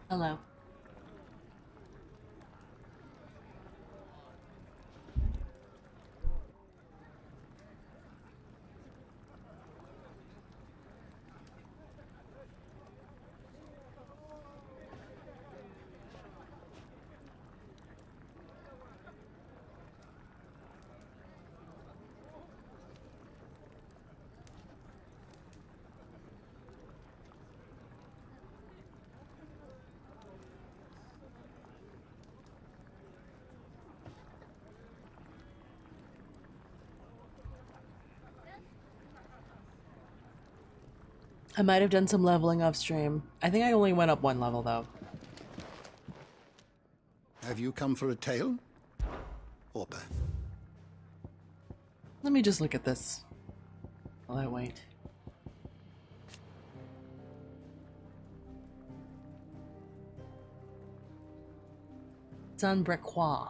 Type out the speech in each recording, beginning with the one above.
Hello. I might have done some leveling off stream. I think I only went up one level though. Have you come for a tale? Or both? Let me just look at this while I wait. Sunbrequois.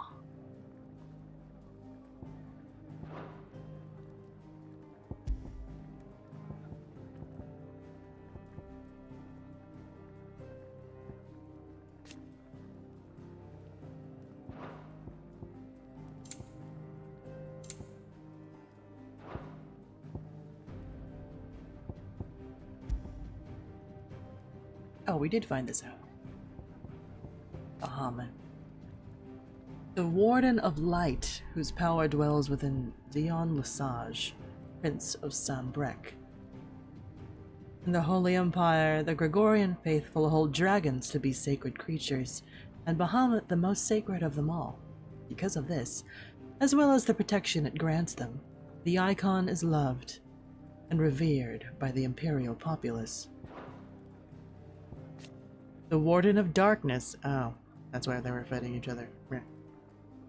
Oh, we did find this out. Bahamut. The Warden of Light, whose power dwells within Dion Lesage, Prince of Sambrec. In the Holy Empire, the Gregorian faithful hold dragons to be sacred creatures, and Bahamut the most sacred of them all. Because of this, as well as the protection it grants them, the icon is loved and revered by the imperial populace. The Warden of Darkness, oh, that's why they were fighting each other,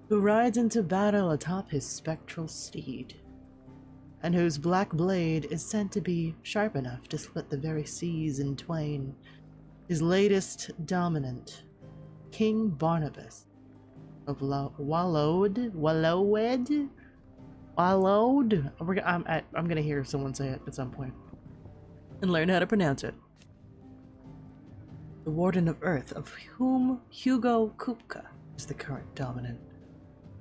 who rides into battle atop his spectral steed, and whose black blade is said to be sharp enough to split the very seas in twain. His latest dominant, King Barnabas of Wallowed? I'm gonna hear someone say it at some point and learn how to pronounce it. The Warden of Earth, of whom ooOOOooo is the current dominant.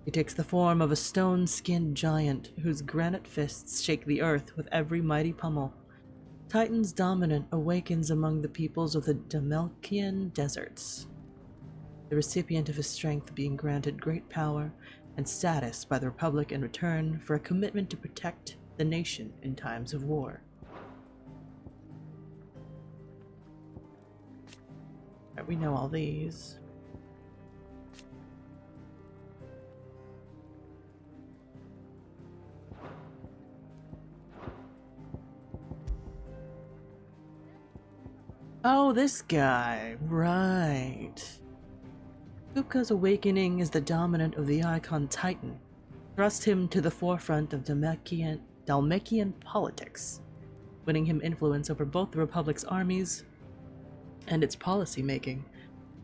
He takes the form of a stone-skinned giant whose granite fists shake the earth with every mighty pummel. Titan's dominant awakens among the peoples of the Damelkian deserts, the recipient of his strength being granted great power and status by the Republic in return for a commitment to protect the nation in times of war. Right, we know all these. Oh, this guy, right. Kupka's awakening is the dominant of the icon Titan, thrust him to the forefront of Dalmekian politics, winning him influence over both the Republic's armies and its policy making,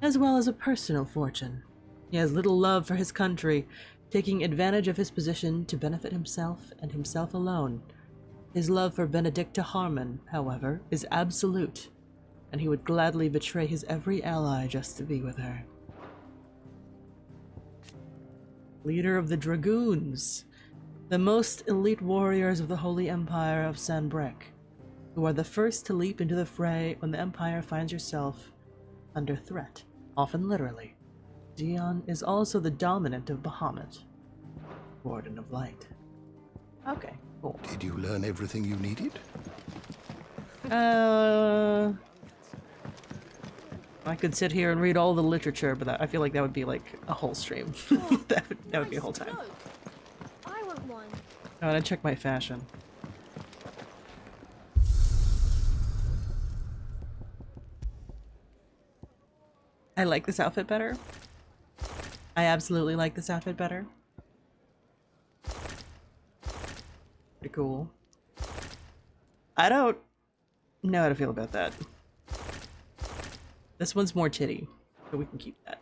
as well as a personal fortune. He has little love for his country, taking advantage of his position to benefit himself and himself alone. His love for Benedicta Harmon, however, is absolute, and he would gladly betray his every ally just to be with her. Leader of the Dragoons, the most elite warriors of the Holy Empire of Sanbrec, who are the first to leap into the fray when the Empire finds yourself under threat, often literally. Dion is also the dominant of Bahamut, Warden of Light. Okay, cool. Did you learn everything you needed? I could sit here and read all the literature, but I feel like that would be like a whole stream. that would be a whole time. I want one. I want to check my fashion. I like this outfit better. I absolutely like this outfit better. Pretty cool. I don't know how to feel about that. This one's more titty, but we can keep that.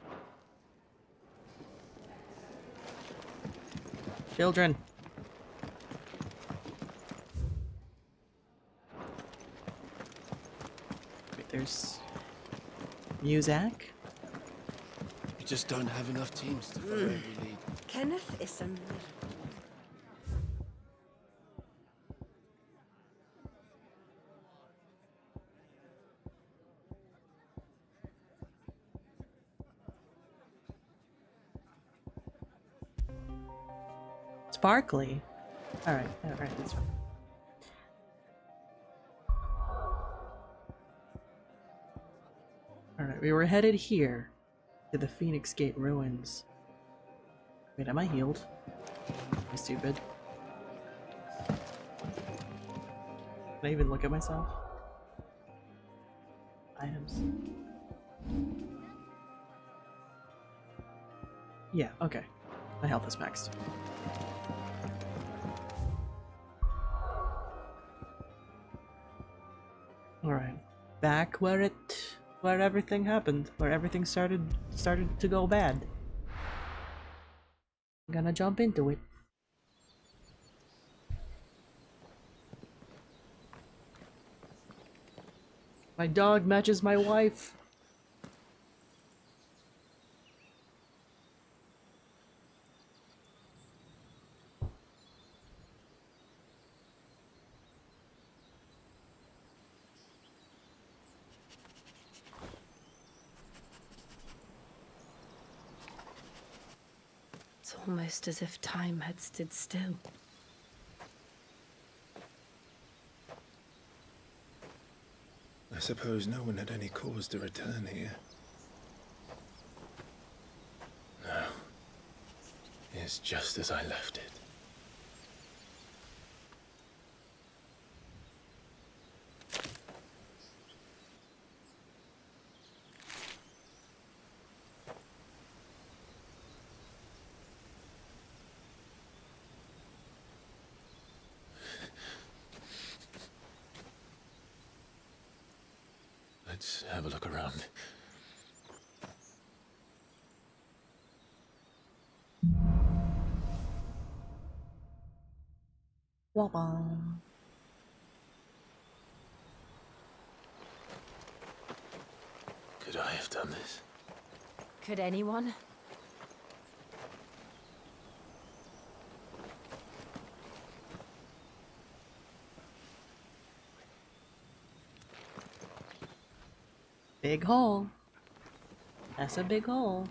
Children. Wait, there's Muzak? just don't have enough teams to follow every lead. Kenneth is a miracle. Sparkly. Alright, that's fine. Alright, we were headed here to the Phoenix Gate ruins. Wait, am I healed? Am I stupid? Can I even look at myself? Items. Yeah, okay. My health is maxed. Alright. Back where everything happened, where everything started to go bad. I'm gonna jump into it. My dog matches my wife. It's almost as if time had stood still. I suppose no one had any cause to return here. No. It's just as I left it. Let's have a look around. Wah-bum. Could I have done this? Could anyone? Big hole. That's a big hole.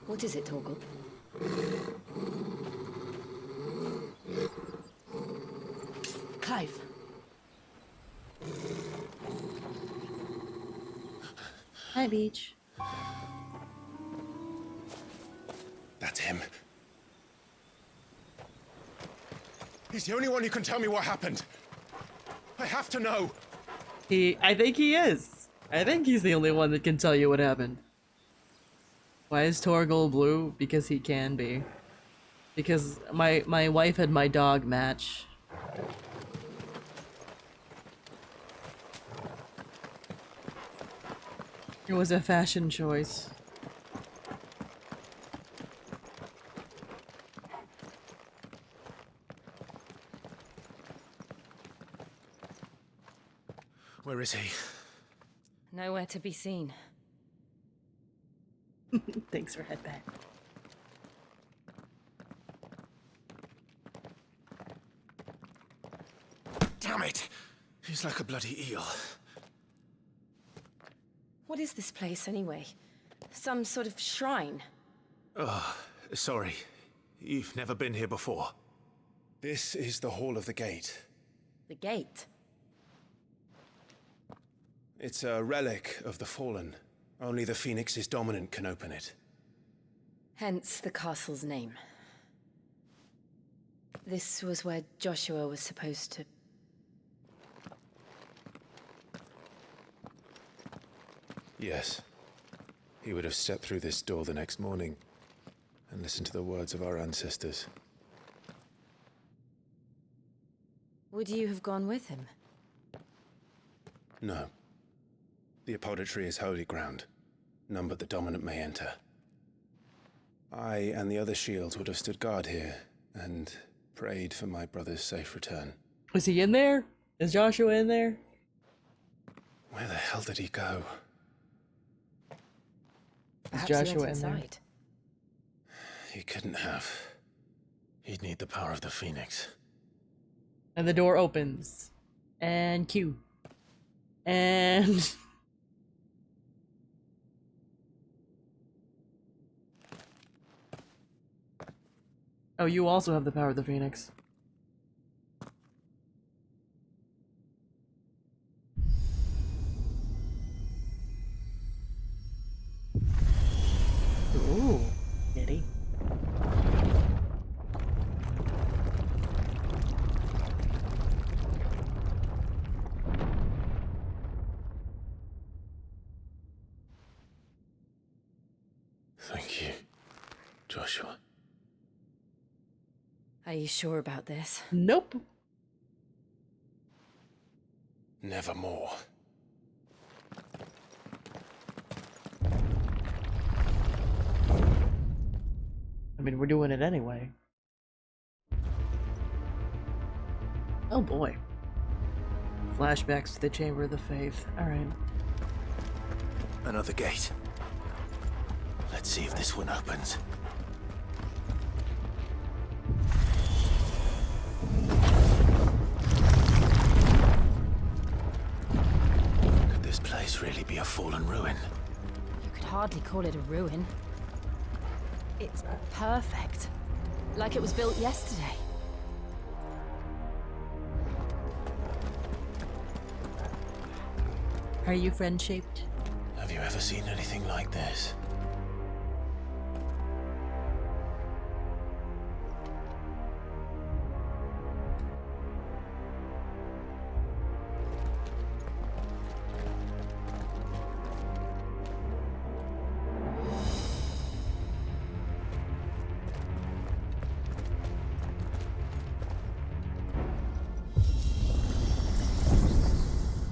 What is it, Torgal? Clive. Hi, Beach. That's him. He's the only one who can tell me what happened. I have to know. I think he is. I think he's the only one that can tell you what happened. Why is Torgal blue? Because he can be. Because my wife had my dog match. It was a fashion choice. Where is he? Nowhere to be seen. Thanks for headbang. Damn it! He's like a bloody eel. What is this place, anyway? Some sort of shrine? Oh, sorry. You've never been here before. This is the Hall of the Gate. The gate? It's a relic of the Fallen. Only the Phoenix's dominant can open it. Hence the castle's name. This was where Joshua was supposed to... Yes. He would have stepped through this door the next morning and listened to the words of our ancestors. Would you have gone with him? No. The apodatory is holy ground. None but the dominant may enter. I and the other shields would have stood guard here and prayed for my brother's safe return. Was he in there? Is Joshua in there? Where the hell did he go? Perhaps Joshua he went in there? inside. He couldn't have. He'd need the power of the Phoenix. And the door opens. And Q. And... oh, you also have the power of the Phoenix. Ooh, kitty. Thank you, Joshua. Are you sure about this? Nope. Nevermore. I mean, we're doing it anyway. Oh boy. Flashbacks to the Chamber of the Faith. Alright. Another gate. Let's see if this one opens. Could this place really be a fallen ruin? You could hardly call it a ruin. It's perfect. Like it was built yesterday. Are you friend-shaped? Have you ever seen anything like this?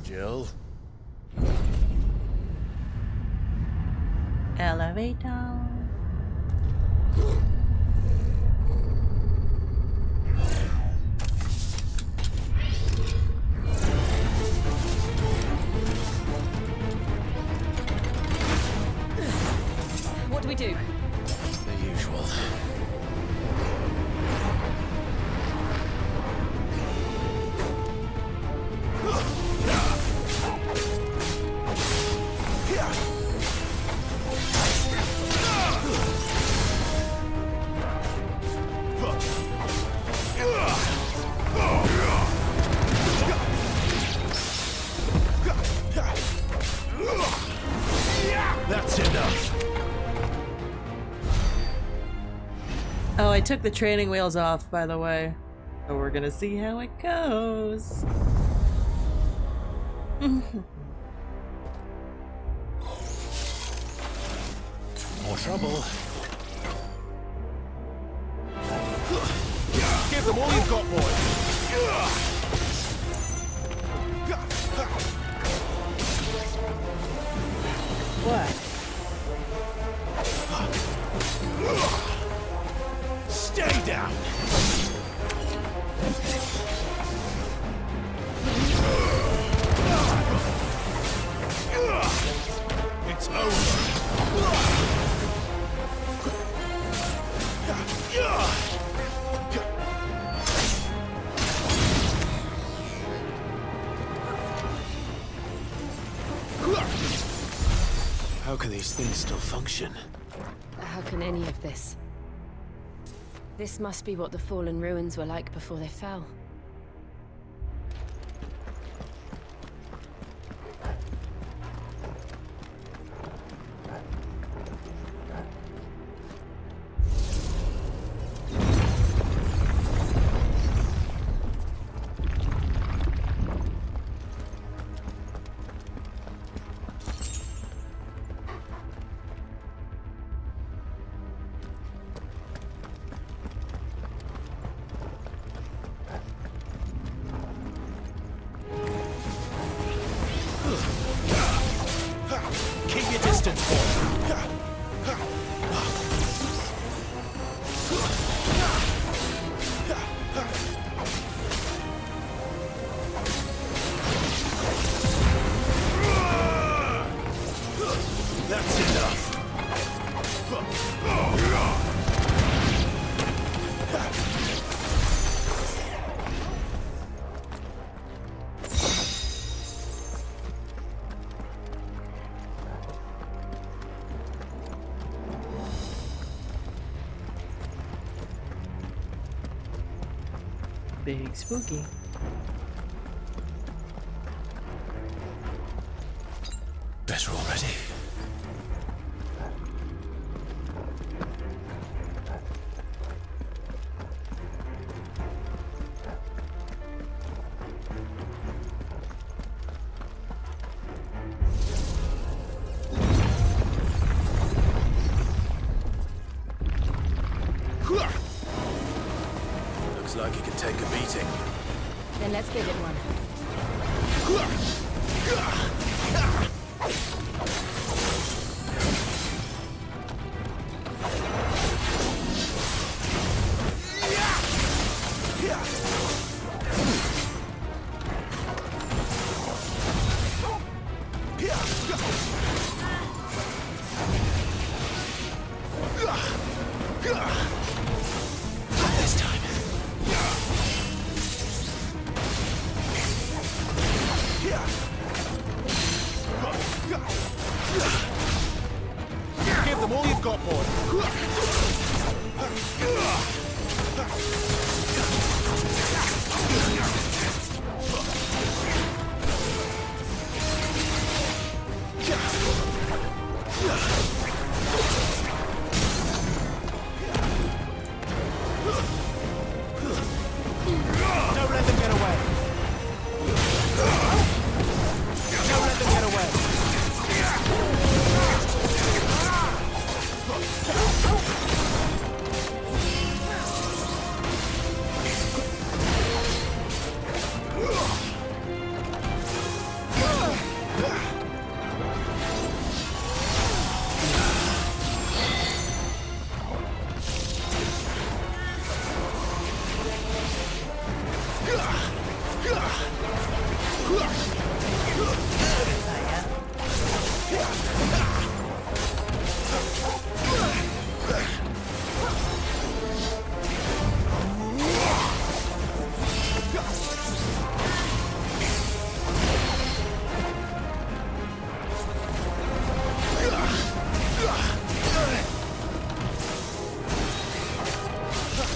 Jill? Elevator. What do we do? The usual. That's enough. Oh, I took the training wheels off, by the way. So we're gonna see how it goes. More trouble. Give them all you've got, boys. What? Stay down. It's over. How can these things still function? How can any of this? This must be what the fallen ruins were like before they fell. Keep your distance, boy. That's enough. Big spooky. Better already. Looks like he can take a beating. Then let's give it one. This time. Give them all you've got, boy. Don't let them get away. Don't let them get away.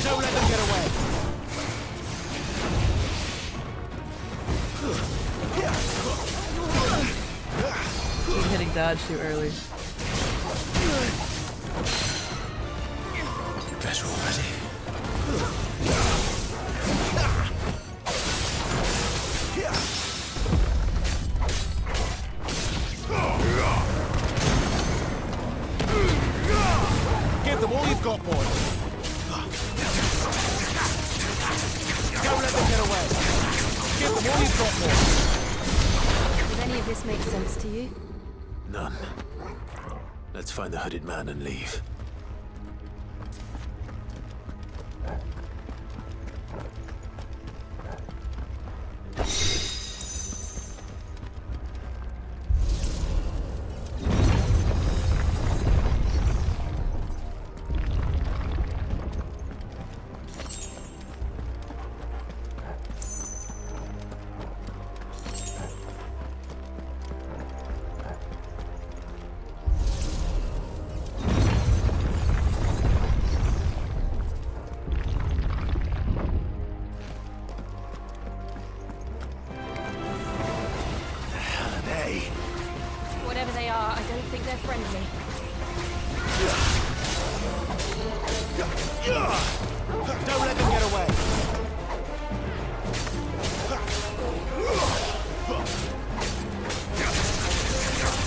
Don't let them get away. He's hitting dodge too early. Better already. Give them all you've got, boy. Don't let them get away. Give them all you've got, boy. Does any of this make sense to you? None. Let's find the hooded man and leave. Whatever they are, I don't think they're friendly. Don't let them get away.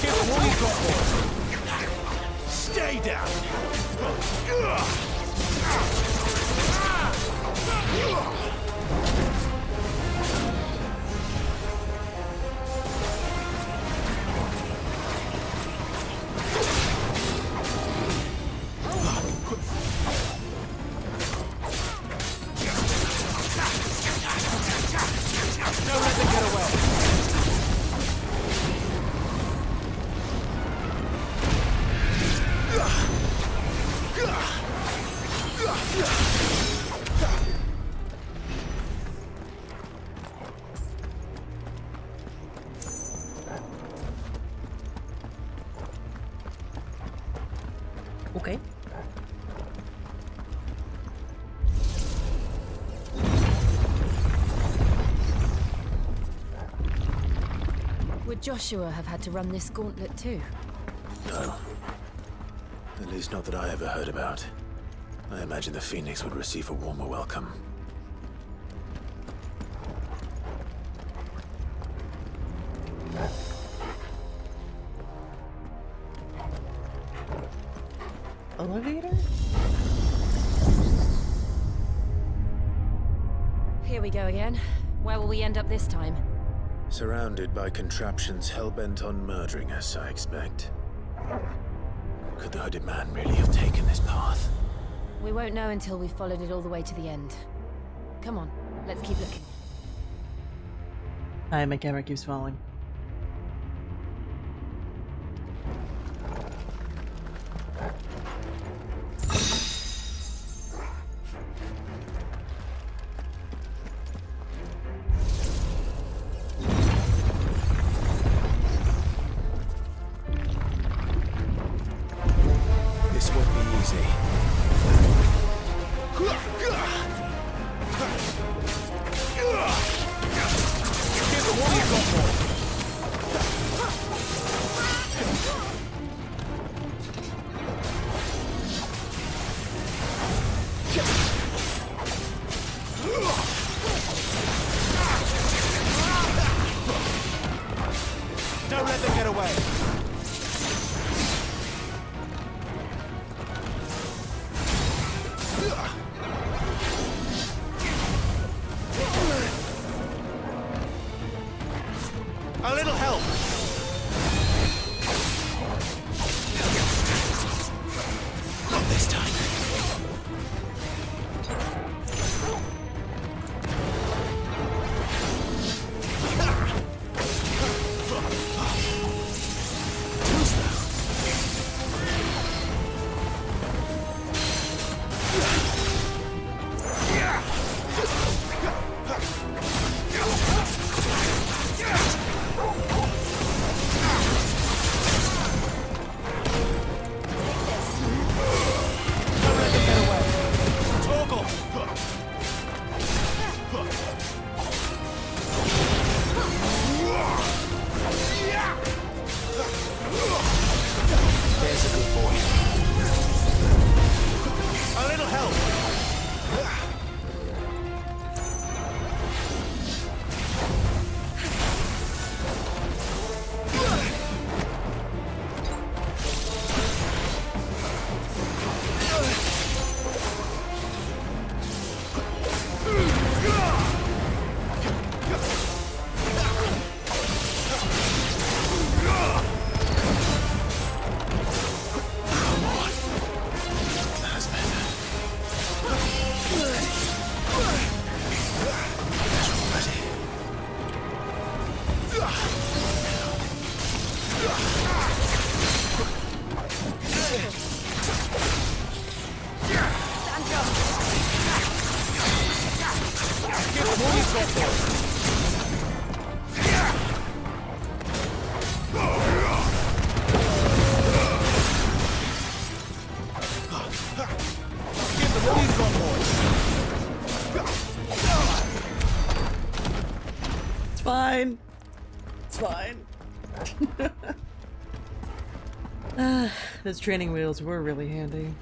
Give them all you've got, boy. Stay down. Okay. Would Joshua have had to run this gauntlet too? No. At least not that I ever heard about. I imagine the Phoenix would receive a warmer welcome. Elevator? Here we go again. Where will we end up this time? Surrounded by contraptions hell-bent on murdering us, I expect. Could the hooded man really have taken this path? We won't know until we've followed it all the way to the end. Come on, let's keep looking. Hi, my camera keeps falling. This won't be easy. Give the one you got more. Don't let them get away. A little help. Not this time. Too slow. Don't let them get away. Toggle. There's a good boy. A little help. That's better. Ready. Give them all you've got more. Give them all you've got more. It's fine. It's fine. Those training wheels were really handy.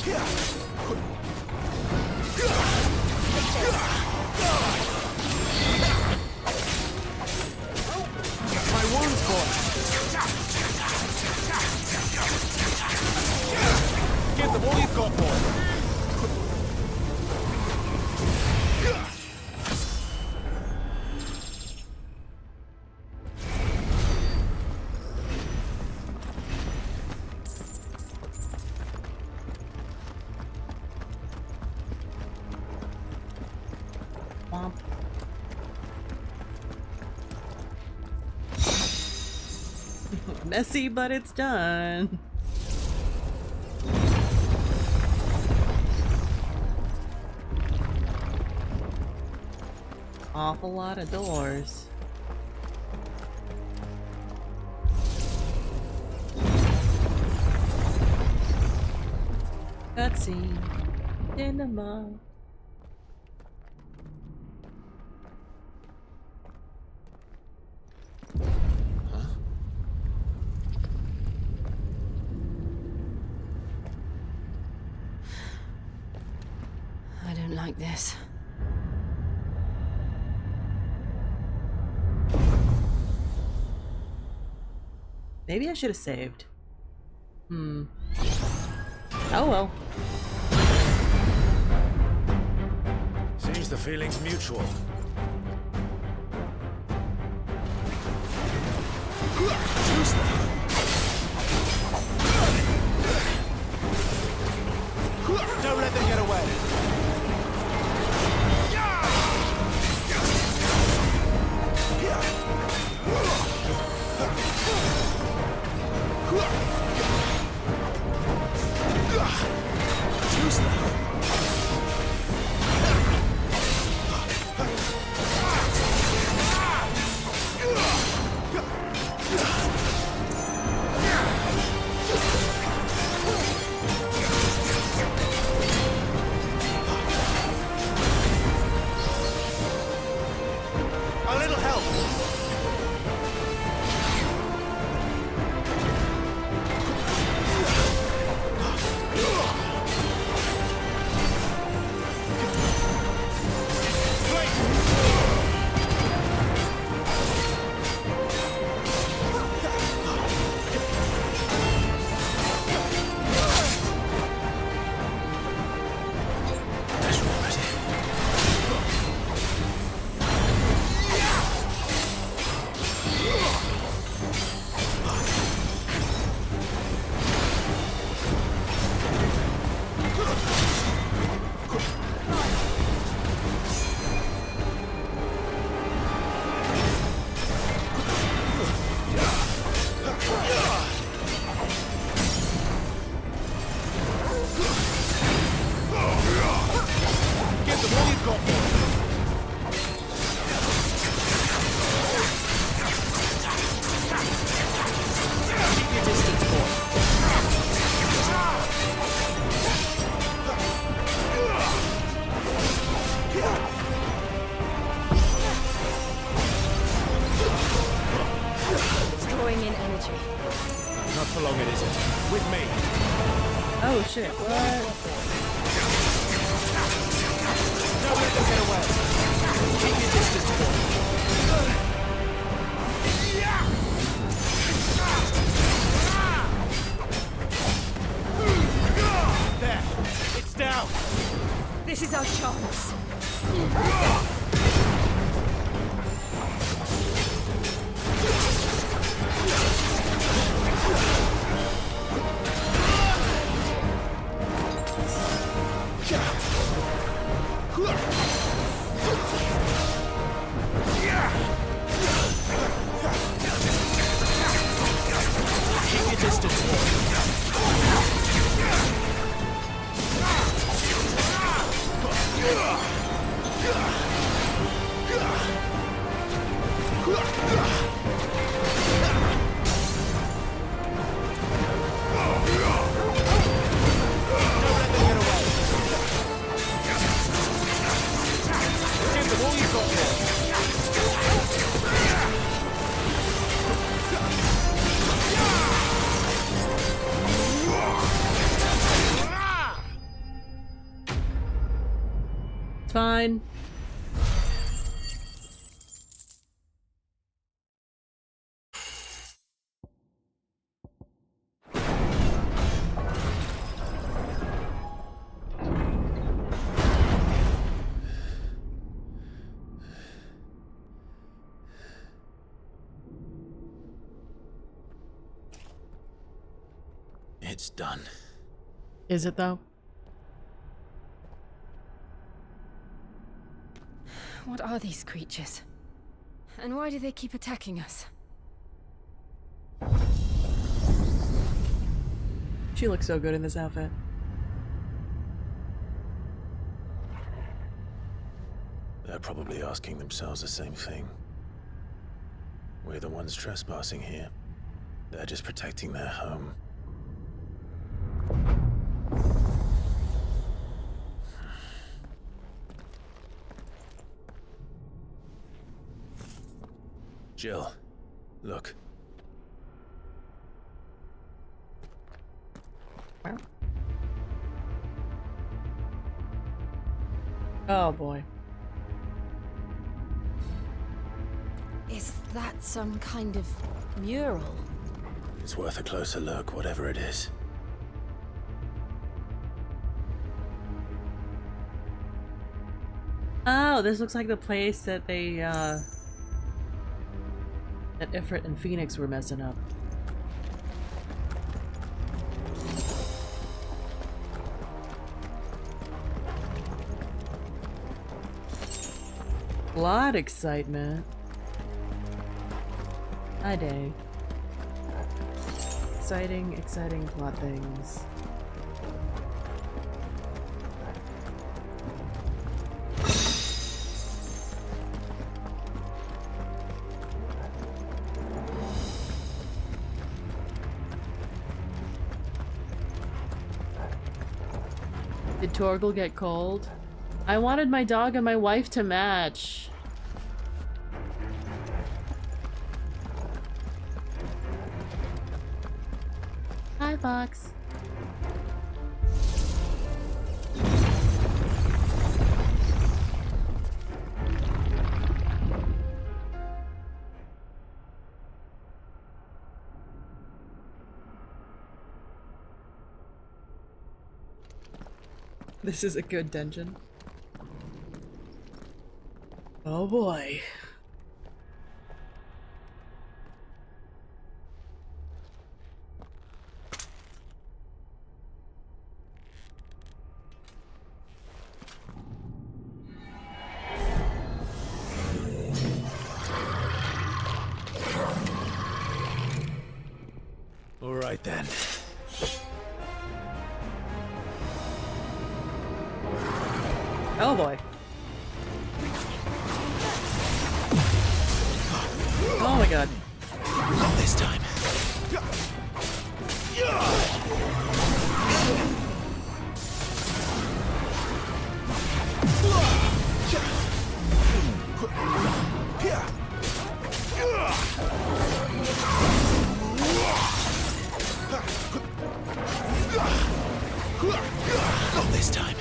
My wounds, boy. Give them all you've got, boy. Womp. Messy, but it's done. Awful lot of doors. Cutscene. Cinema. I don't like this. Maybe I should have saved. Oh well. Seems the feeling's mutual. Don't let them get away. A little help. Give them all you've got, boy. Keep your distance, boy. It's drawing in energy. Not for long, it isn't. With me. Oh shit, what? Don't let them get away. Keep your distance, boy. There. It's down. This is our chance. Keep your distance, boy. fine. It's done. Is it though? What are these creatures? And why do they keep attacking us? She looks so good in this outfit. They're probably asking themselves the same thing. We're the ones trespassing here. They're just protecting their home. Jill, look. Oh boy. Is that some kind of mural? It's worth a closer look, whatever it is. Oh, this looks like the place that they, that Ifrit and Phoenix were messing up. A lot of excitement. Hi, Day. Exciting plot things. Did Torgal get cold? I wanted my dog and my wife to match. Hi, Fox. This is a good dungeon. Oh boy. All right then. Oh boy. Oh my god. Not this time. Not this time.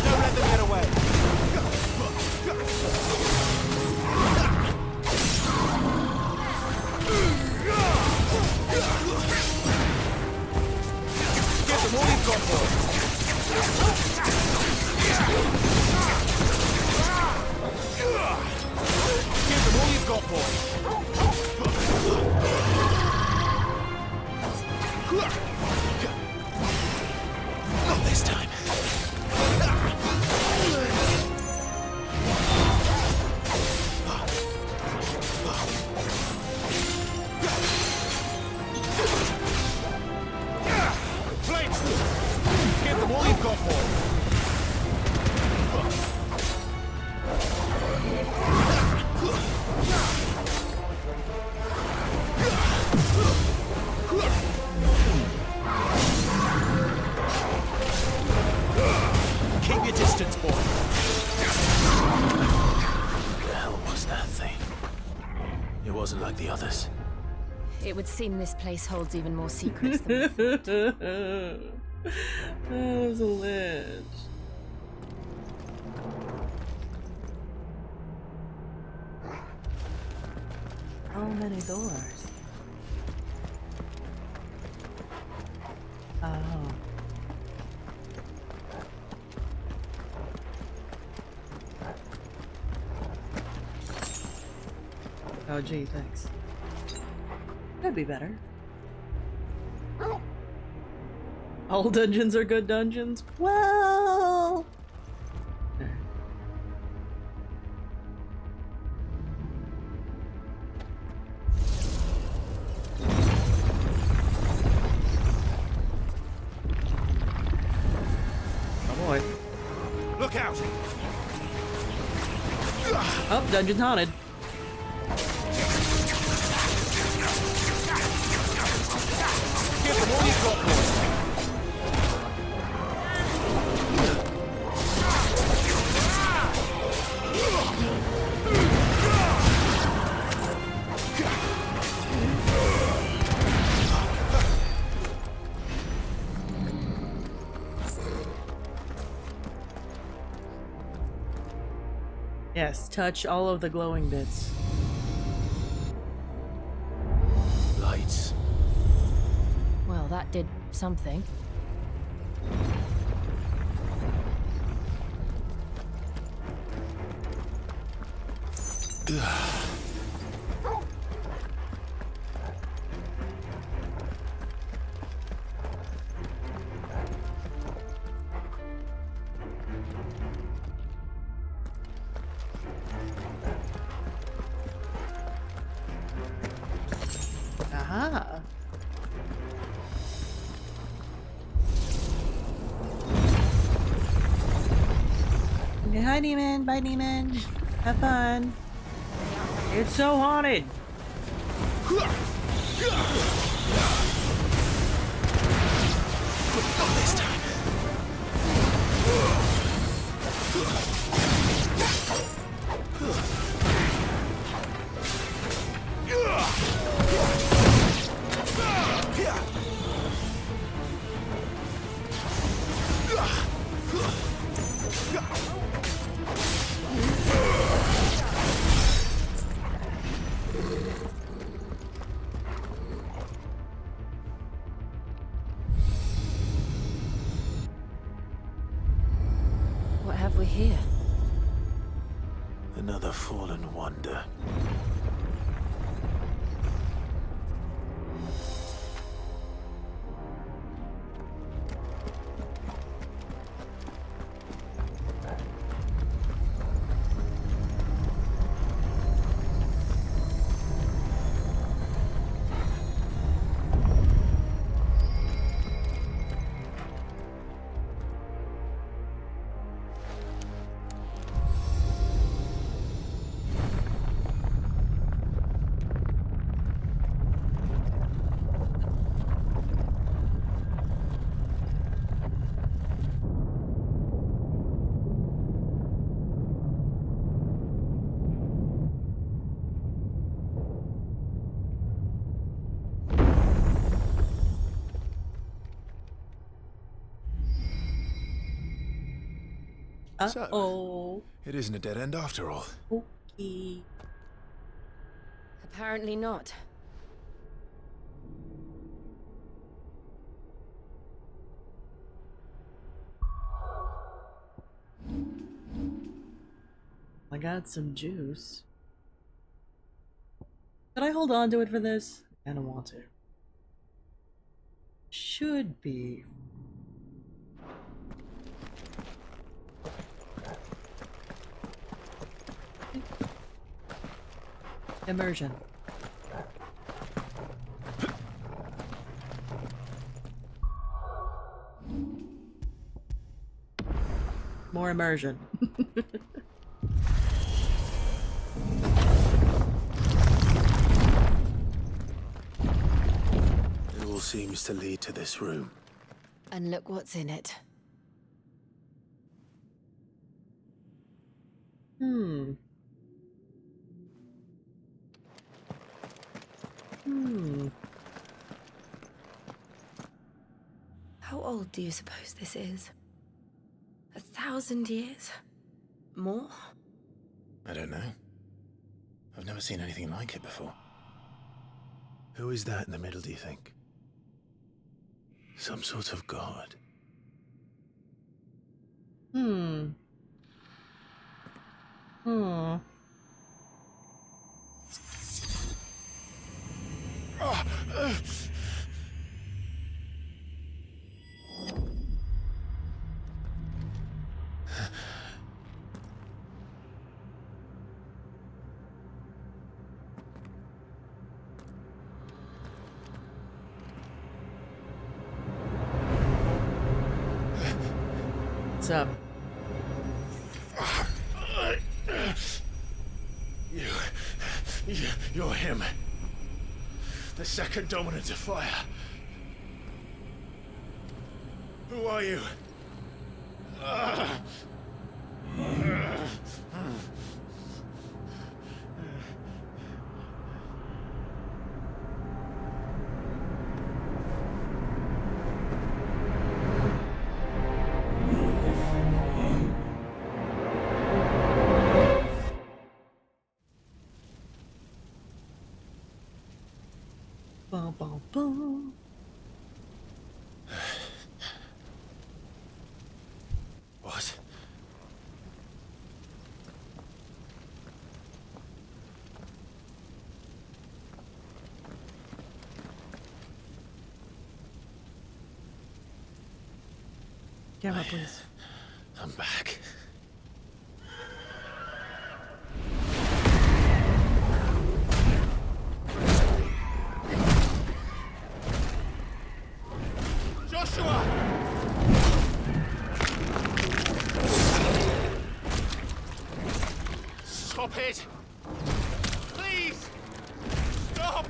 Don't let them get away. Get them all you've got, boy. Give them all you've got, boy. wasn't like the others. It would seem this place holds even more secrets than we thought. That was a lich. So many doors. Oh. Oh gee, thanks. Could be better. All dungeons are good dungeons? Well... Oh boy. Look out! Oh, dungeon's haunted. Give them all you've got, boys. Yes, touch all of the glowing bits. Lights. Well, that did something. Aha! Okay, hi demon, bye demon. Have fun. It's so haunted. Not this time. What have we here? Another fallen wonder. Uh-oh. It isn't a dead end after all. Okay. Apparently not. I got some juice. Did I hold on to it for this? I don't want to. Should be. Immersion. More immersion. It all seems to lead to this room. And look what's in it. How old do you suppose this is? 1,000 years? More? I don't know. I've never seen anything like it before. Who is that in the middle, do you think? Some sort of god? Hmm. What's up? You're him. The second dominant of fire. Who are you? Bum, bum, bum. What? Camera, please. I'm back. Joshua! Stop it! Please! Stop!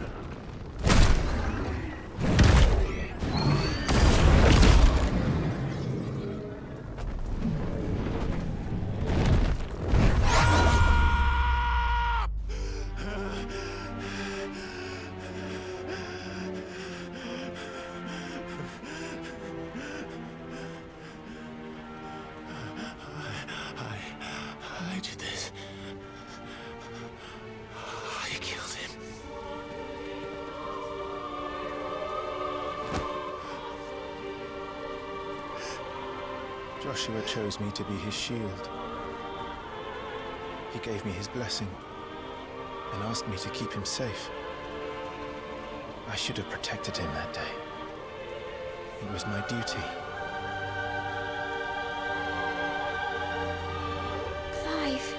I did this. I killed him. Joshua chose me to be his shield. He gave me his blessing and asked me to keep him safe. I should have protected him that day. It was my duty. Clive.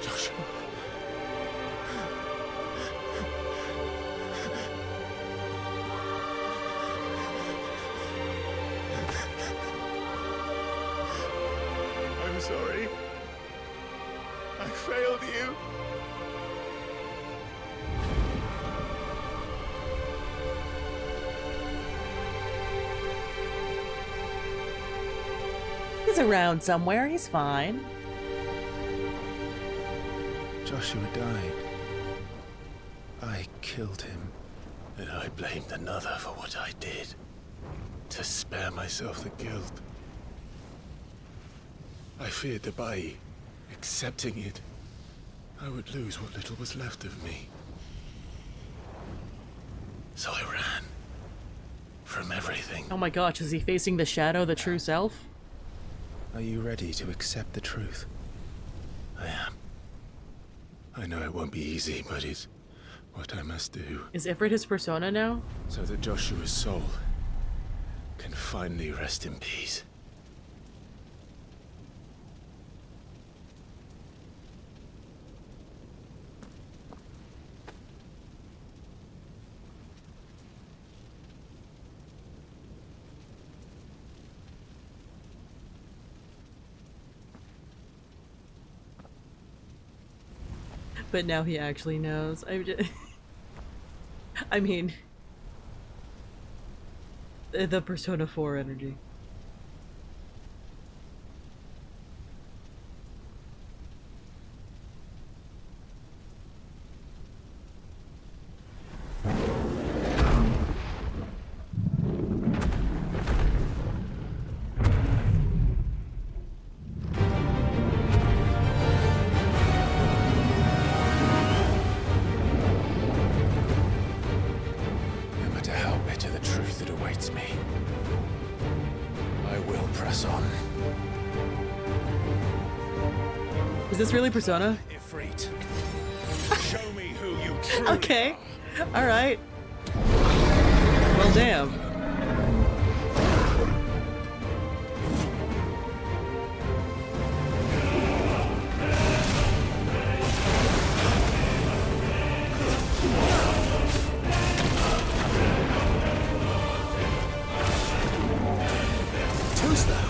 Joshua. I'm sorry. I failed you. He's around somewhere. He's fine. Joshua died. I killed him. And I blamed another for what I did. To spare myself the guilt. I feared that by accepting it, I would lose what little was left of me. So I ran. From everything. Oh my gosh, is he facing the shadow, the true self? Are you ready to accept the truth? I am. I know it won't be easy, but it's what I must do. Is Ifrit his persona now? So that Joshua's soul can finally rest in peace. But now he actually knows. I mean, the Persona 4 energy. the truth that awaits me. I will press on. Is this really Persona? Ifrit, show me who you truly Okay. Alright. Well, damn. Who's thou?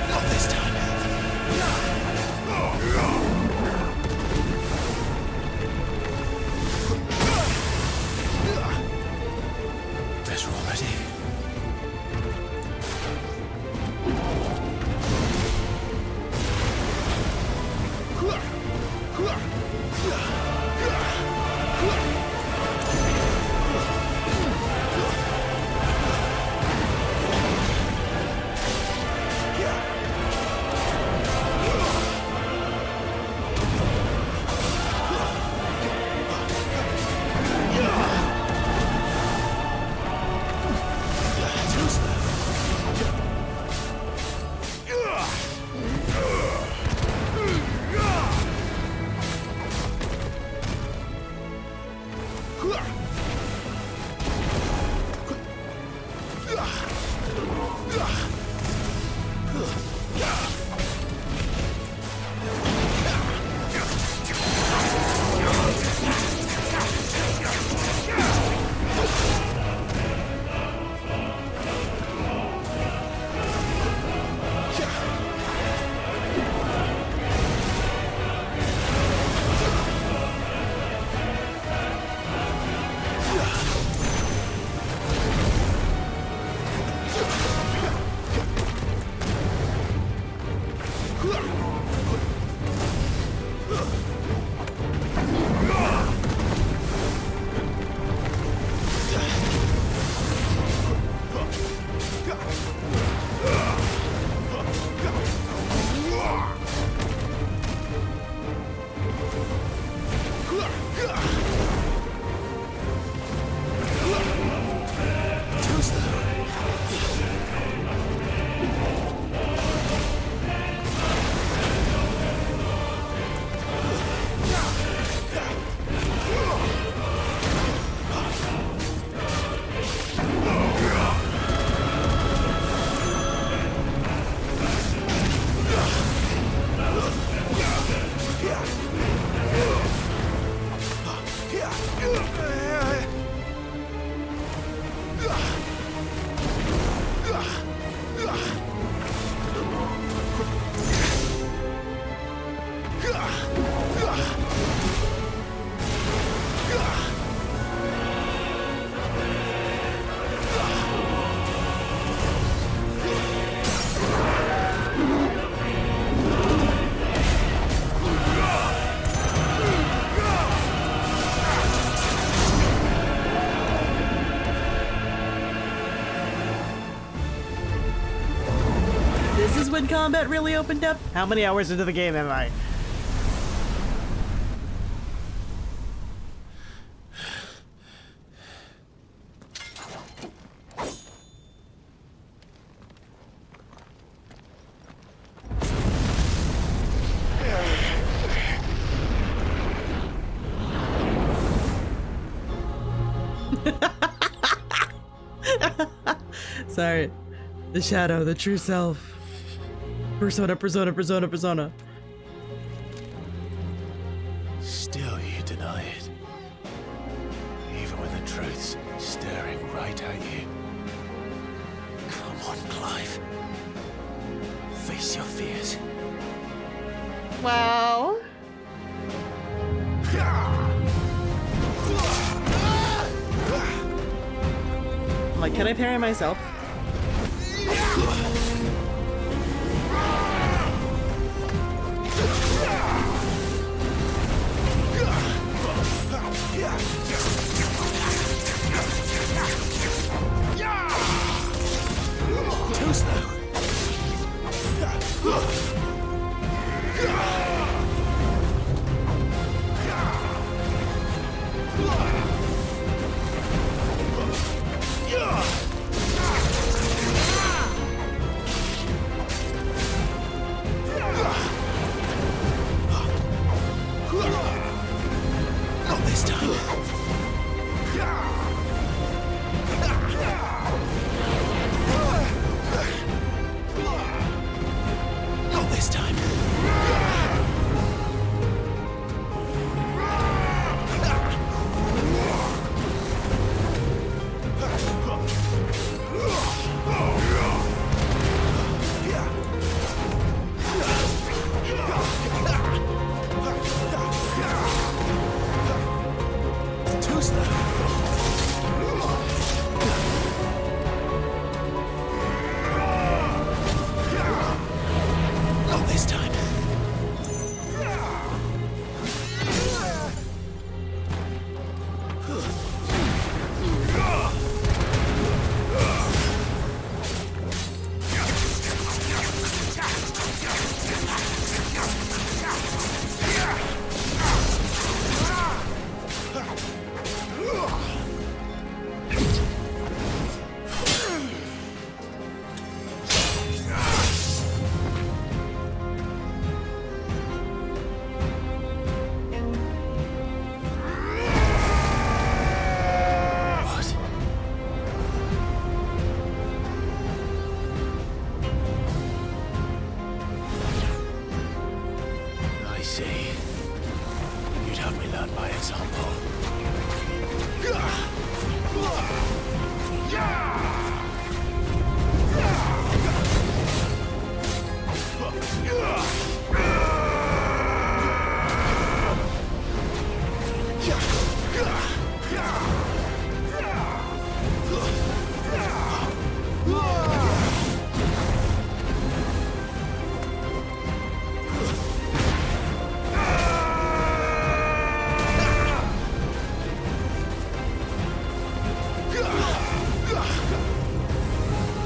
Not this time. better already. This is when combat really opened up? How many hours into the game am I? Sorry. The shadow, the true self. Persona, persona, persona, persona. Still you deny it. Even when the truths staring right at you. Come on, Clive. Face your fears. Wow. I'm like, can I parry myself? Too slow. Not this time. Not this time. Too slow. Not this time. What? I see. You'd have me learn by example.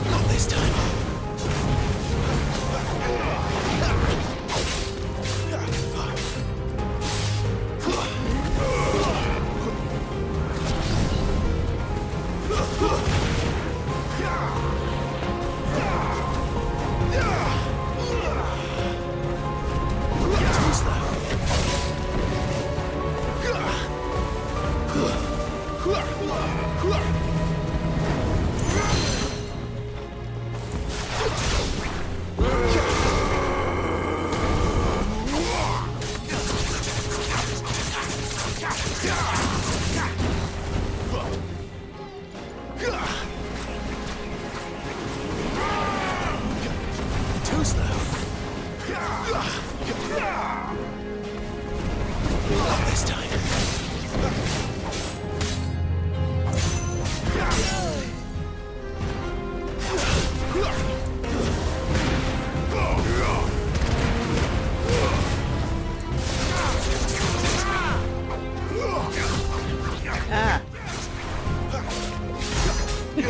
Not this time. Too slow. Too slow. Not this time. Ah.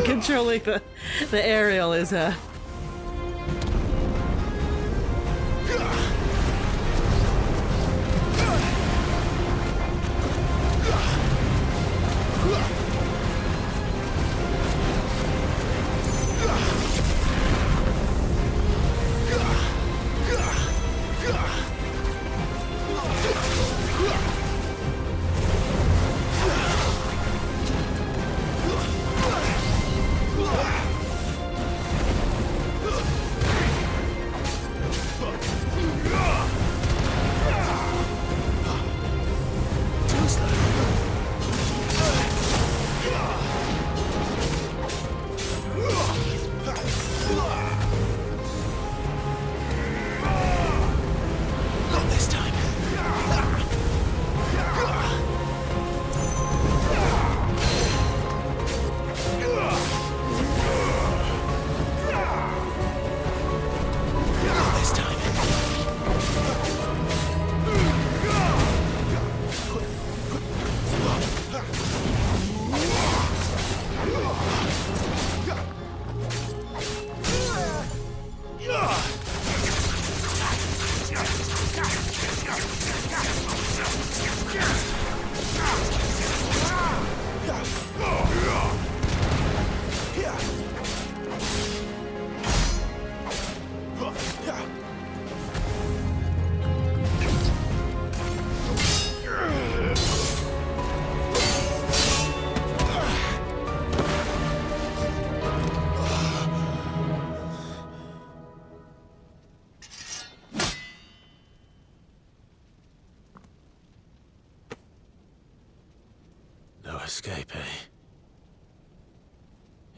Controlling the aerial is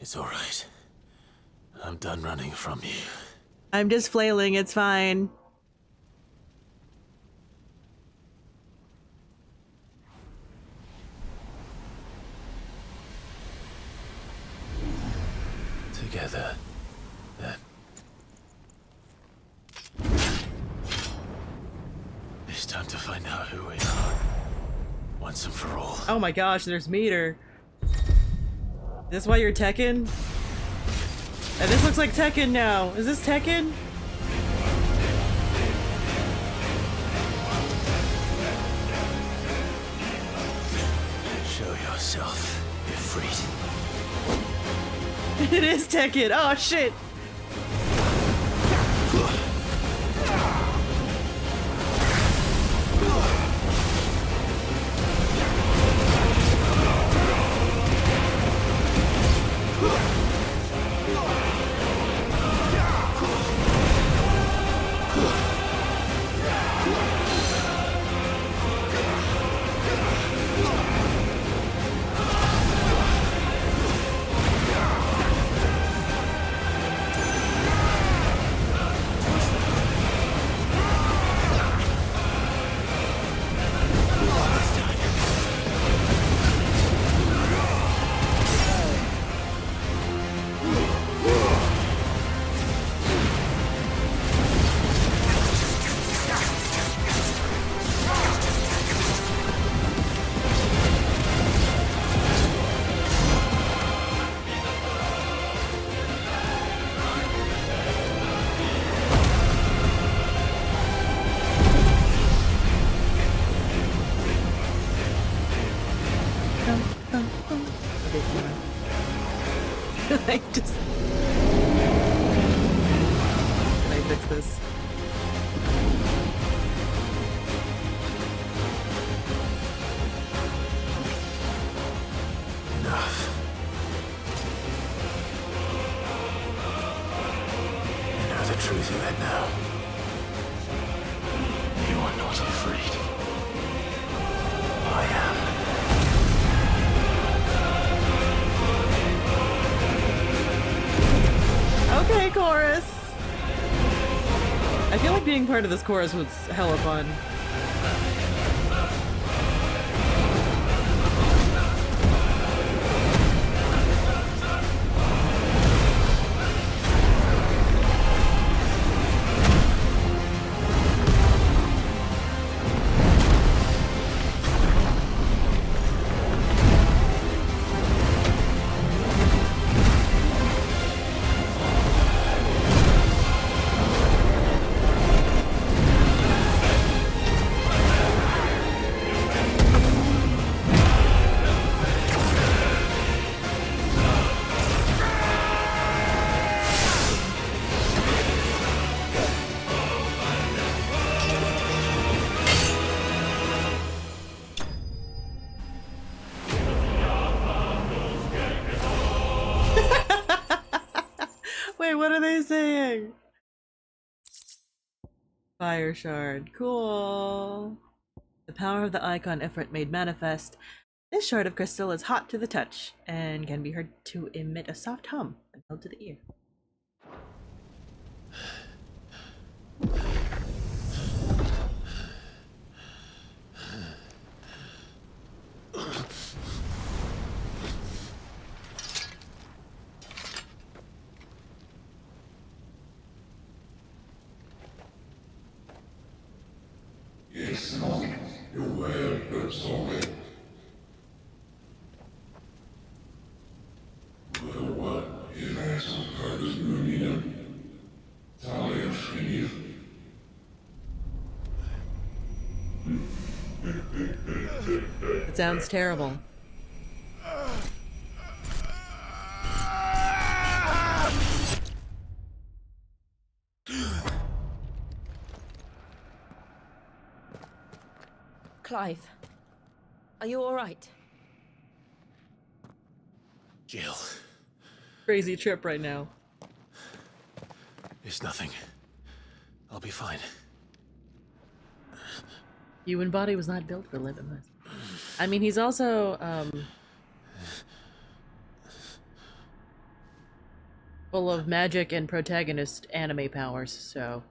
It's all right. I'm done running from you. I'm just flailing, it's fine. Together, then. It's time to find out who we are. Once and for all. Oh my gosh, there's meter. Is this why you're Tekken? And this looks like Tekken now. Is this Tekken? Show yourself, Ifrit. It is Tekken. Oh shit. I just... Can I fix this? Enough. You know the truth of it now. You are not afraid. I am. Okay, chorus! I feel like being part of this chorus was hella fun. Wait, what are they saying? Fire shard. Cool. The power of the icon Ifrit made manifest. This shard of crystal is hot to the touch and can be heard to emit a soft hum until to the ear. It sounds terrible. Clive, are you all right? Jill, Crazy trip right now. it's nothing. I'll be fine. Human body was not built for limitless. I mean, he's also, Full of magic and protagonist anime powers, so...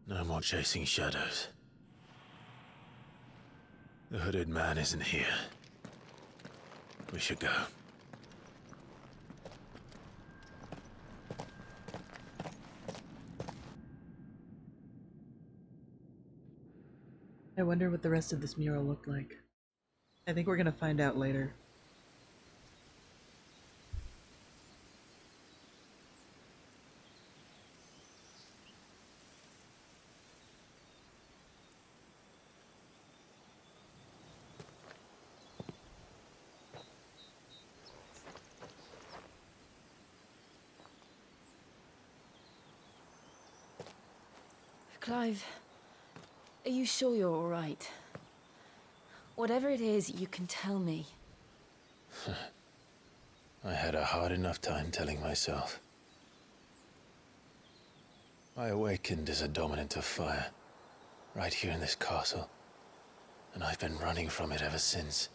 No more chasing shadows. The hooded man isn't here. We should go. I wonder what the rest of this mural looked like. I think we're gonna find out later. Clive, are you sure you're all right? Whatever it is, you can tell me. I had a hard enough time telling myself. I awakened as a dominant of fire, right here in this castle, and I've been running from it ever since.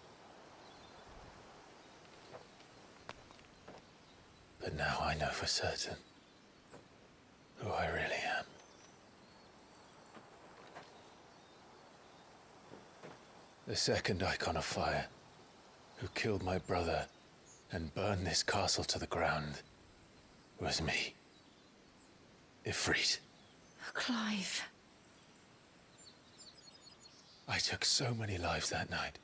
But now I know for certain who I really am. The second icon of fire, who killed my brother and burned this castle to the ground, was me. Ifrit. Clive. I took so many lives that night,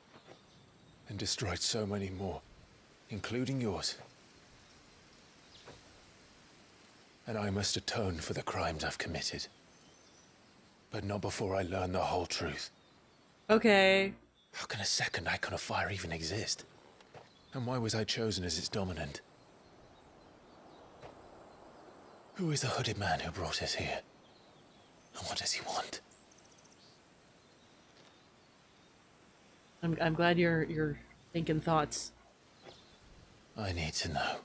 and destroyed so many more, including yours. And I must atone for the crimes I've committed. But not before I learn the whole truth. Okay. How can a second icon of fire even exist? And why was I chosen as its dominant? Who is the hooded man who brought us here? And what does he want? I'm glad you're thinking thoughts. I need to know.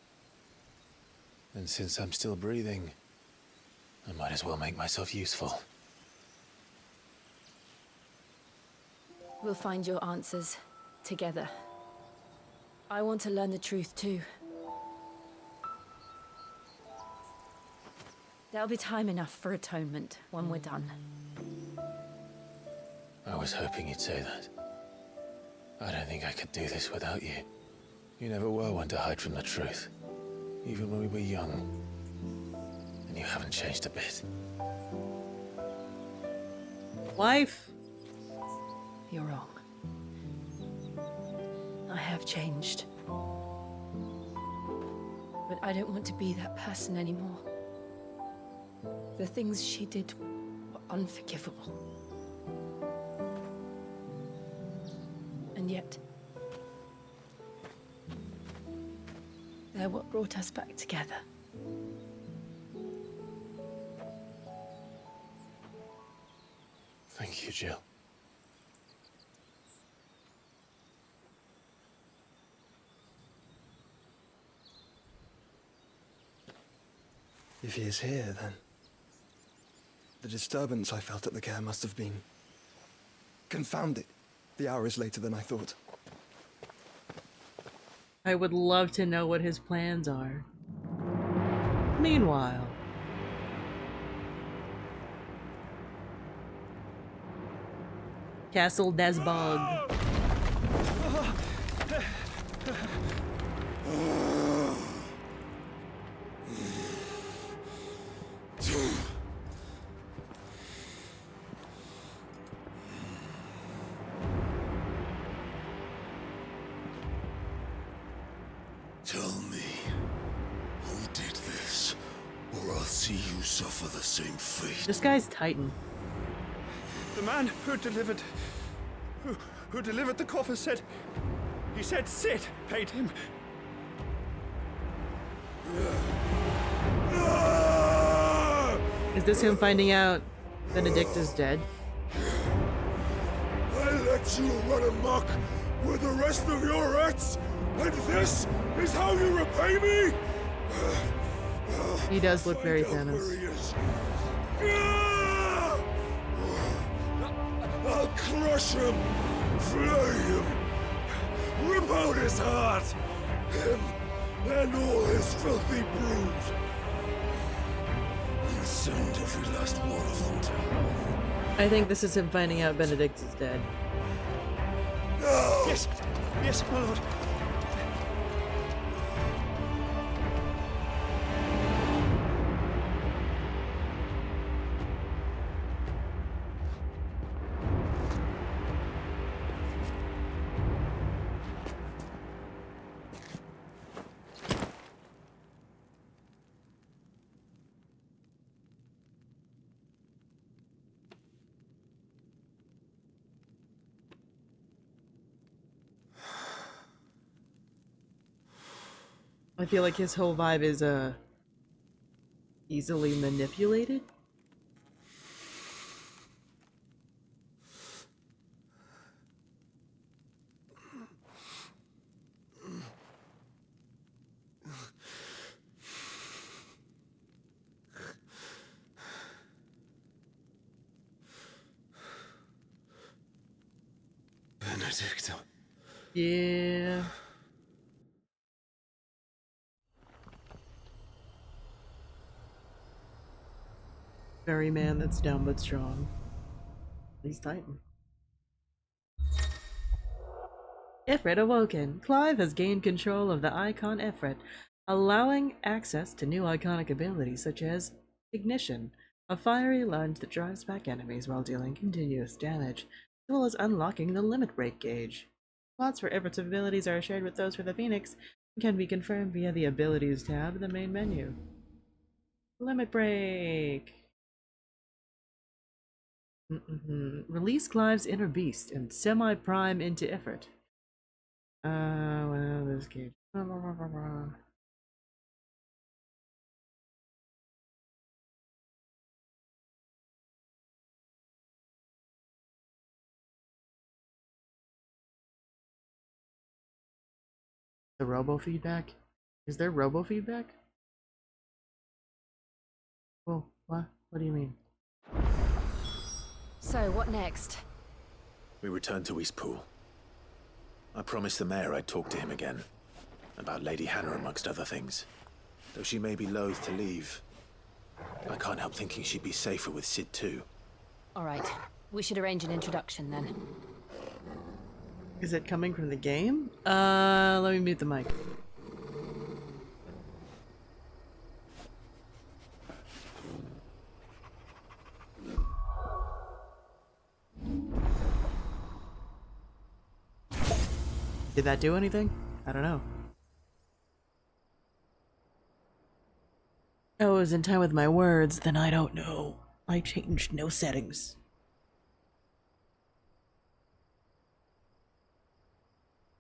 And since I'm still breathing, I might as well make myself useful. We'll find your answers together. I want to learn the truth too. There'll be time enough for atonement when we're done. I was hoping you'd say that. I don't think I could do this without you. You never were one to hide from the truth, even when we were young. And you haven't changed a bit. Wife! You're wrong. I have changed. But I don't want to be that person anymore. The things she did were unforgivable. And yet, they're what brought us back together. Thank you, Jill. If he is here, then the disturbance I felt at the care must have been... Confound it. The hour is later than I thought. I would love to know what his plans are. Meanwhile... Castle Desbog. Tell me, who did this, or I'll see you suffer the same fate. This guy's Titan. The man who delivered the coffin said... He said Sid paid him. Is this him finding out Benedict is dead? I let you run amok with the rest of your rats, and this is how you repay me? He does look very Find out Thanos. where he is. I'll crush him, flay him, rip out his heart. Him and all his filthy brood. And send every last one of them to hell. I think this is him finding out Benedict is dead. No! Yes, yes, my lord. I feel like his whole vibe is easily manipulated. Benedict. Yeah. Very man that's down but strong. He's Titan. Ifrit awoken. Clive has gained control of the icon Ifrit, allowing access to new iconic abilities such as Ignition, a fiery lunge that drives back enemies while dealing continuous damage, as well as unlocking the Limit Break gauge. Slots for Ifrit's abilities are shared with those for the Phoenix and can be confirmed via the Abilities tab in the main menu. Limit Break! Release Clive's inner beast and semi-prime into Ifrit. Well, this gauge. The robo feedback? Is there robo feedback? Oh, what? What do you mean? So, what next? We return to Eastpool. I promised the mayor I'd talk to him again. About Lady Hannah amongst other things. Though she may be loath to leave, I can't help thinking she'd be safer with Sid too. Alright, we should arrange an introduction then. Is it coming from the game? Let me mute the mic. Did that do anything? I don't know. Oh, I was in time with my words, then I don't know. I changed no settings.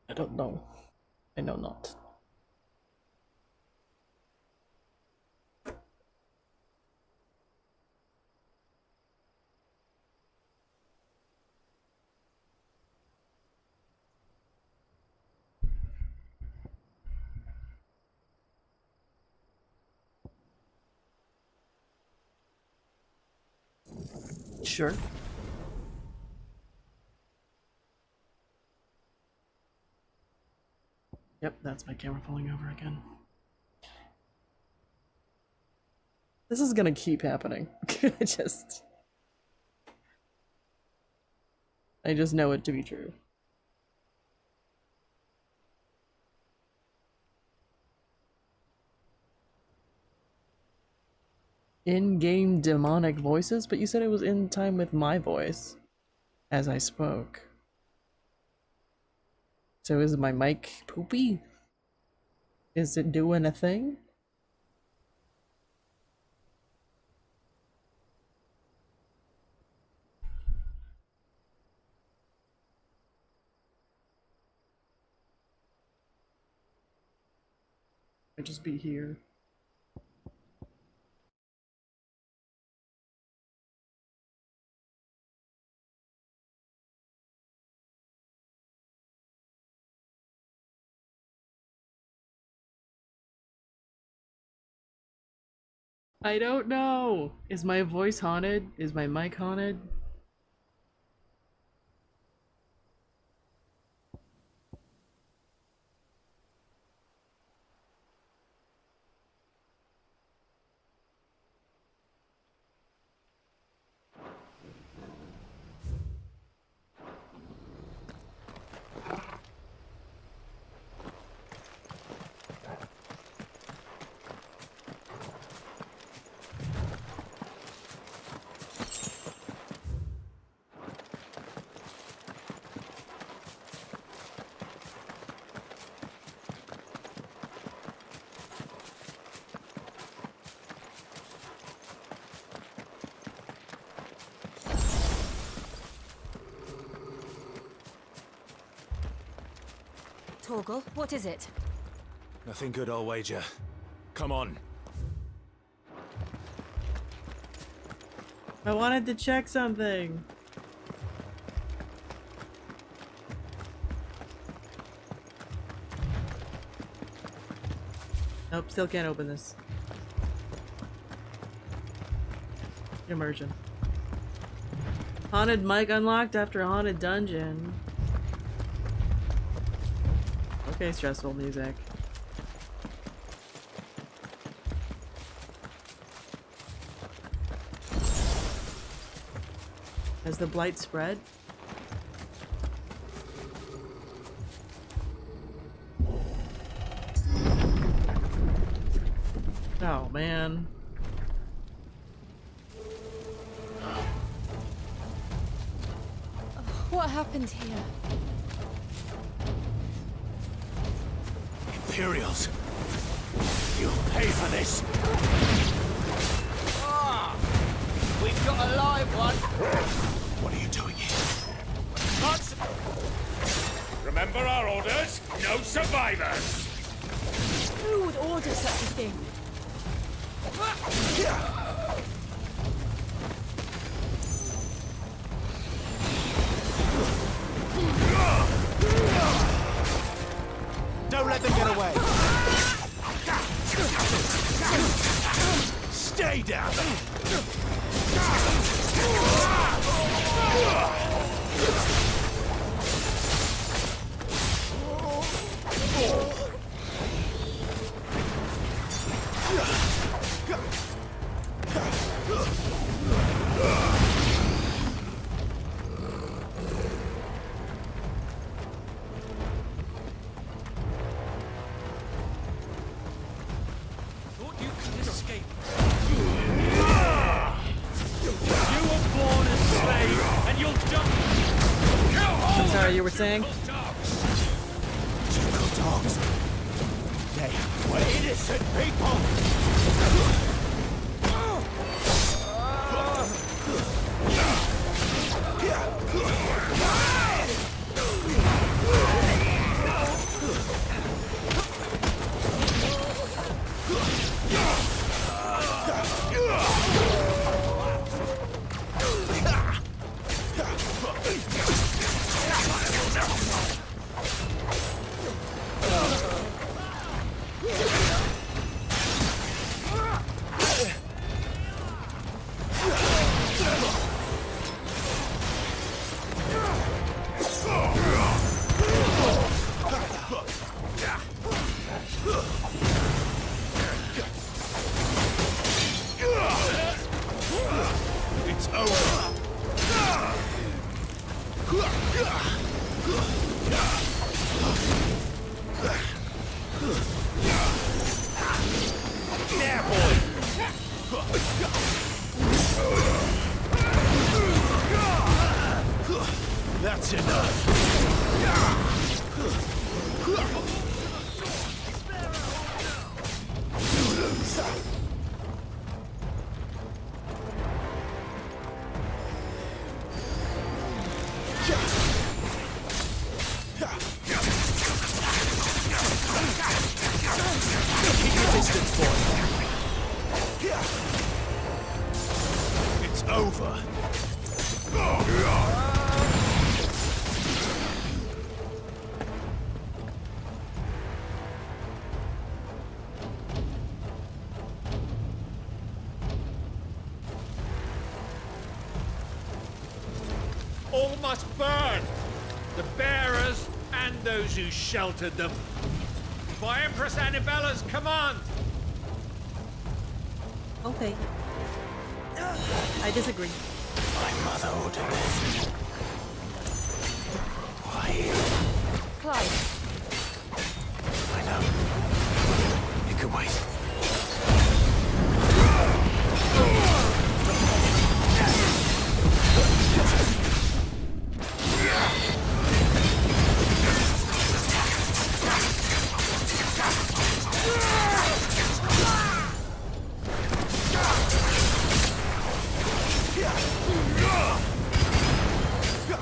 I don't know. I know not. Sure. Yep, that's my camera falling over again. This is gonna keep happening. I just know it to be true. In-game demonic voices, but you said it was in time with my voice as I spoke. So is my mic poopy? Is it doing a thing? I just be here. I don't know. Is my voice haunted? Is my mic haunted? Torgal, what is it? Nothing good, I'll wager. Come on. I wanted to check something. Nope, still can't open this. Immersion. Haunted mic unlocked after haunted dungeon. Okay, stressful music. Has the blight spread? Oh man. What happened here? Imperials! You'll pay for this! We've got a live one. What are you doing here? Remember our orders? No survivors! Who would order such a thing? Don't let them get away! Stay down! Thought you could escape. You were born a slave, and you'll jump. I'm sorry, you were saying? Typical dogs. They were innocent people! It's over. There, boy. That's enough. Keep your distance, boy. It's over. All must burn. The bearers and those who sheltered them. By Empress Annibella's command. Okay. I disagree. My mother ordered this. Why? Clive, I know. It can wait.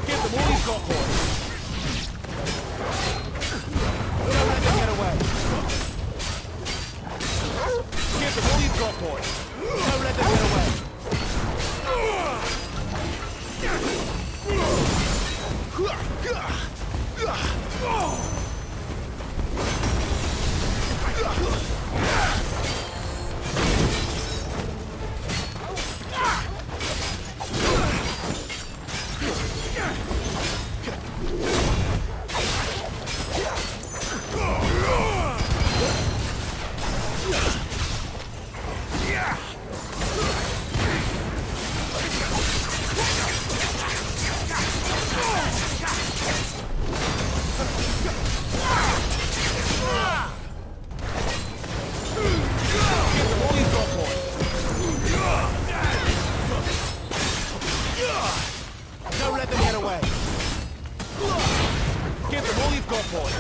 Give them all you've got, boy. got, boy. Don't let them get away. Don't let them get away. Give them all you've got, boy.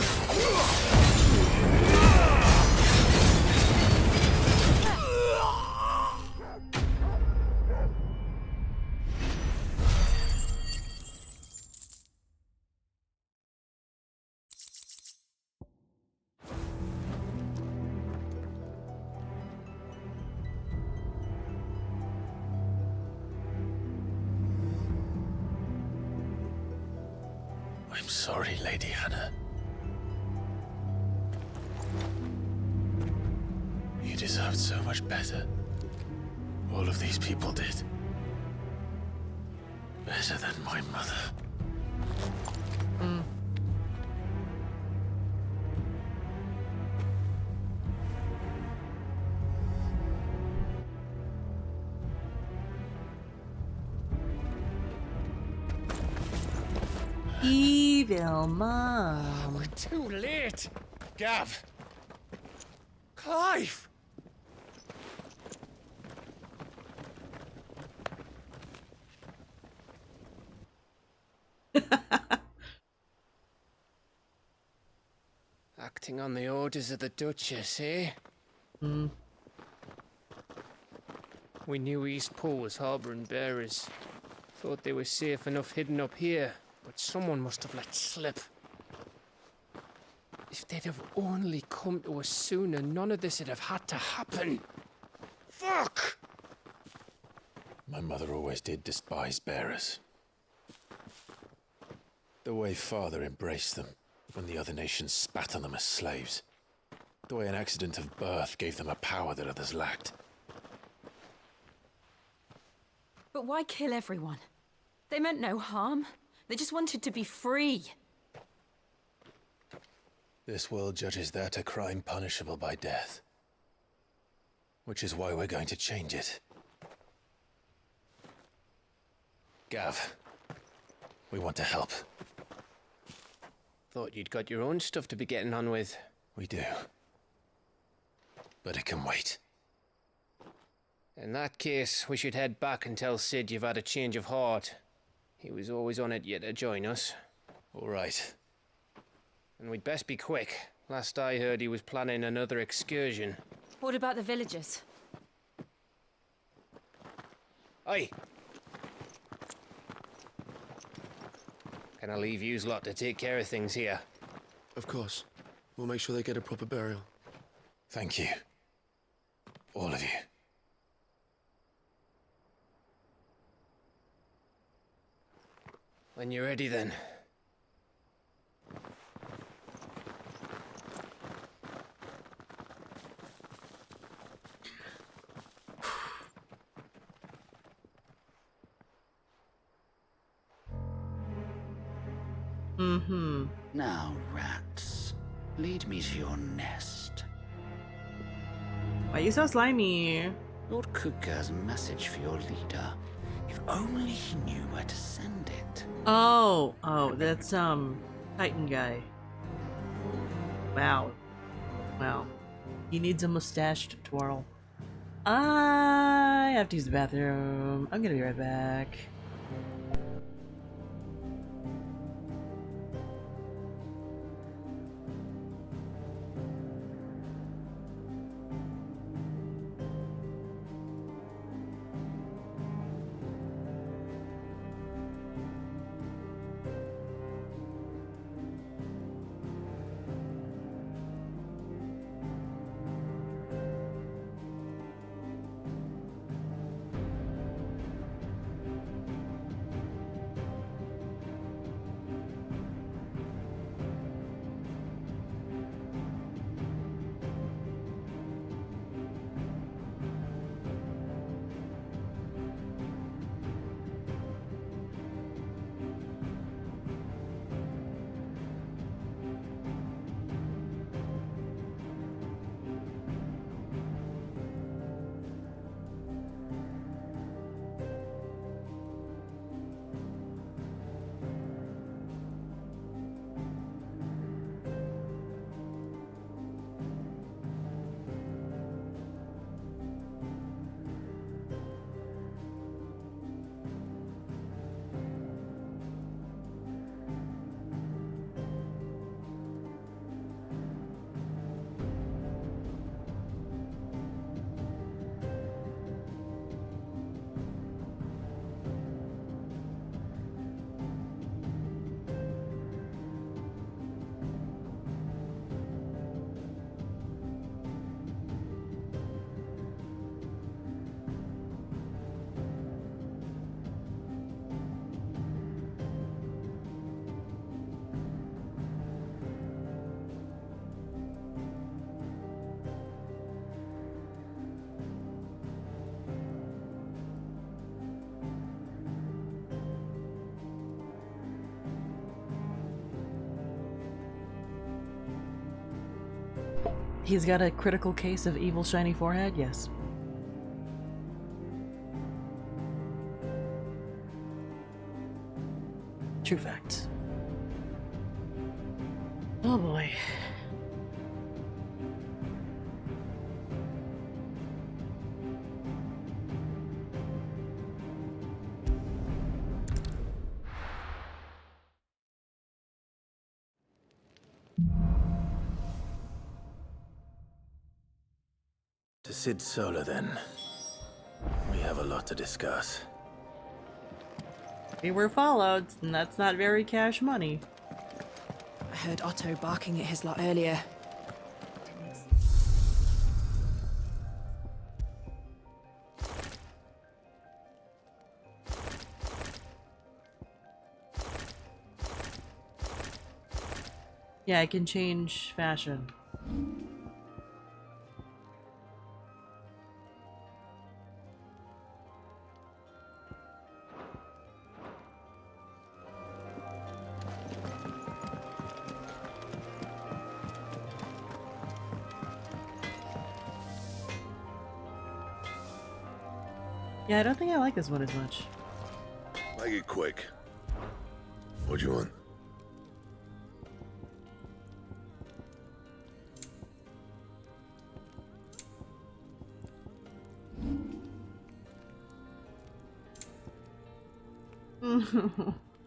I'm sorry, Lady Hannah. You deserved so much better. All of these people did. Better than my mother. Evil mom. We're too late. Gav. Clive. Acting on the orders of the Duchess, eh? We knew East Pool was harbouring bearers. Thought they were safe enough hidden up here, but someone must have let slip. If they'd have only come to us sooner, none of this would have had to happen. Fuck! My mother always did despise bearers. The way Father embraced them when the other nations spat on them as slaves. The way an accident of birth gave them a power that others lacked. But why kill everyone? They meant no harm. They just wanted to be free. This world judges that a crime punishable by death. Which is why we're going to change it. Gav, we want to help. Thought you'd got your own stuff to be getting on with. We do. But it can wait. In that case, we should head back and tell Sid you've had a change of heart. He was always on it yet to join us. All right. And we'd best be quick. Last I heard, he was planning another excursion. What about the villagers? Aye. Can I leave yous lot to take care of things here? Of course. We'll make sure they get a proper burial. Thank you. All of you. When you're ready, then. Now, rats, lead me to your nest. Why are you so slimy? Lord Kupka has a message for your leader. If only he knew where to send it. Oh, that's Titan guy. Wow. He needs a mustached twirl. I have to use the bathroom. I'm gonna be right back. He's got a critical case of evil shiny forehead, yes. True fact. Oh boy. To Sid Solar, then. We have a lot to discuss. We were followed, and that's not very cash money. I heard Otto barking at his lot earlier. Yeah, I can change fashion. Yeah, I don't think I like this one as much. Make it quick. What do you want?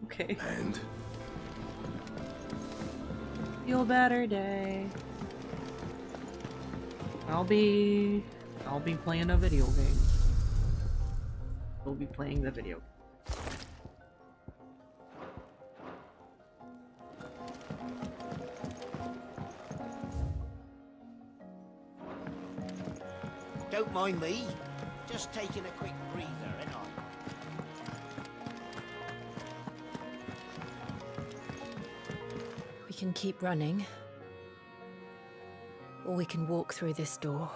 Okay. And? Feel better day. I'll be playing a video game. We'll be playing the video. Don't mind me. Just taking a quick breather, ain't I? We can keep running. Or we can walk through this door.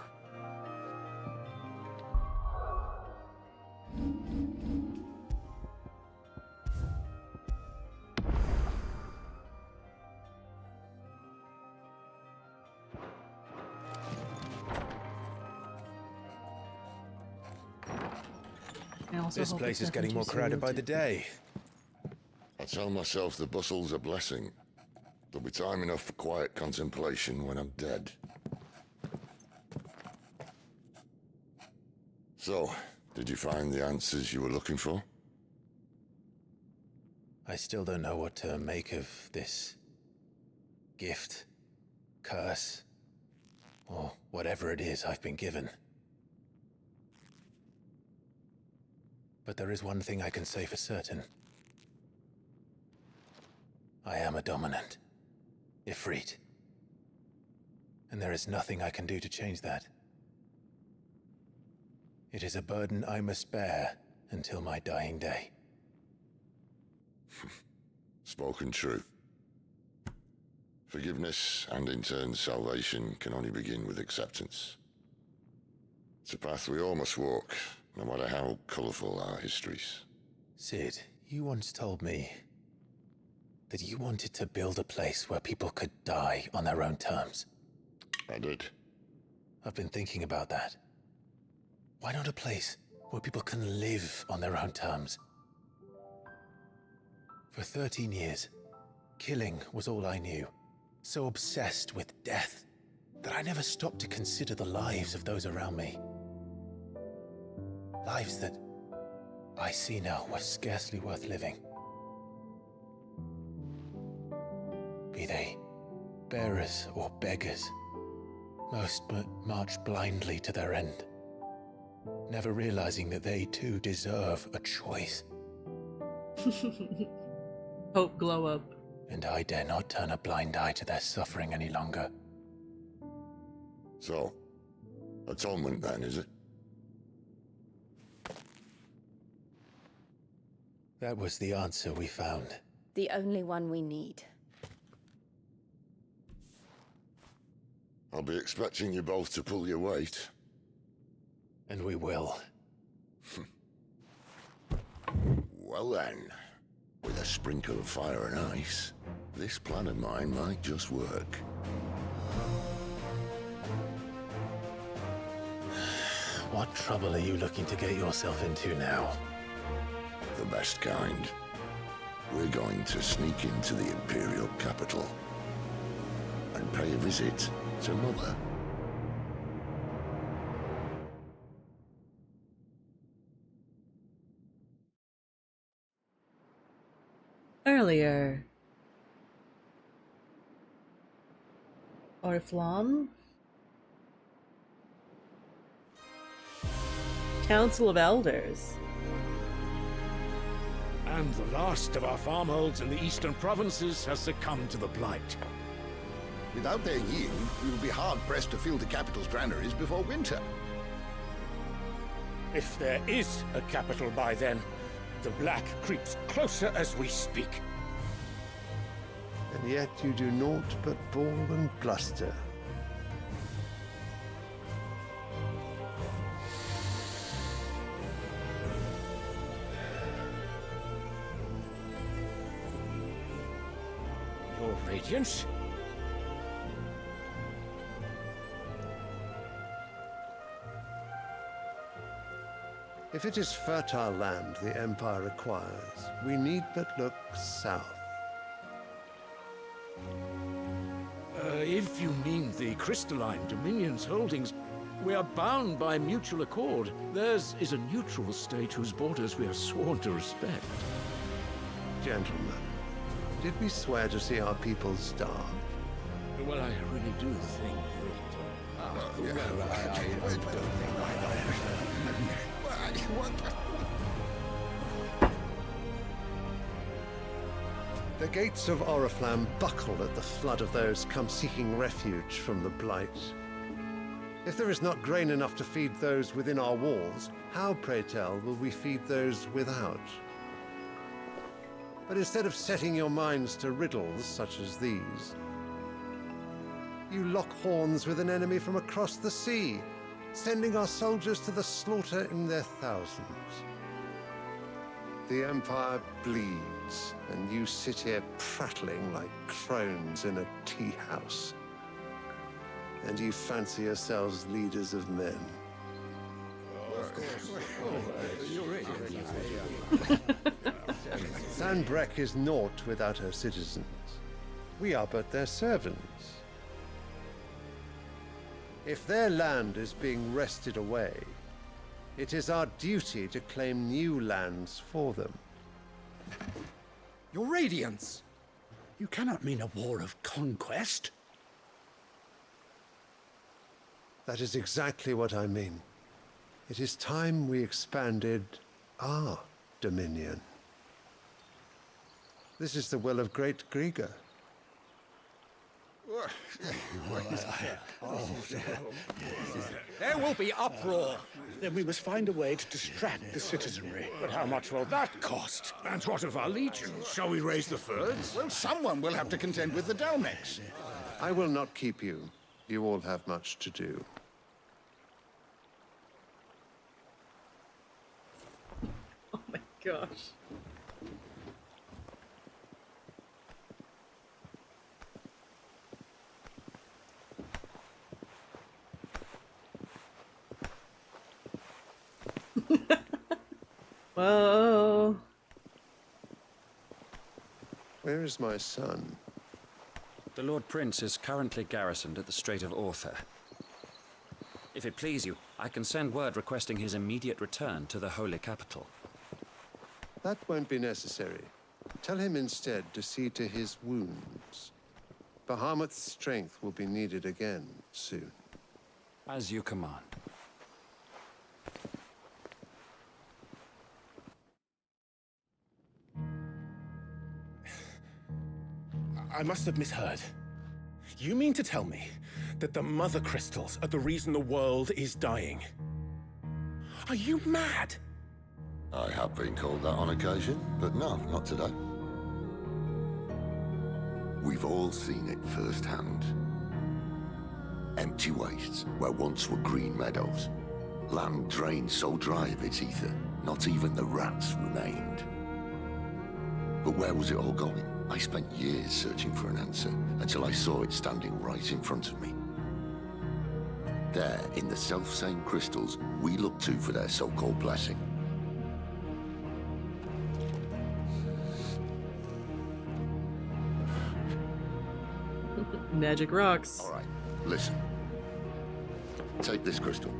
This place is getting more crowded by the day. I tell myself the bustle's a blessing. There'll be time enough for quiet contemplation when I'm dead. So, did you find the answers you were looking for? I still don't know what to make of this gift, curse, or whatever it is I've been given. But there is one thing I can say for certain. I am a dominant, Ifrit. And there is nothing I can do to change that. It is a burden I must bear until my dying day. Spoken true. Forgiveness and in turn salvation can only begin with acceptance. It's a path we all must walk, no matter how colourful our histories. Sid, you once told me that you wanted to build a place where people could die on their own terms. I did. I've been thinking about that. Why not a place where people can live on their own terms? For 13 years, killing was all I knew. So obsessed with death that I never stopped to consider the lives of those around me. Lives that I see now were scarcely worth living. Be they bearers or beggars, most march blindly to their end, never realizing that they too deserve a choice. Hope glow up. And I dare not turn a blind eye to their suffering any longer. So, atonement then, is it? That was the answer we found. The only one we need. I'll be expecting you both to pull your weight. And we will. Well then, with a sprinkle of fire and ice, this plan of mine might just work. What trouble are you looking to get yourself into now? The best kind. We're going to sneak into the Imperial capital and pay a visit to Mother. Earlier. Oriflamme? Council of Elders. And the last of our farmholds in the eastern provinces has succumbed to the blight. Without their yield, we will be hard-pressed to fill the capital's granaries before winter. If there is a capital by then, the black creeps closer as we speak. And yet you do naught but bawl and bluster. Your Radiance? If it is fertile land the Empire requires, we need but look south. If you mean the crystalline Dominion's holdings, we are bound by mutual accord. Theirs is a neutral state whose borders we are sworn to respect. Gentlemen, did we swear to see our people starve? Well, I really do think that... I don't think The gates of Oriflamme buckle at the flood of those come seeking refuge from the blight. If there is not grain enough to feed those within our walls, how, pray tell, will we feed those without? But instead of setting your minds to riddles such as these, you lock horns with an enemy from across the sea, sending our soldiers to the slaughter in their thousands. The Empire bleeds, and you sit here prattling like crones in a tea house. And you fancy yourselves leaders of men. Sanbreque is naught without her citizens. We are but their servants. If their land is being wrested away, it is our duty to claim new lands for them. Your Radiance! You cannot mean a war of conquest. That is exactly what I mean. It is time we expanded our dominion. This is the will of great Grieger. There will be uproar. Then we must find a way to distract the citizenry. But how much will that cost? And what of our legions? Shall we raise the furs? Well, someone will have to contend with the Dalmex. I will not keep you. You all have much to do. Oh my gosh. Whoa. Where is my son? The Lord Prince is currently garrisoned at the Strait of Author. If it please you, I can send word requesting his immediate return to the Holy Capital. That won't be necessary. Tell him instead to see to his wounds. Bahamut's strength will be needed again soon. As you command. I must have misheard. You mean to tell me that the Mother Crystals are the reason the world is dying? Are you mad? I have been called that on occasion, but no, not today. We've all seen it firsthand. Empty wastes where once were green meadows. Land drained so dry of its ether, not even the rats remained. But where was it all going? I spent years searching for an answer, until I saw it standing right in front of me. there in the self-same crystals we look to for their so-called blessing. Magic rocks. All right, listen. Take this crystal.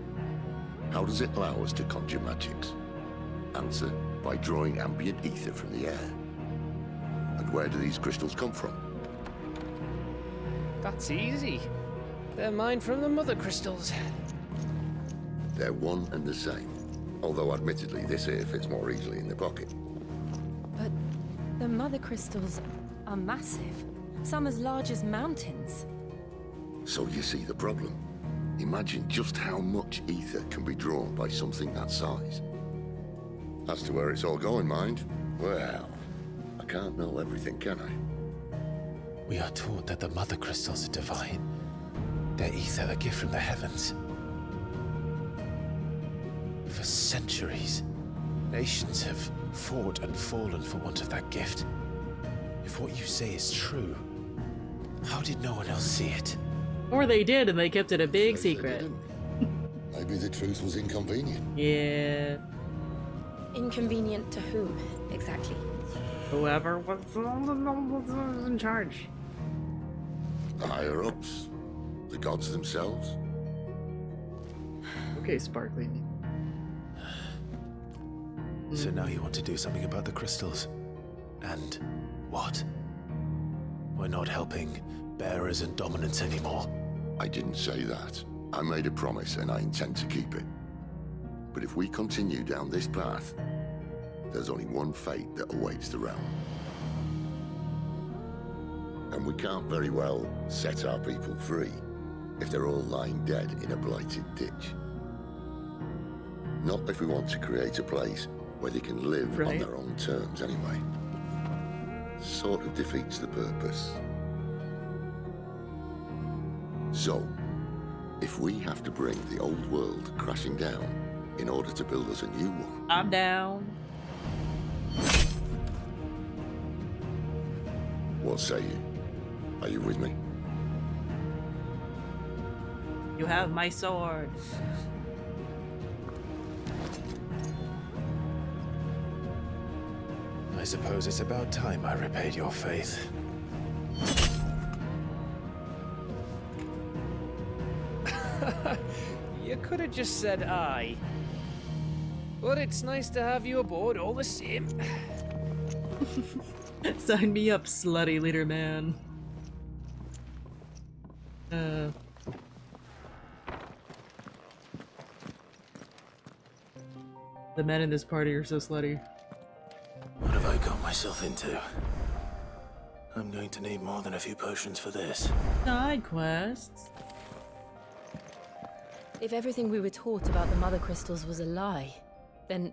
How does it allow us to conjure magics? Answer, by drawing ambient ether from the air. And where do these crystals come from? That's easy. They're mined from the mother crystals. They're one and the same. Although admittedly, this here fits more easily in the pocket. But the mother crystals are massive. Some as large as mountains. So you see the problem. Imagine just how much ether can be drawn by something that size. As to where it's all going, mind, well, I can't know everything, can I? We are taught that the mother crystals are divine. Their ether a gift from the heavens. For centuries, nations have fought and fallen for want of that gift. If what you say is true, how did no one else see it? Or they did and they kept it a big secret. Maybe the truth was inconvenient. Yeah. Inconvenient to whom, exactly? Whoever was in charge. The higher-ups, the gods themselves. Okay, Sparkly. So now you want to do something about the crystals. And what? We're not helping bearers and dominants anymore. I didn't say that. I made a promise and I intend to keep it. But if we continue down this path, there's only one fate that awaits the realm. And we can't very well set our people free if they're all lying dead in a blighted ditch. Not if we want to create a place where they can live on their own terms anyway. Sort of defeats the purpose. So, if we have to bring the old world crashing down in order to build us a new one... I'm down. What say you? Are you with me? You have my sword. I suppose it's about time I repaid your faith. You could have just said aye. But it's nice to have you aboard all the same. Sign me up, slutty leader man. The men in this party are so slutty. What have I got myself into? I'm going to need more than a few potions for this. Side quests. If everything we were taught about the mother crystals was a lie, then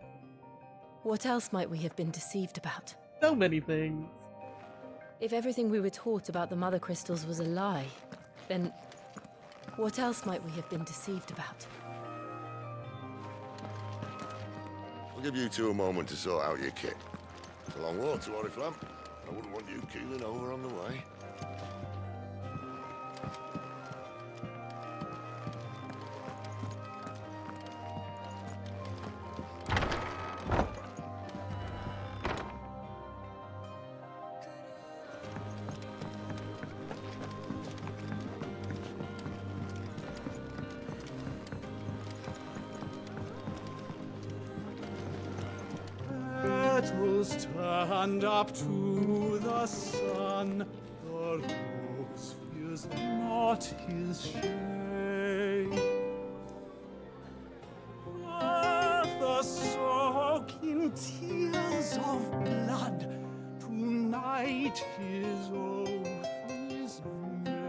what else might we have been deceived about? So many things. If everything we were taught about the mother crystals was a lie, then what else might we have been deceived about? I'll give you two a moment to sort out your kit. It's a long walk to Oriflamme. I wouldn't want you keeling over on the way. Petals stand up to the sun, the rose fears not his shade. Earth soak in tears of blood, tonight his oath is made.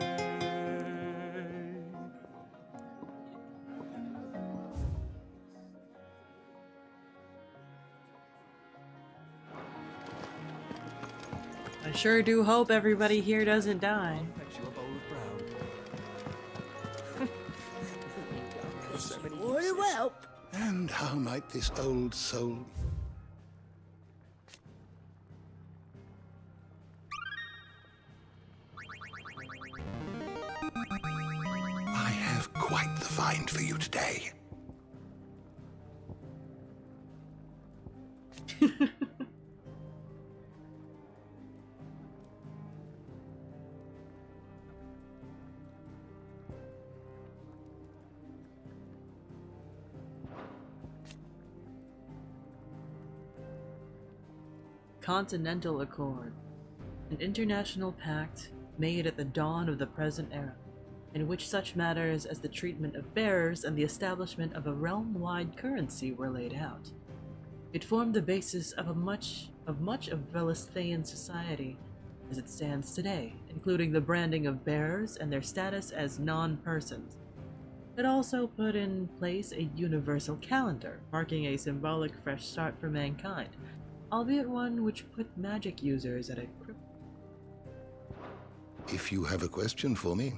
I sure do hope everybody here doesn't die. Very well. And how might this old soul... I have quite the find for you today. Continental Accord, an international pact made at the dawn of the present era, in which such matters as the treatment of bearers and the establishment of a realm-wide currency were laid out. It formed the basis of much of Velisthaean society as it stands today, including the branding of bearers and their status as non-persons. It also put in place a universal calendar, marking a symbolic fresh start for mankind, albeit one which put magic users at a If you have a question for me,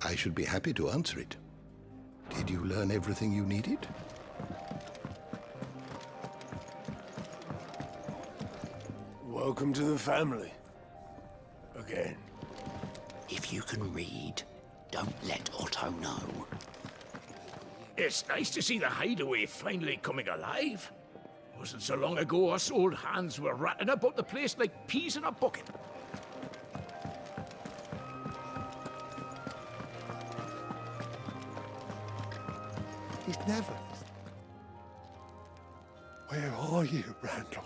I should be happy to answer it. Did you learn everything you needed? Welcome to the family. Again. If you can read, don't let Otto know. It's nice to see the hideaway finally coming alive. Wasn't so long ago us old hands were ratting about the place like peas in a bucket. He's never. Where are you, Randall?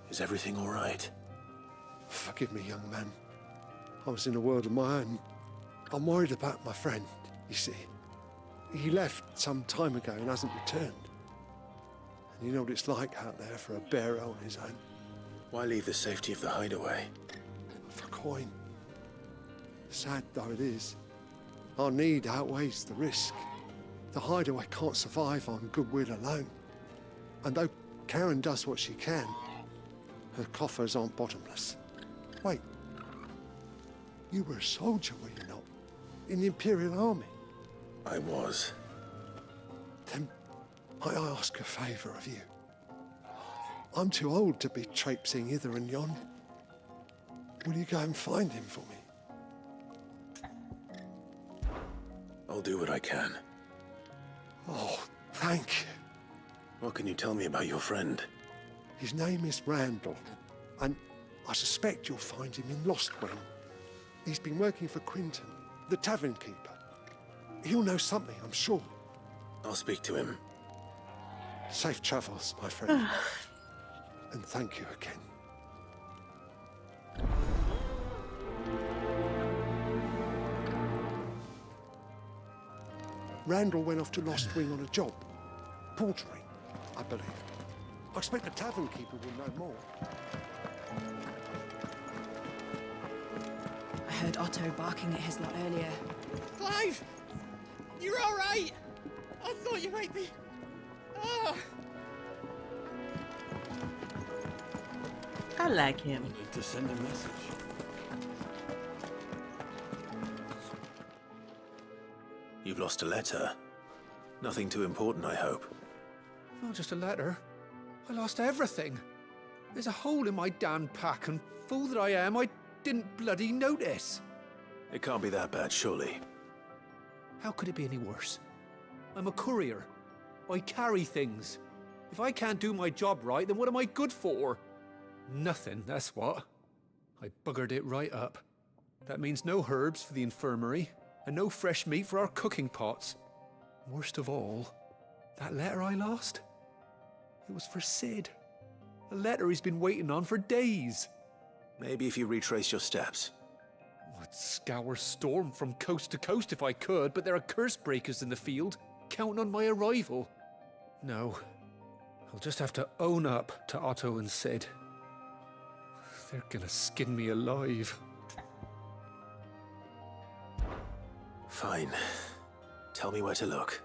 Is everything all right? Forgive me, young man. I was in a world of my own. I'm worried about my friend, you see. He left some time ago and hasn't returned. And you know what it's like out there for a bearer on his own. Why leave the safety of the hideaway? For coin. Sad though it is, our need outweighs the risk. The hideaway can't survive on goodwill alone. And though Karen does what she can, her coffers aren't bottomless. Wait. You were a soldier, were you not? In the Imperial Army? I was. Then I ask a favour of you. I'm too old to be traipsing hither and yon. Will you go and find him for me? I'll do what I can. Oh, thank you. What can you tell me about your friend? His name is Randall, and I suspect you'll find him in Lostwing. He's been working for Quinton, the tavern keeper. He'll know something, I'm sure. I'll speak to him. Safe travels, my friend. And thank you again. Randall went off to Lost Wing on a job. Portering, I believe. I expect the tavern keeper will know more. I heard Otto barking at his lot earlier. Clive! You're all right! I thought you might be... Ah! I like him. I need to send a message. You've lost a letter. Nothing too important, I hope. Not just a letter. I lost everything. There's a hole in my damn pack, and fool that I am, I didn't bloody notice. It can't be that bad, surely. How could it be any worse? I'm a courier. I carry things. If I can't do my job right, then what am I good for? Nothing, that's what. I buggered it right up. That means no herbs for the infirmary, and no fresh meat for our cooking pots. Worst of all, that letter I lost? It was for Sid. A letter he's been waiting on for days. Maybe if you retrace your steps. I'd scour Storm from coast to coast if I could, but there are curse breakers in the field, counting on my arrival. No, I'll just have to own up to Otto and Sid. They're gonna skin me alive. Fine. Tell me where to look.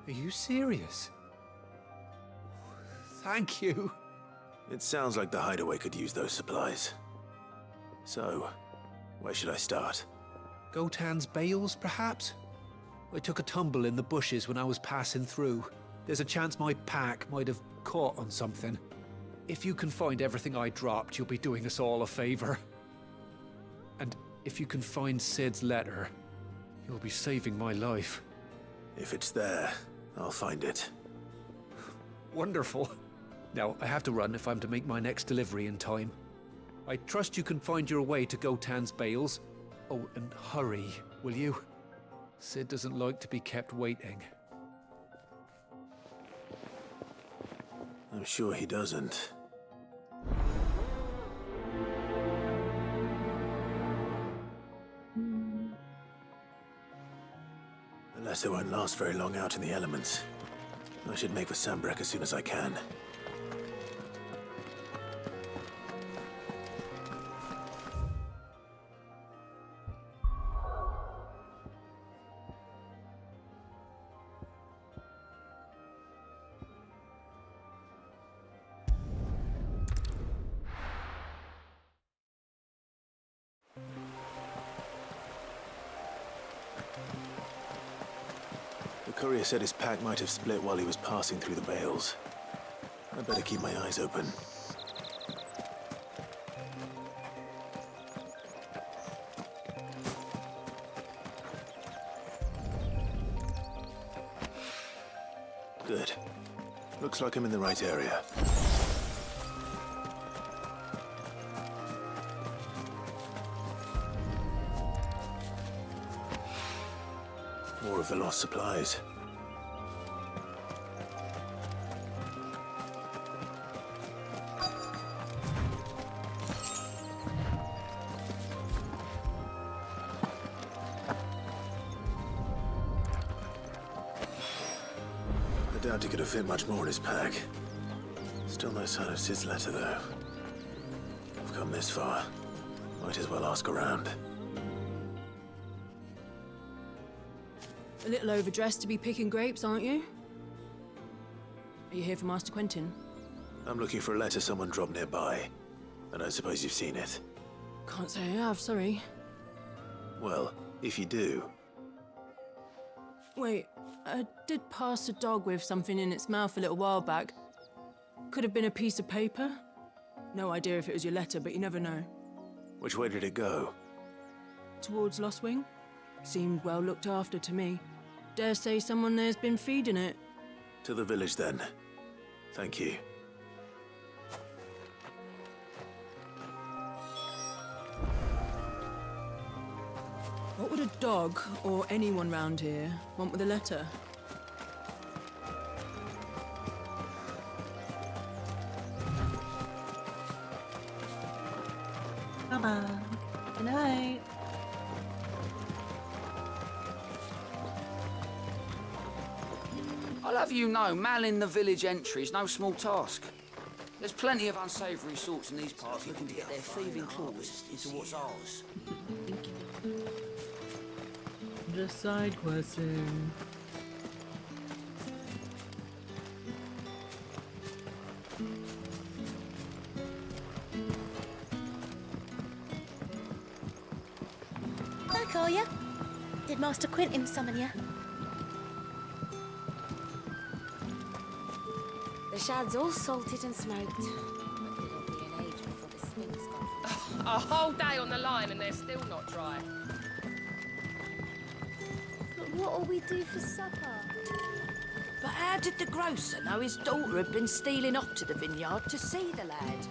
Are you serious? Thank you. It sounds like the hideaway could use those supplies. So, where should I start? Gotan's bales, perhaps? I took a tumble in the bushes when I was passing through. There's a chance my pack might have caught on something. If you can find everything I dropped, you'll be doing us all a favor. And if you can find Sid's letter, You'll be saving my life. If it's there, I'll find it. Wonderful. Now, I have to run if I'm to make my next delivery in time. I trust you can find your way to Gotan's bales. Oh, and hurry, will you? Sid doesn't like to be kept waiting. I'm sure he doesn't. The letter won't last very long out in the elements. I should make for Sambrek as soon as I can. The courier said his pack might have split while he was passing through the bales. I'd better keep my eyes open. Good. Looks like I'm in the right area. More of the lost supplies. I doubt he could have fit much more in his pack. Still no sign of Sid's letter, though. I've come this far. Might as well ask around. A little overdressed to be picking grapes, aren't you? Are you here for Master Quentin? I'm looking for a letter someone dropped nearby. I don't suppose you've seen it. Can't say I have, sorry. Well, if you do... Wait, I did pass a dog with something in its mouth a little while back. Could have been a piece of paper. No idea if it was your letter, but you never know. Which way did it go? Towards Lost Wing? Seemed well looked after to me. Dare say someone there's been feeding it. To the village, then. Thank you. What would a dog, or anyone round here, want with a letter? Bye-bye. Good night. I'll have you know, manning the village entry is no small task. There's plenty of unsavoury sorts in these parts looking to get their thieving claws into what's ours. Just side questing. Back, are ya? Did Master Quentin summon ya? The shad's all salted and smoked. But it'll be an age before the stinks gone. A whole day on the line and they're still not dry. But what'll we do for supper? But how did the grocer know his daughter had been stealing off to the vineyard to see the lad?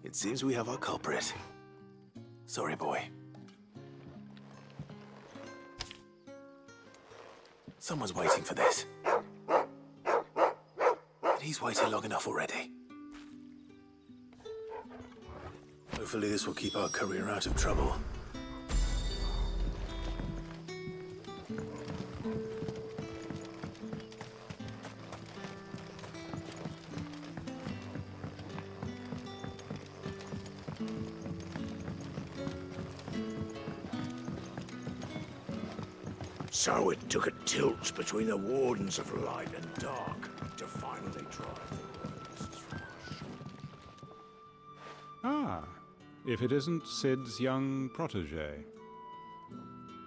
It seems we have our culprit. Sorry, boy. Someone's waiting for this. And he's waited long enough already. Hopefully this will keep our courier out of trouble. So it took a tilt between the wardens of light and dark to finally drive the royalists from our shore. Ah, if it isn't Sid's young protege.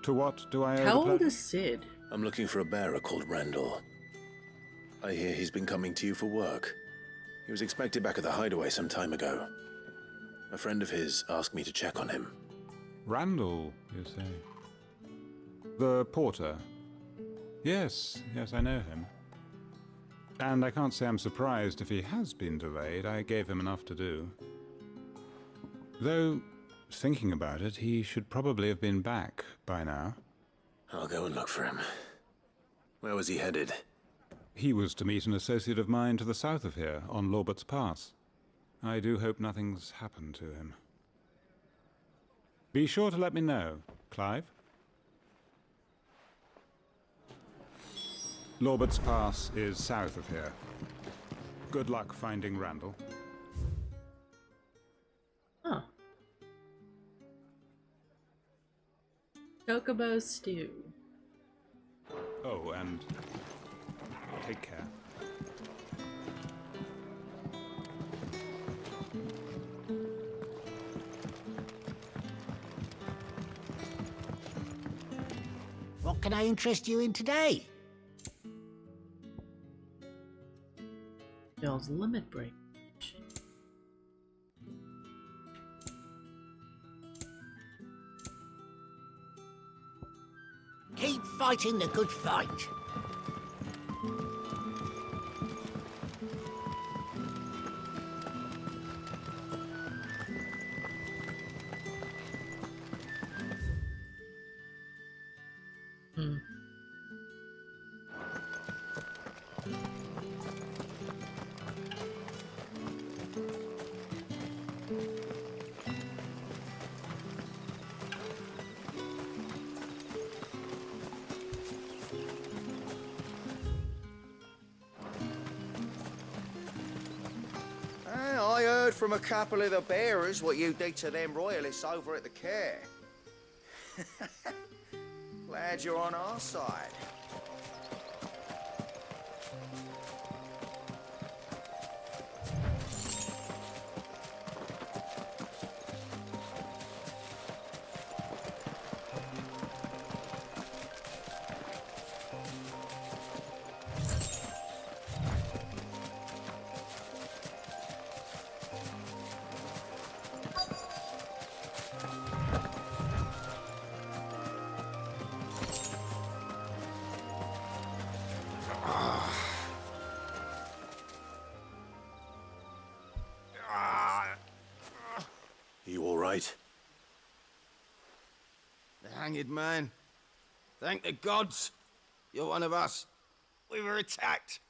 To what do I owe How the old pleasure? is Sid? I'm looking for a bearer called Randall. I hear he's been coming to you for work. He was expected back at the hideaway some time ago. A friend of his asked me to check on him. Randall, you say? The porter? Yes, I know him. And I can't say I'm surprised if he has been delayed. I gave him enough to do. Though, thinking about it, he should probably have been back by now. I'll go and look for him. Where was he headed? He was to meet an associate of mine to the south of here, on Lorbert's Pass. I do hope nothing's happened to him. Be sure to let me know, Clive. Lorbert's Pass is south of here. Good luck finding Randall. Huh. Chocobo stew. Oh, and take care. What can I interest you in today? Bill's limit break. Keep fighting the good fight. I heard from a couple of the bearers what you did to them royalists over at the care. Glad you're on our side. You all right? The hanged man. Thank the gods. You're one of us. We were attacked.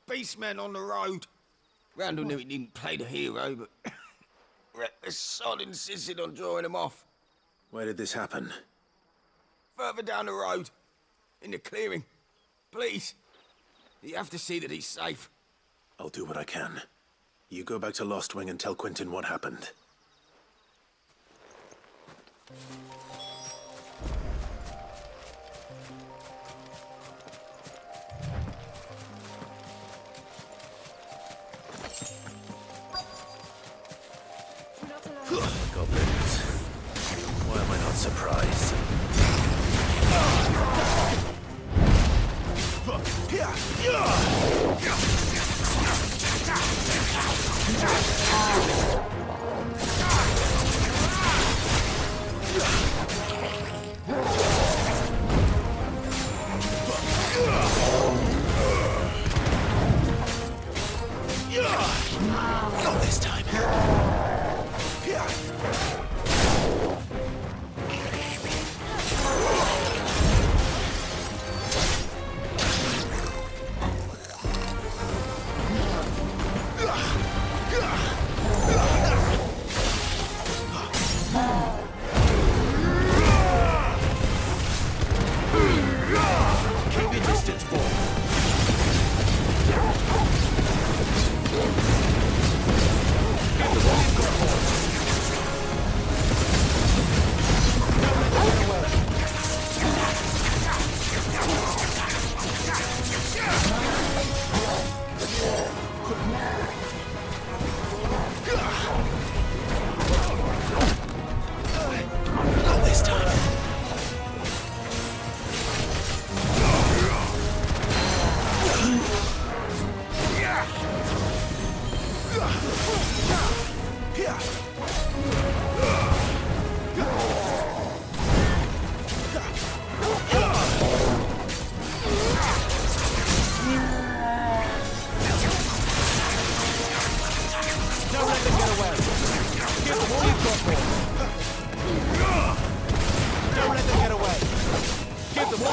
Beastmen on the road. Randall knew he didn't play the hero, but the sod insisted on drawing him off. Where did this happen? Further down the road. In the clearing. Please. You have to see that he's safe. I'll do what I can. You go back to Lost Wing and tell Quentin what happened. Goblins. Why am I not surprised? Not this time.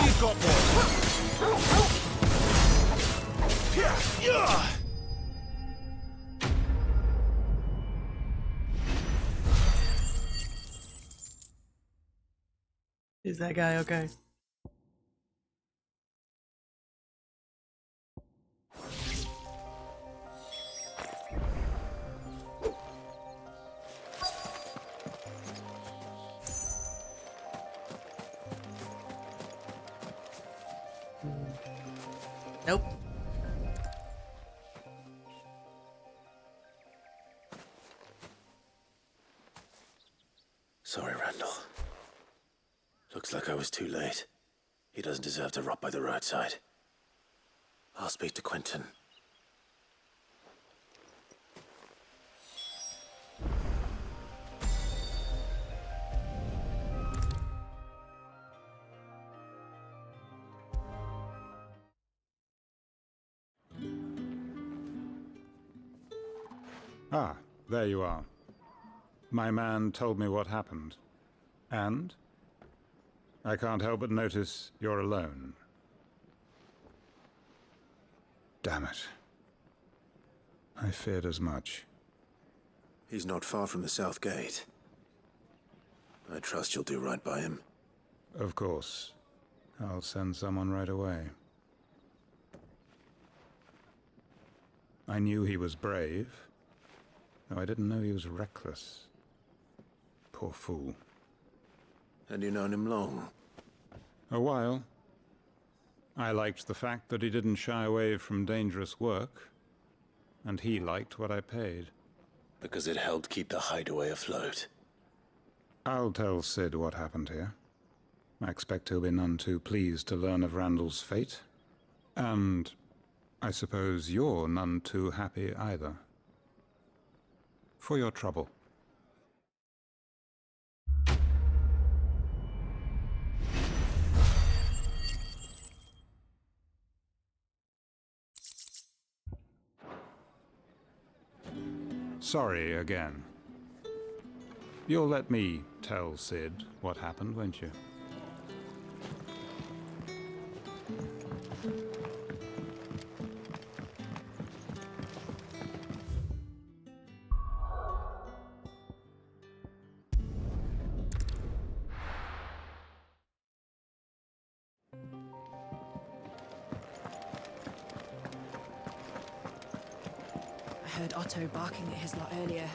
We've got one. Is that guy okay? Nope. Sorry, Randall. Looks like I was too late. He doesn't deserve to rot by the roadside. I'll speak to Quentin. Ah, there you are. My man told me what happened. And? I can't help but notice you're alone. Damn it. I feared as much. He's not far from the South Gate. I trust you'll do right by him. Of course. I'll send someone right away. I knew he was brave, though I didn't know he was reckless. Poor fool. And you've known him long? A while. I liked the fact that he didn't shy away from dangerous work, and he liked what I paid. Because it helped keep the hideaway afloat. I'll tell Sid what happened here. I expect he'll be none too pleased to learn of Randall's fate. And I suppose you're none too happy either. For your trouble. Sorry again. You'll let me tell Sid what happened, won't you? I heard Otto barking at his lot earlier.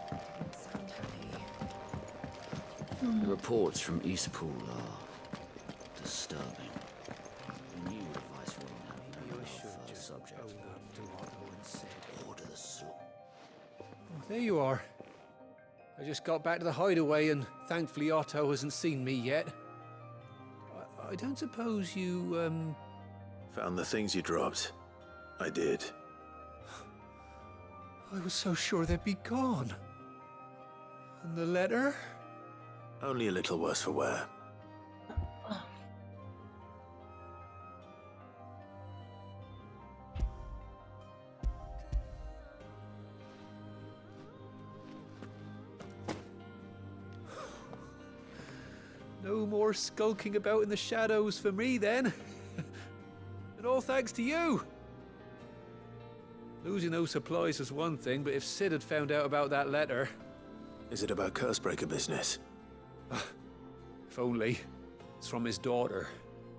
Didn't sound happy. The reports from Eastpool are disturbing. We knew the Viceroy now knew our first subject. Order the slaughter. There you are. I just got back to the hideaway and thankfully Otto hasn't seen me yet. I don't suppose you, Found the things you dropped. I did. I was so sure they'd be gone. And the letter? Only a little worse for wear. No more skulking about in the shadows for me then. And all thanks to you. Losing those supplies was one thing, but if Sid had found out about that letter... Is it about Cursebreaker business? If only. It's from his daughter.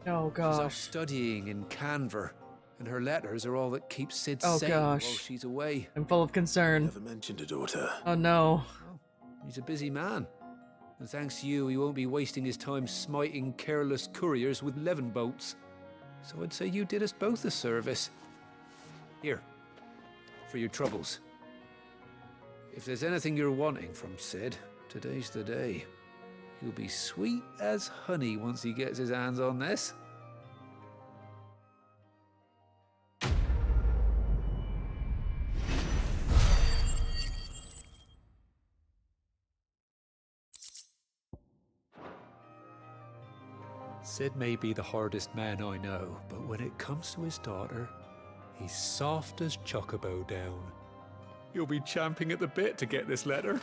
Oh She's off gosh. studying in Canver, and her letters are all that keeps Sid Oh sane while gosh. she's away. I'm full of concern. Never mentioned a daughter. Oh no. He's a busy man. And thanks to you, he won't be wasting his time smiting careless couriers with levin boats. So I'd say you did us both a service. Here, for your troubles. If there's anything you're wanting from Sid, today's the day. He'll be sweet as honey once he gets his hands on this. Sid may be the hardest man I know, but when it comes to his daughter, he's soft as Chocobo down. You'll be champing at the bit to get this letter.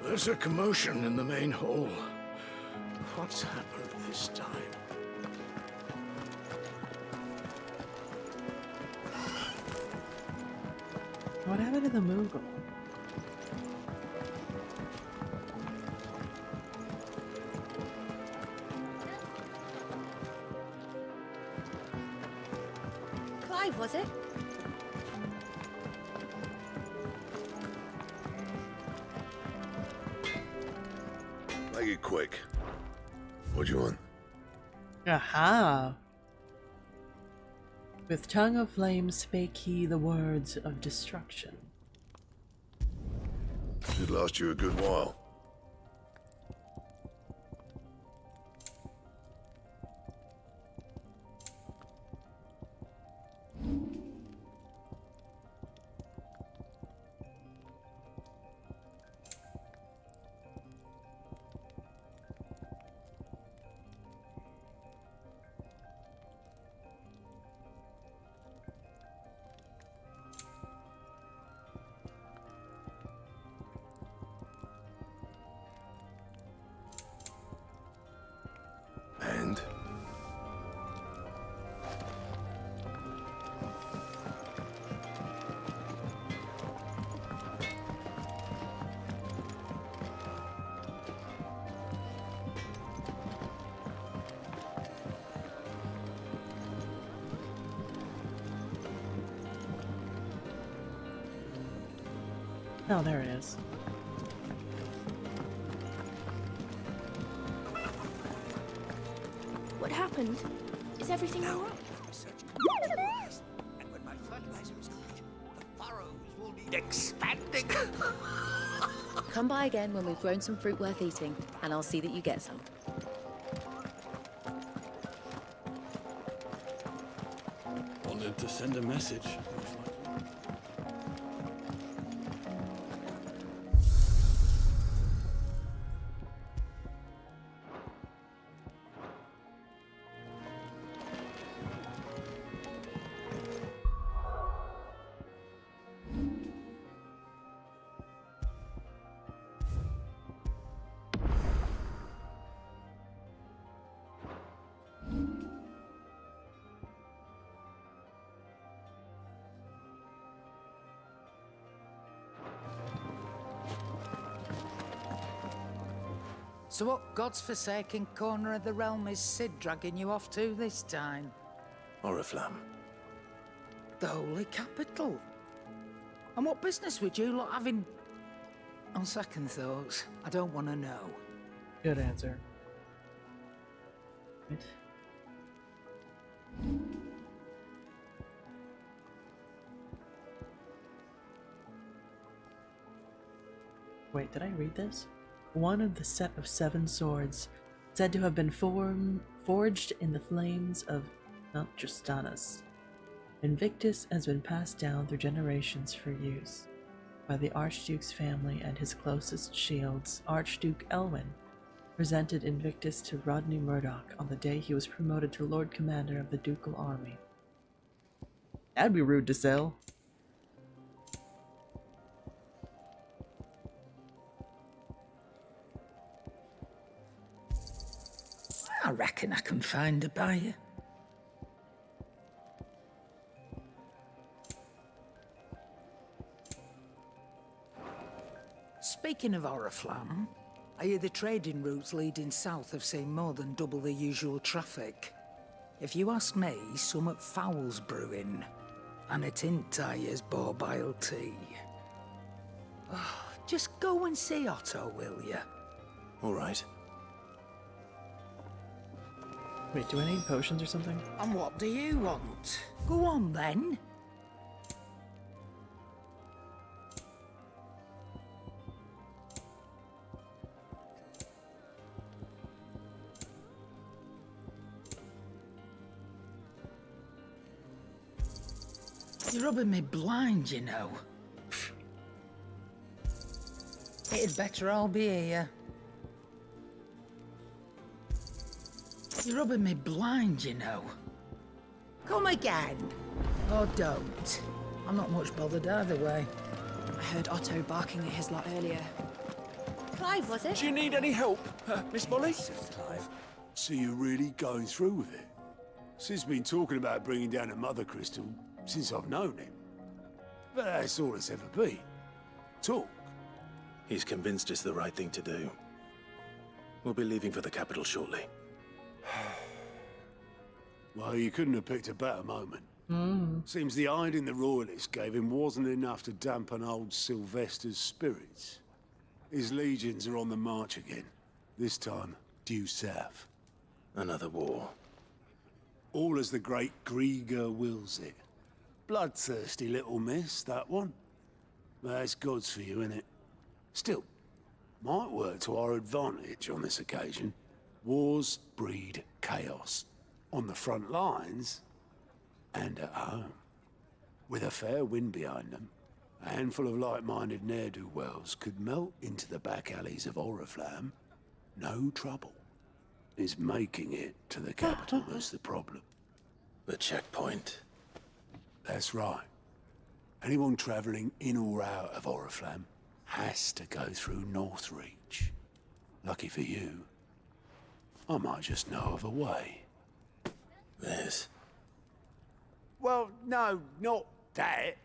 There's a commotion in the main hall. What's happened this time? What happened to the Moogle? Clive, was it? Make it quick. What do you want? Aha! With tongue of flame spake he the words of destruction. Should last you a good while. And? Oh, there it is. What happened? Is everything all right? And when my fertilizer is complete, the furrows will need expanding. Come by again when we've grown some fruit worth eating, and I'll see that you get some. Wanted to send a message. So what God's forsaken corner of the realm is Sid dragging you off to this time? Oriflamme. The Holy Capital. And what business would you lot having? On second thoughts, I don't want to know. Good answer. Right. Wait, did I read this? One of the set of 7 swords, said to have been forged in the flames of Mount Justanus. Invictus has been passed down through generations for use by the Archduke's family and his closest shields. Archduke Elwyn presented Invictus to Rodney Murdoch on the day he was promoted to Lord Commander of the Ducal Army. That'd be rude to sell. I reckon I can find a buyer. Speaking of Oriflamme, I hear the trading routes leading south have seen more than double the usual traffic. If you ask me, somewhat foul's brewing, and it ain't Tyre's borbile tea. Oh, just go and see Otto, will you? All right. Wait, do I need potions or something? And what do you want? Go on, then. You're rubbing me blind, you know. It'd better all be here. You're rubbing me blind, you know. Come again. Or don't. I'm not much bothered either way. I heard Otto barking at his lot earlier. Clive, was it? Do you need any help, Miss Molly? So you're really going through with it? Sid's been talking about bringing down a mother crystal since I've known him. But that's all it's ever been. Talk. He's convinced it's the right thing to do. We'll be leaving for the capital shortly. Well, you couldn't have picked a better moment. Mm. Seems the hiding the royalists gave him wasn't enough to dampen old Sylvester's spirits. His legions are on the march again. This time, due south. Another war. All as the great Grieger wills it. Bloodthirsty little miss, that one. That's God's for you, innit? Still, might work to our advantage on this occasion. Wars breed chaos. On the front lines, and at home. With a fair wind behind them, a handful of like-minded ne'er-do-wells could melt into the back alleys of Oriflamme. No trouble. Is making it to the capital that's the problem. The checkpoint. That's right. Anyone travelling in or out of Oriflamme has to go through Northreach. Lucky for you, I might just know of a way. This? Well, no, not that.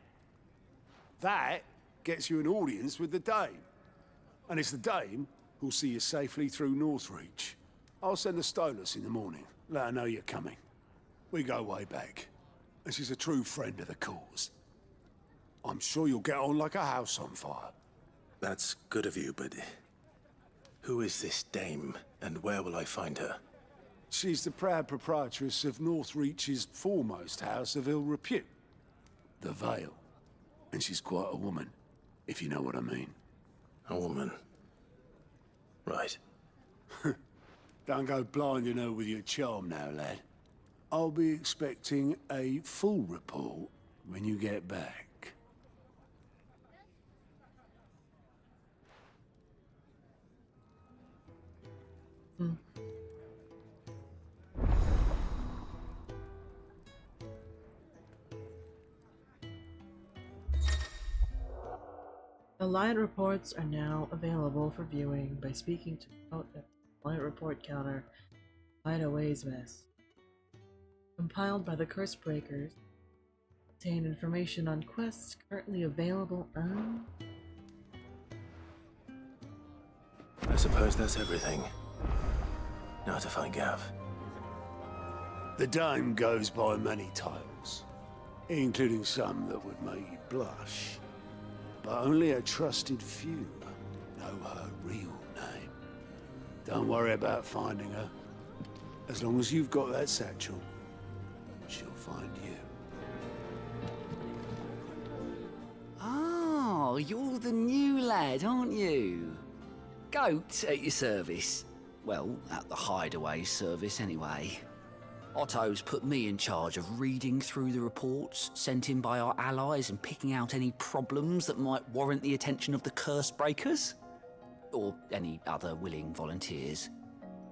That gets you an audience with the Dame. And it's the Dame who'll see you safely through Northreach. I'll send the Stolas in the morning, let her know you're coming. We go way back, and she's a true friend of the cause. I'm sure you'll get on like a house on fire. That's good of you, but who is this Dame, and where will I find her? She's the proud proprietress of Northreach's foremost house of ill repute, the Vale. And she's quite a woman, if you know what I mean. A woman. Right. Don't go blinding her with your charm now, lad. I'll be expecting a full report when you get back. Hmm. The Lion reports are now available for viewing by speaking to the Lion report counter Hideaway's Mess. Compiled by the Curse Breakers, contain information on quests currently available on... I suppose that's everything. Now to find Gav. The Dame goes by many titles, including some that would make you blush. But only a trusted few know her real name. Don't worry about finding her. As long as you've got that satchel, she'll find you. Oh, you're the new lad, aren't you? Goat at your service. Well, at the Hideaway service anyway. Otto's put me in charge of reading through the reports sent in by our allies and picking out any problems that might warrant the attention of the Curse Breakers. Or any other willing volunteers.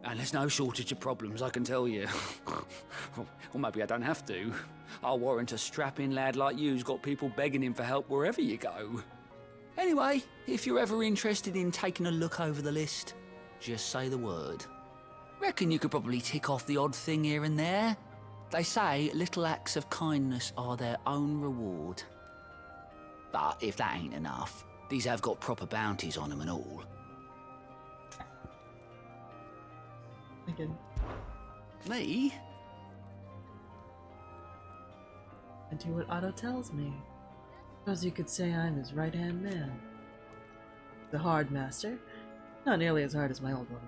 And there's no shortage of problems, I can tell you. Or maybe I don't have to. I'll warrant a strapping lad like you's got people begging him for help wherever you go. Anyway, if you're ever interested in taking a look over the list, just say the word. Reckon you could probably tick off the odd thing here and there. They say little acts of kindness are their own reward. But if that ain't enough, these have got proper bounties on them and all. Again. Me? And do what Otto tells me. Suppose you could say I'm his right-hand man. The hard master, not nearly as hard as my old one.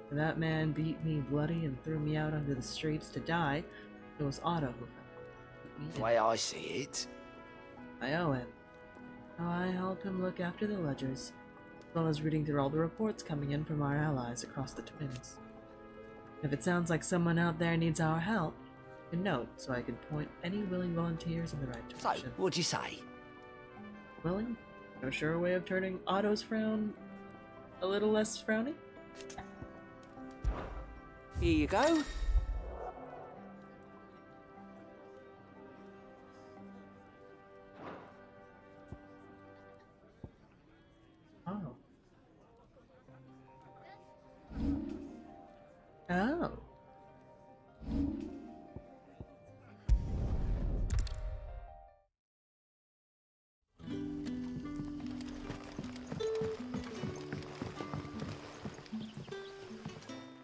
When that man beat me bloody and threw me out onto the streets to die, it was Otto who found me. The way I see it. I owe him. So I help him look after the ledgers, as well as reading through all the reports coming in from our allies across the Twins. If it sounds like someone out there needs our help, a note so I can point any willing volunteers in the right direction. So, what'd you say? Willing? No sure way of turning Otto's frown a little less frowny? Here you go. Oh. Oh.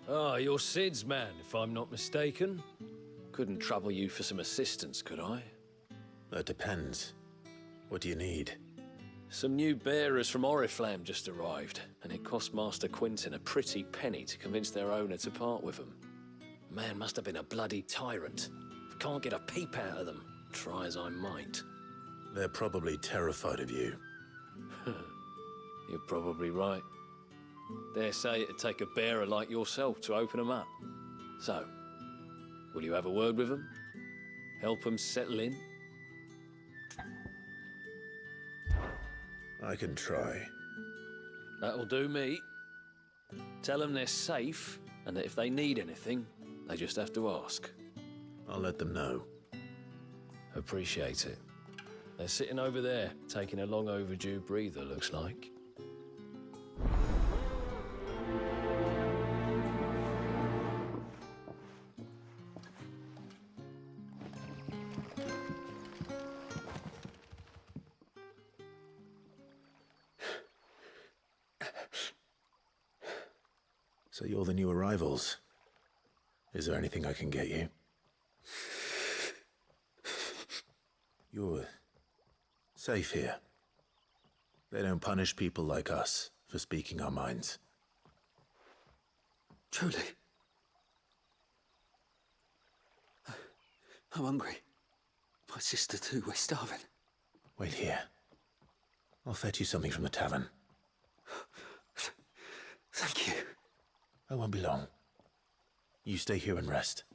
Ah, you're Sid's man, if I'm not mistaken. Couldn't trouble you for some assistance, could I? That depends. What do you need? Some new bearers from Oriflamme just arrived, and it cost Master Quinton a pretty penny to convince their owner to part with them. Man must have been a bloody tyrant. Can't get a peep out of them, try as I might. They're probably terrified of you. You're probably right. Dare say it'd take a bearer like yourself to open them up. So, will you have a word with them? Help them settle in? I can try. That'll do me. Tell them they're safe, and that if they need anything, they just have to ask. I'll let them know. Appreciate it. They're sitting over there, taking a long overdue breather, looks like. So you're the new arrivals. Is there anything I can get you? You're safe here. They don't punish people like us for speaking our minds. Truly. I'm hungry. My sister too, we're starving. Wait here. I'll fetch you something from the tavern. Thank you. I won't be long. You stay here and rest.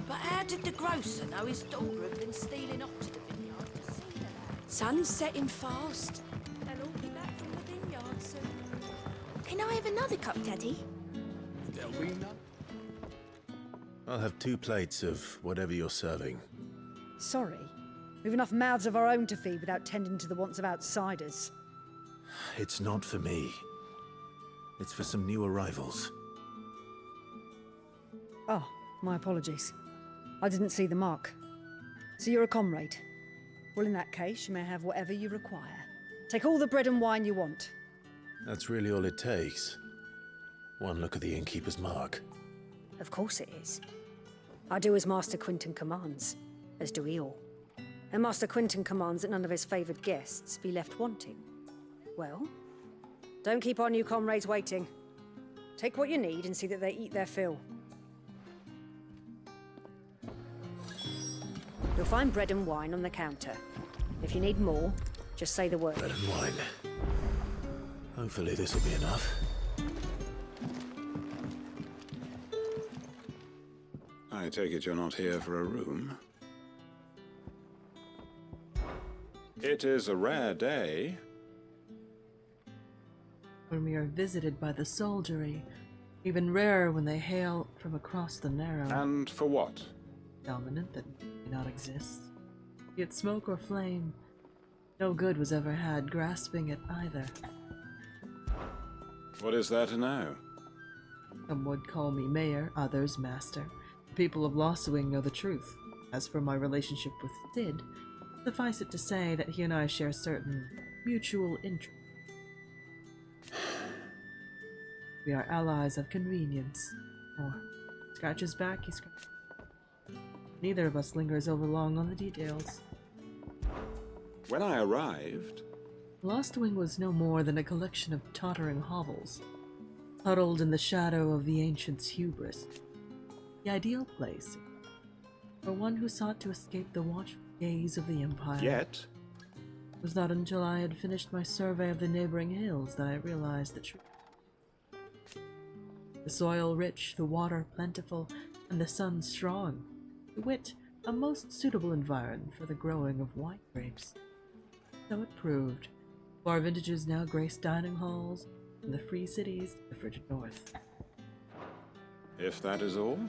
But how did the grocer know his daughter had been stealing up to the vineyard to see the lad? Sun's setting fast. They'll all be back from the vineyard soon. Can I have another cup, Daddy? There'll be none. I'll have 2 plates of whatever you're serving. Sorry. We've enough mouths of our own to feed without tending to the wants of outsiders. It's not for me. It's for some new arrivals. Oh, my apologies. I didn't see the mark. So you're a comrade. Well, in that case, you may have whatever you require. Take all the bread and wine you want. That's really all it takes. One look at the innkeeper's mark. Of course it is. I do as Master Quinton commands, as do we all. And Master Quinton commands that none of his favoured guests be left wanting. Well, don't keep our new comrades waiting. Take what you need and see that they eat their fill. You'll find bread and wine on the counter. If you need more, just say the word. Bread and wine. Hopefully this will be enough. I take it you're not here for a room? It is a rare day. When we are visited by the soldiery, even rarer when they hail from across the narrow. And for what? Dominant that may not exist. Be it smoke or flame, no good was ever had grasping at either. What is there to know? Some would call me mayor, others master. The people of Losswing know the truth. As for my relationship with Sid, suffice it to say that he and I share certain mutual interests. We are allies of convenience. Or scratch his back, he scratches. Neither of us lingers over long on the details. When I arrived... Lostwing was no more than a collection of tottering hovels, huddled in the shadow of the ancient's hubris. The ideal place for one who sought to escape the watchful gaze of the Empire. Yet? It was not until I had finished my survey of the neighboring hills that I realized the truth. The soil rich, the water plentiful, and the sun strong. To wit, a most suitable environment for the growing of wine grapes. So it proved. Our vintages now grace dining halls from the free cities to the frigid north. If that is all?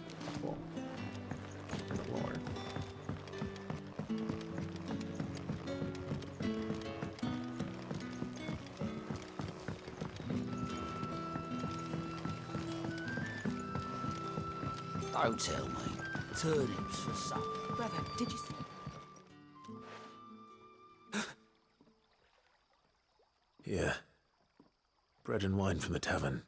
Don't tell me. Turnips for supper. Brother, did you see? Yeah. Bread and wine from the tavern.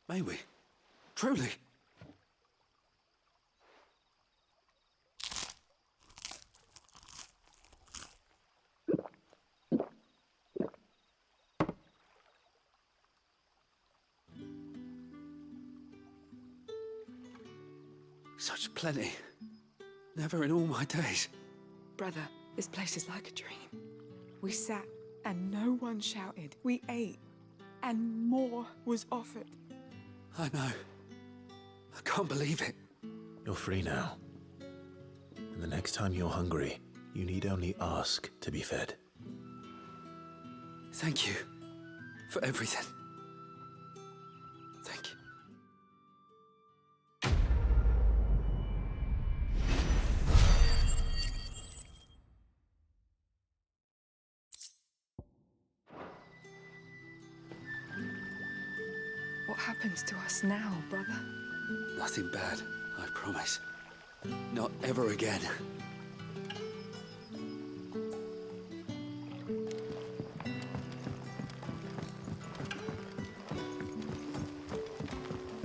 May we? Truly? Such plenty. Never in all my days. Brother, this place is like a dream. We sat and no one shouted. We ate and more was offered. I know. I can't believe it. You're free now. And the next time you're hungry, you need only ask to be fed. Thank you for everything. Thank you. What happens to us now, brother? Nothing bad, I promise. Not ever again.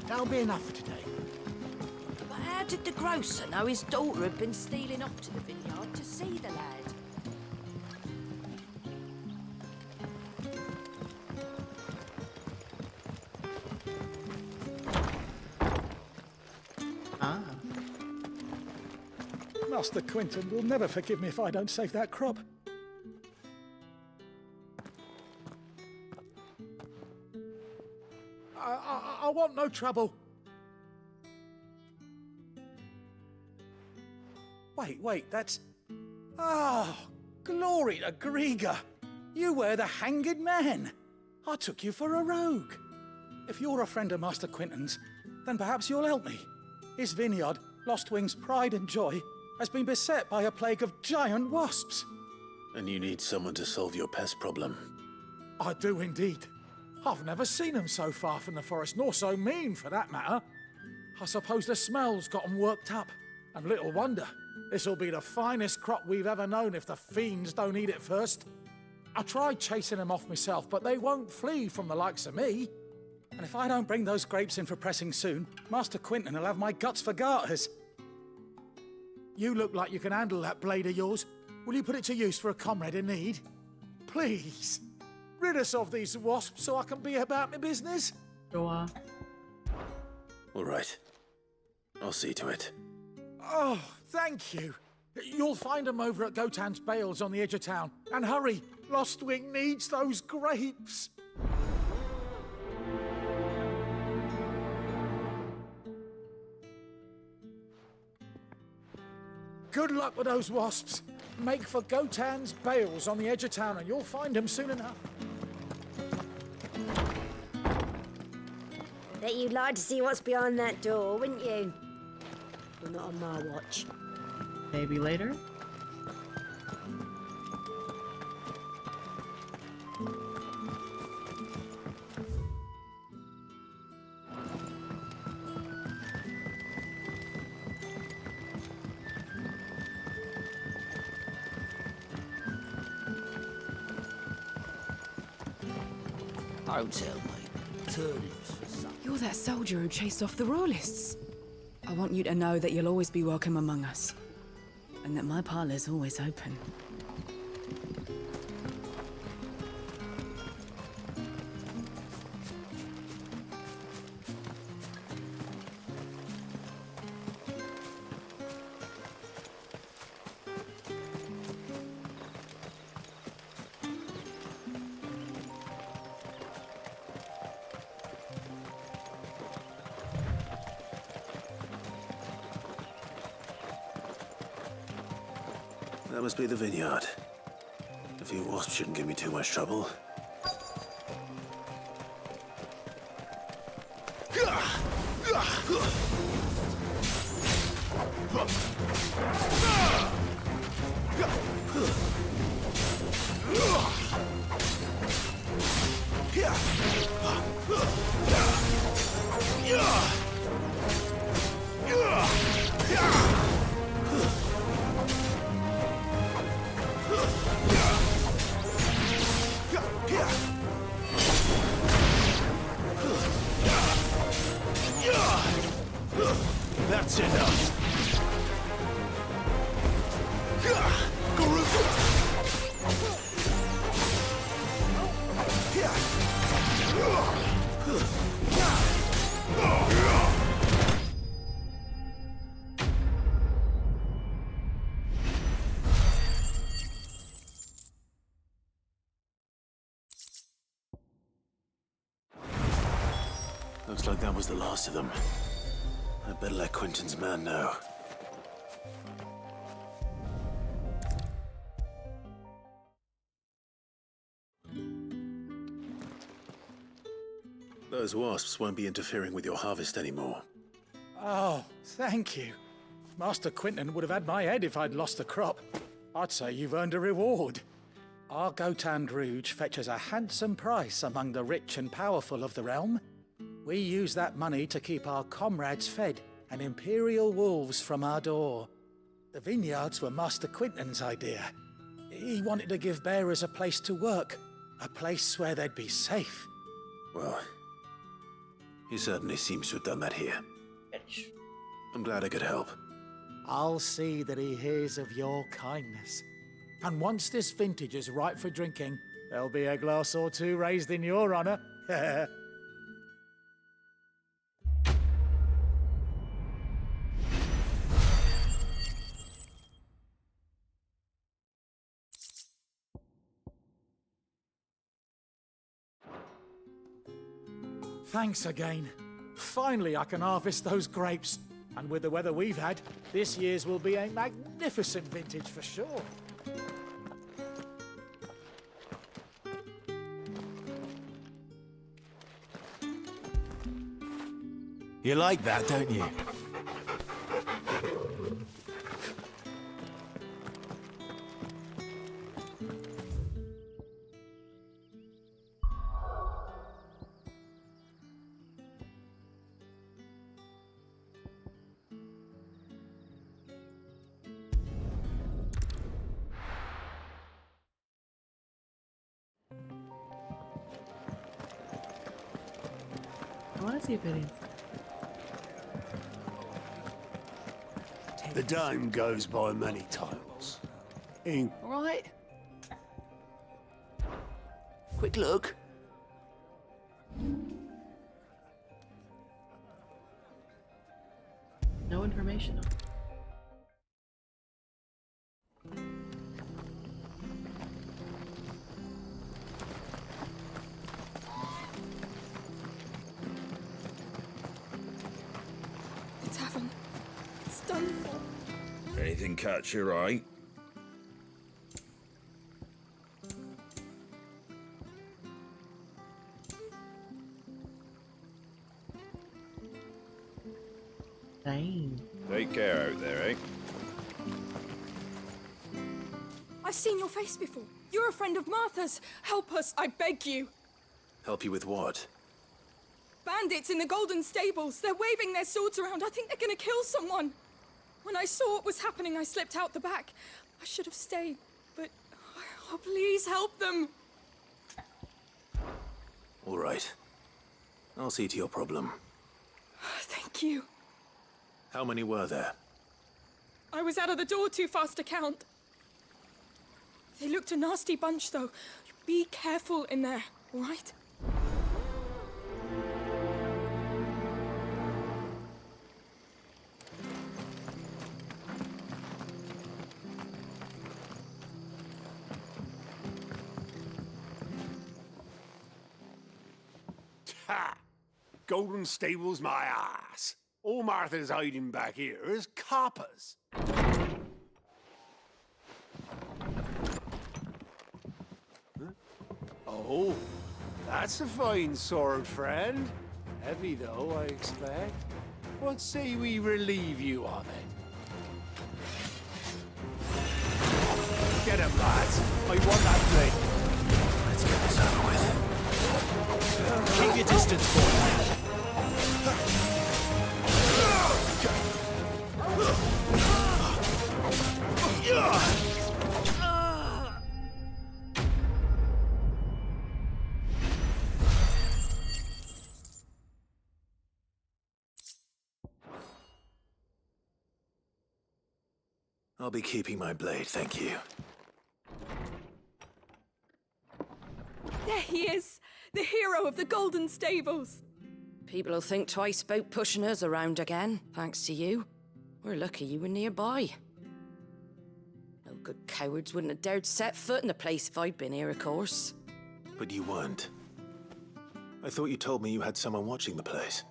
That'll be enough for today. But how did the grocer know his daughter had been stealing off to the vineyard to see the lad? Master Quinton will never forgive me if I don't save that crop. I want no trouble. Wait, that's... Oh, glory to Grieger. You were the hanged man. I took you for a rogue. If you're a friend of Master Quinton's, then perhaps you'll help me. His vineyard, Lostwing's pride and joy, has been beset by a plague of giant wasps. And you need someone to solve your pest problem. I do indeed. I've never seen them so far from the forest, nor so mean, for that matter. I suppose the smell's got them worked up. And little wonder. This'll be the finest crop we've ever known if the fiends don't eat it first. I tried chasing them off myself, but they won't flee from the likes of me. And if I don't bring those grapes in for pressing soon, Master Quinton will have my guts for garters. You look like you can handle that blade of yours. Will you put it to use for a comrade in need? Please, rid us of these wasps so I can be about my business. Sure. All right. I'll see to it. Oh, thank you. You'll find them over at Gotan's Bales on the edge of town. And hurry, Lostwing needs those grapes. Good luck with those wasps. Make for Gotan's Bales on the edge of town and you'll find them soon enough. Bet you'd like to see what's behind that door, wouldn't you? Well, not on my watch. Maybe later? Don't tell me. Turnips for supper. You're that soldier who chased off the royalists. I want you to know that you'll always be welcome among us. And that my parlour's always open. That must be the vineyard. A few wasps shouldn't give me too much trouble. That's enough. Looks like that was the last of them. I'd better let Quentin's man know. Those wasps won't be interfering with your harvest anymore. Oh, thank you. Master Quentin would have had my head if I'd lost the crop. I'd say you've earned a reward. Our Gotand Rouge fetches a handsome price among the rich and powerful of the realm. We use that money to keep our comrades fed and imperial wolves from our door. The vineyards were Master Quentin's idea. He wanted to give bearers a place to work, a place where they'd be safe. Well, he certainly seems to have done that here. I'm glad I could help. I'll see that he hears of your kindness. And once this vintage is ripe for drinking, there'll be a glass or two raised in your honor. Thanks again. Finally, I can harvest those grapes. And with the weather we've had, this year's will be a magnificent vintage for sure. You like that, don't you? I want to see videos. The dome goes by many titles. In Right. Quick look. No information. The tavern. It's done for. Anything catch your eye? Dang. Take care out there, eh? I've seen your face before. You're a friend of Martha's. Help us, I beg you. Help you with what? Bandits in the Golden Stables. They're waving their swords around. I think they're gonna kill someone. When I saw what was happening, I slipped out the back. I should have stayed, but... Oh, please help them. All right. I'll see to your problem. Thank you. How many were there? I was out of the door too fast to count. They looked a nasty bunch, though. Be careful in there, all right? Ha! Golden Stables, my ass. All Martha's hiding back here is coppers. Huh? Oh, that's a fine sword, friend. Heavy, though, I expect. What say we relieve you of it? Get him, lads. I want that blade. Let's get this over with. Keep your distance, boys. I'll be keeping my blade, thank you. There he is! The hero of the Golden Stables! People will think twice about pushing us around again, thanks to you. We're lucky you were nearby. No good cowards wouldn't have dared set foot in the place if I'd been here, of course. But you weren't. I thought you told me you had someone watching the place.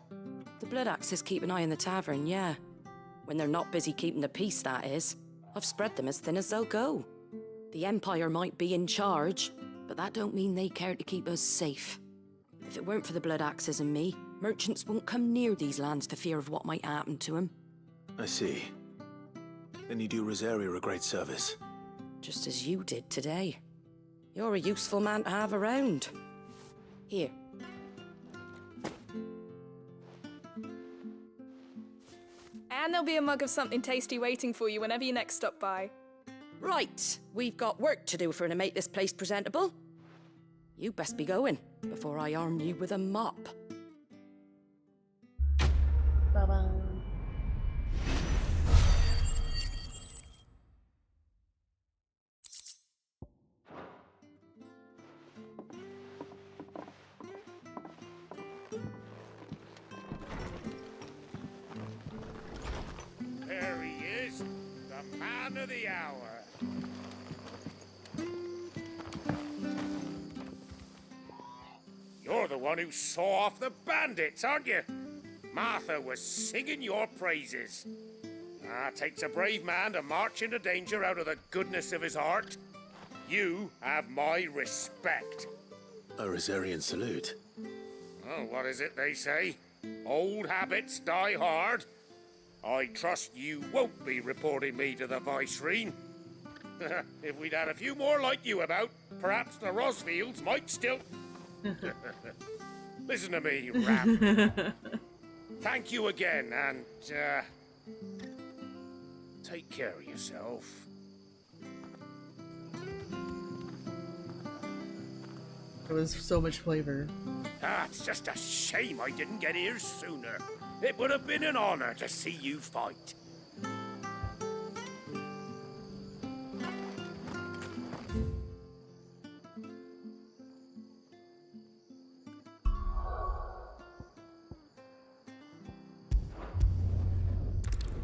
The Blood Axes keep an eye on the tavern, yeah. When they're not busy keeping the peace, that is. I've spread them as thin as they'll go. The Empire might be in charge, but that don't mean they care to keep us safe. If it weren't for the Blood Axes and me, merchants won't come near these lands for fear of what might happen to them. I see. Then you do Rosaria a great service. Just as you did today. You're a useful man to have around. Here. And there'll be a mug of something tasty waiting for you whenever you next stop by. Right, we've got work to do for to make this place presentable. You best be going before I arm you with a mop. Bye-bye. There he is, the man of the hour. You're the one who saw off the bandits, aren't you? Martha was singing your praises. Takes a brave man to march into danger out of the goodness of his heart. You have my respect. A Rosarian salute. Oh, what is it they say? Old habits die hard. I trust you won't be reporting me to the Viceroy. If we'd had a few more like you about, perhaps the Rosfields might still... Listen to me, Ram. Thank you again, and, take care of yourself. There was so much flavor. It's just a shame I didn't get here sooner. It would have been an honor to see you fight.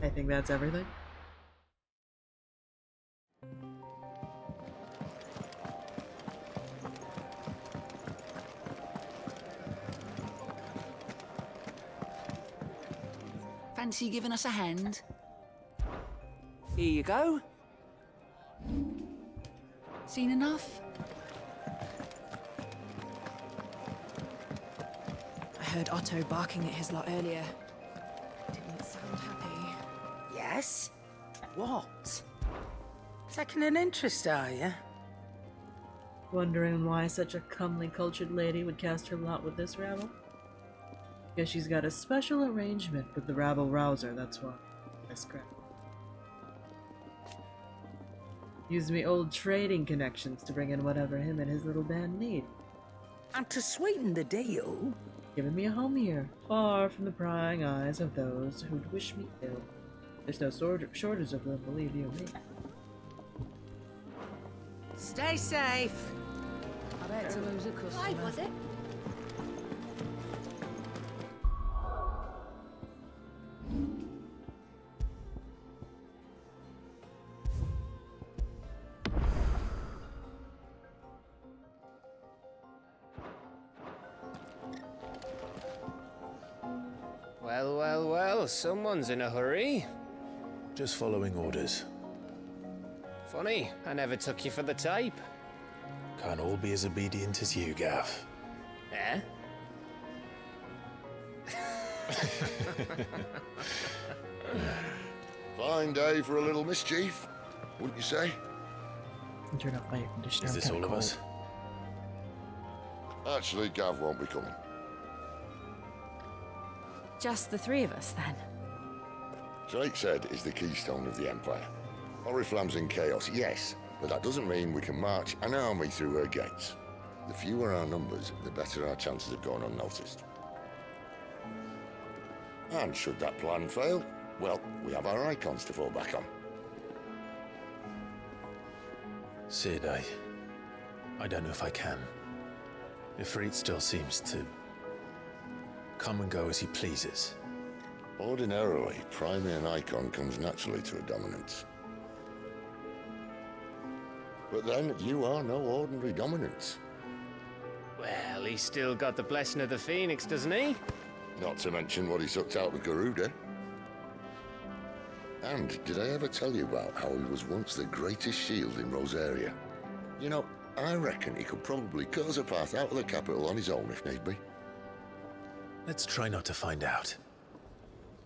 I think that's everything. Fancy giving us a hand? Here you go. Seen enough? I heard Otto barking at his lot earlier. Didn't sound happy. Yes? What? Taking an interest, are you? Wondering why such a comely, cultured lady would cast her lot with this rabble? Guess she's got a special arrangement with the rabble-rouser, that's why. I scrap. Used me old trading connections to bring in whatever him and his little band need. And to sweeten the deal... Giving me a home here, far from the prying eyes of those who'd wish me ill. There's no shortage of them, believe you me. Stay safe. I bet to lose a customer. Why was it? Well, well, well, someone's in a hurry. Just following orders. Funny, I never took you for the type. Can't all be as obedient as you, Gav. Eh? Fine day for a little mischief, wouldn't you say? Turn off my air conditioner. Is I'm this kinda all of us? Actually, Gav won't be coming. Just the three of us, then? Drake's Head is the keystone of the Empire. Oriflamme's in chaos, yes, but that doesn't mean we can march an army through her gates. The fewer our numbers, the better our chances of going unnoticed. And should that plan fail, well, we have our icons to fall back on. Sid, I don't know if I can. Ifrit still seems to come and go as he pleases. Ordinarily, priming an icon comes naturally to a dominance. But then, you are no ordinary dominance. Well, he's still got the blessing of the Phoenix, doesn't he? Not to mention what he sucked out of Garuda. And did I ever tell you about how he was once the greatest shield in Rosaria? You know, I reckon he could probably cut us a path out of the capital on his own if need be. Let's try not to find out.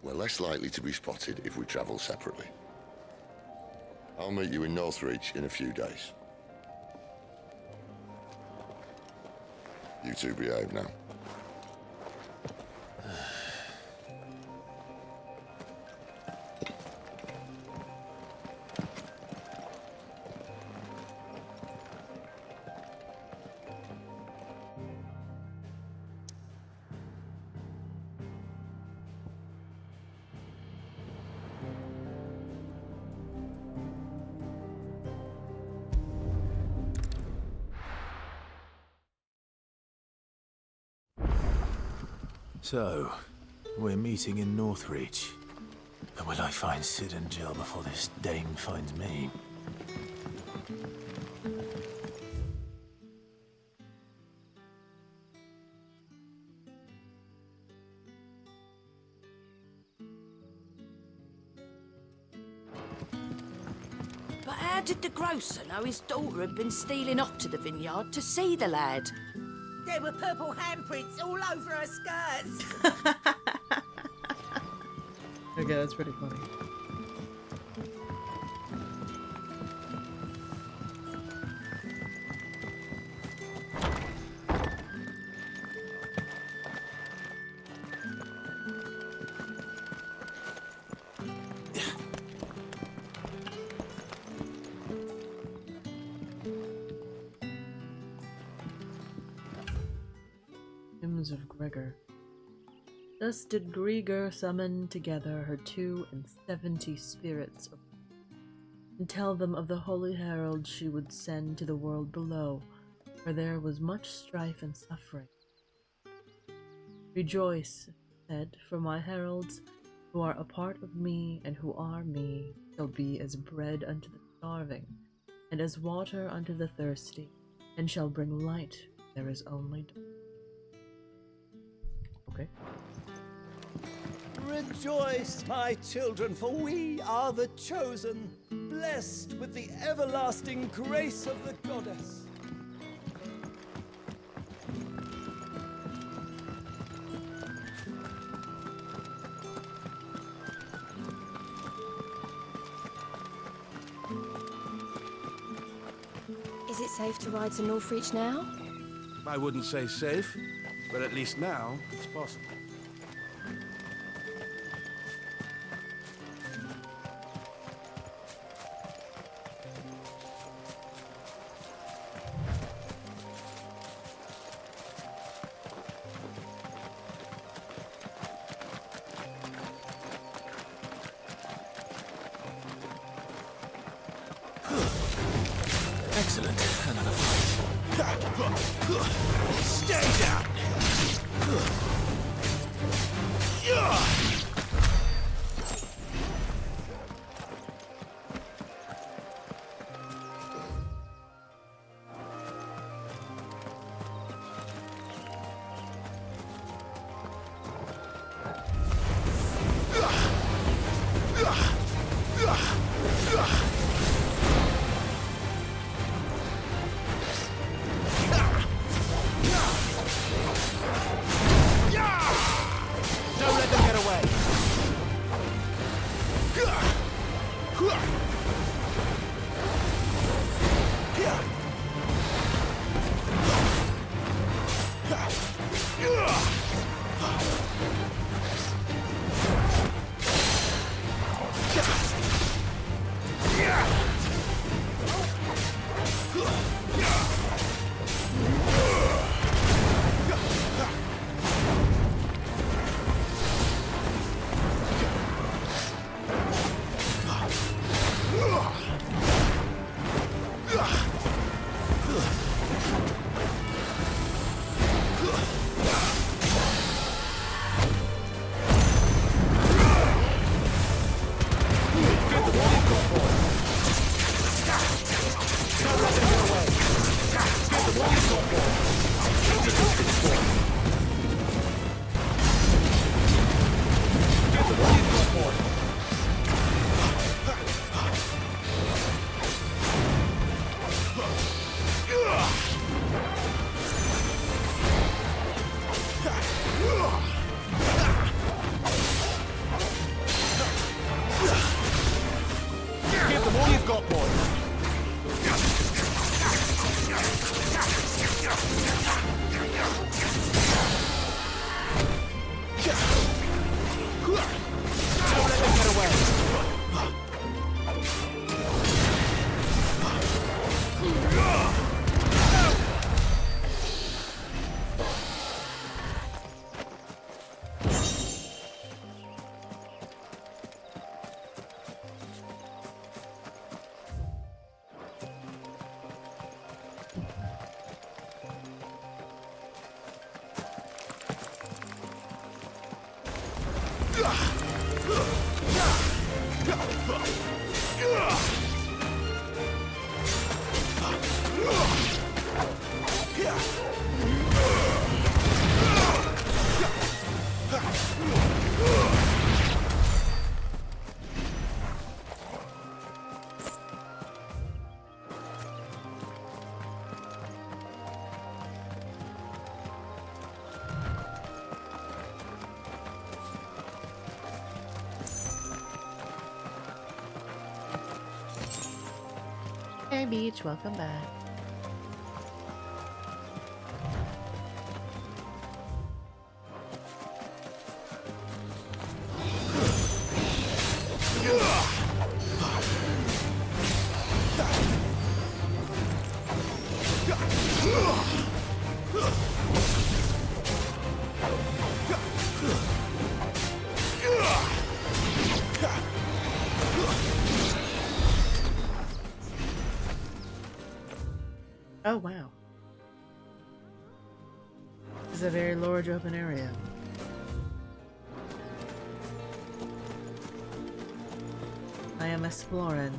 We're less likely to be spotted if we travel separately. I'll meet you in Northreach in a few days. You two behave now. So, we're meeting in Northreach. But will I find Sid and Jill before this dame finds me? But how did the grocer know his daughter had been stealing off to the vineyard to see the lad? There were purple handprints all over her skirts. Okay, that's pretty funny. Hymns of Gregor. Thus did Gregor summon together her 72 spirits and tell them of the holy herald she would send to the world below, where there was much strife and suffering. Rejoice, said, for my heralds, who are a part of me and who are me, shall be as bread unto the starving, and as water unto the thirsty, and shall bring light where there is only dark. Okay. Rejoice, my children, for we are the chosen, blessed with the everlasting grace of the goddess. Is it safe to ride to Northreach now? I wouldn't say safe, but at least now it's possible. Excellent. Another fight. Stay down! Hey Beach, welcome back. Oh wow. This is a very large open area. I am exploring.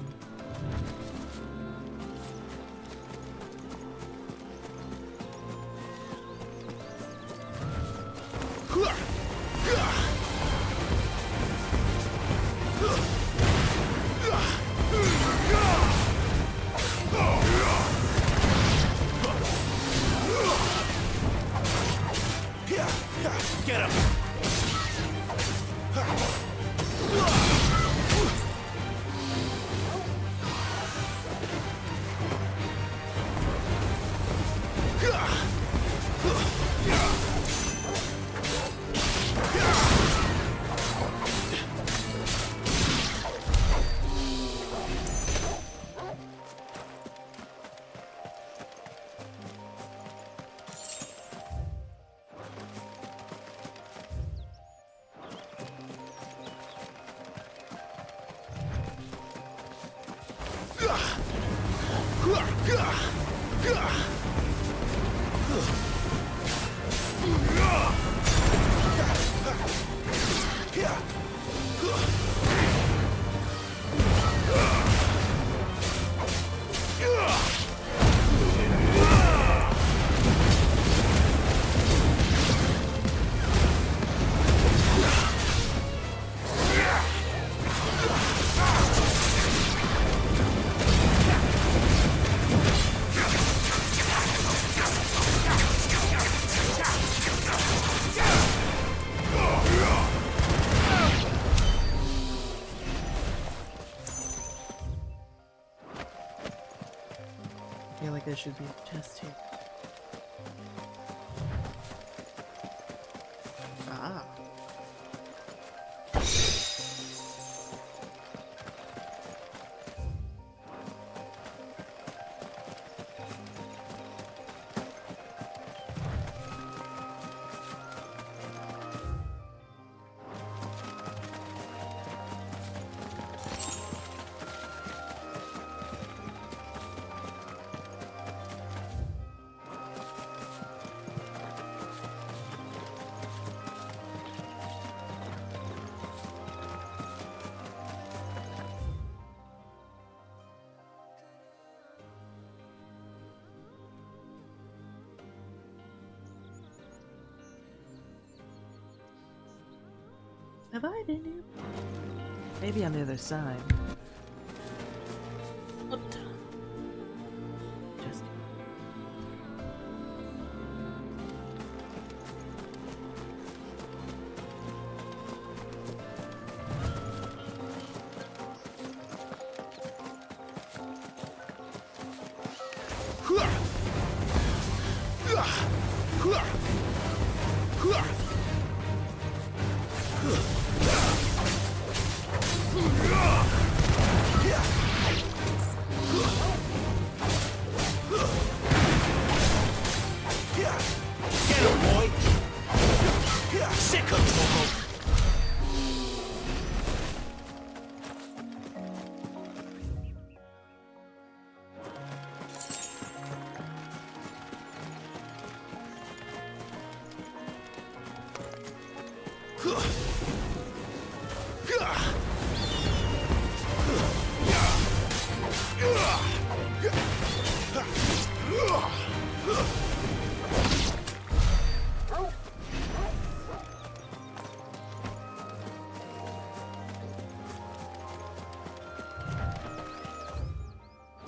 Get him! I feel like there should be a chest here. Ah. Have I been here? Maybe on the other side. What? Just.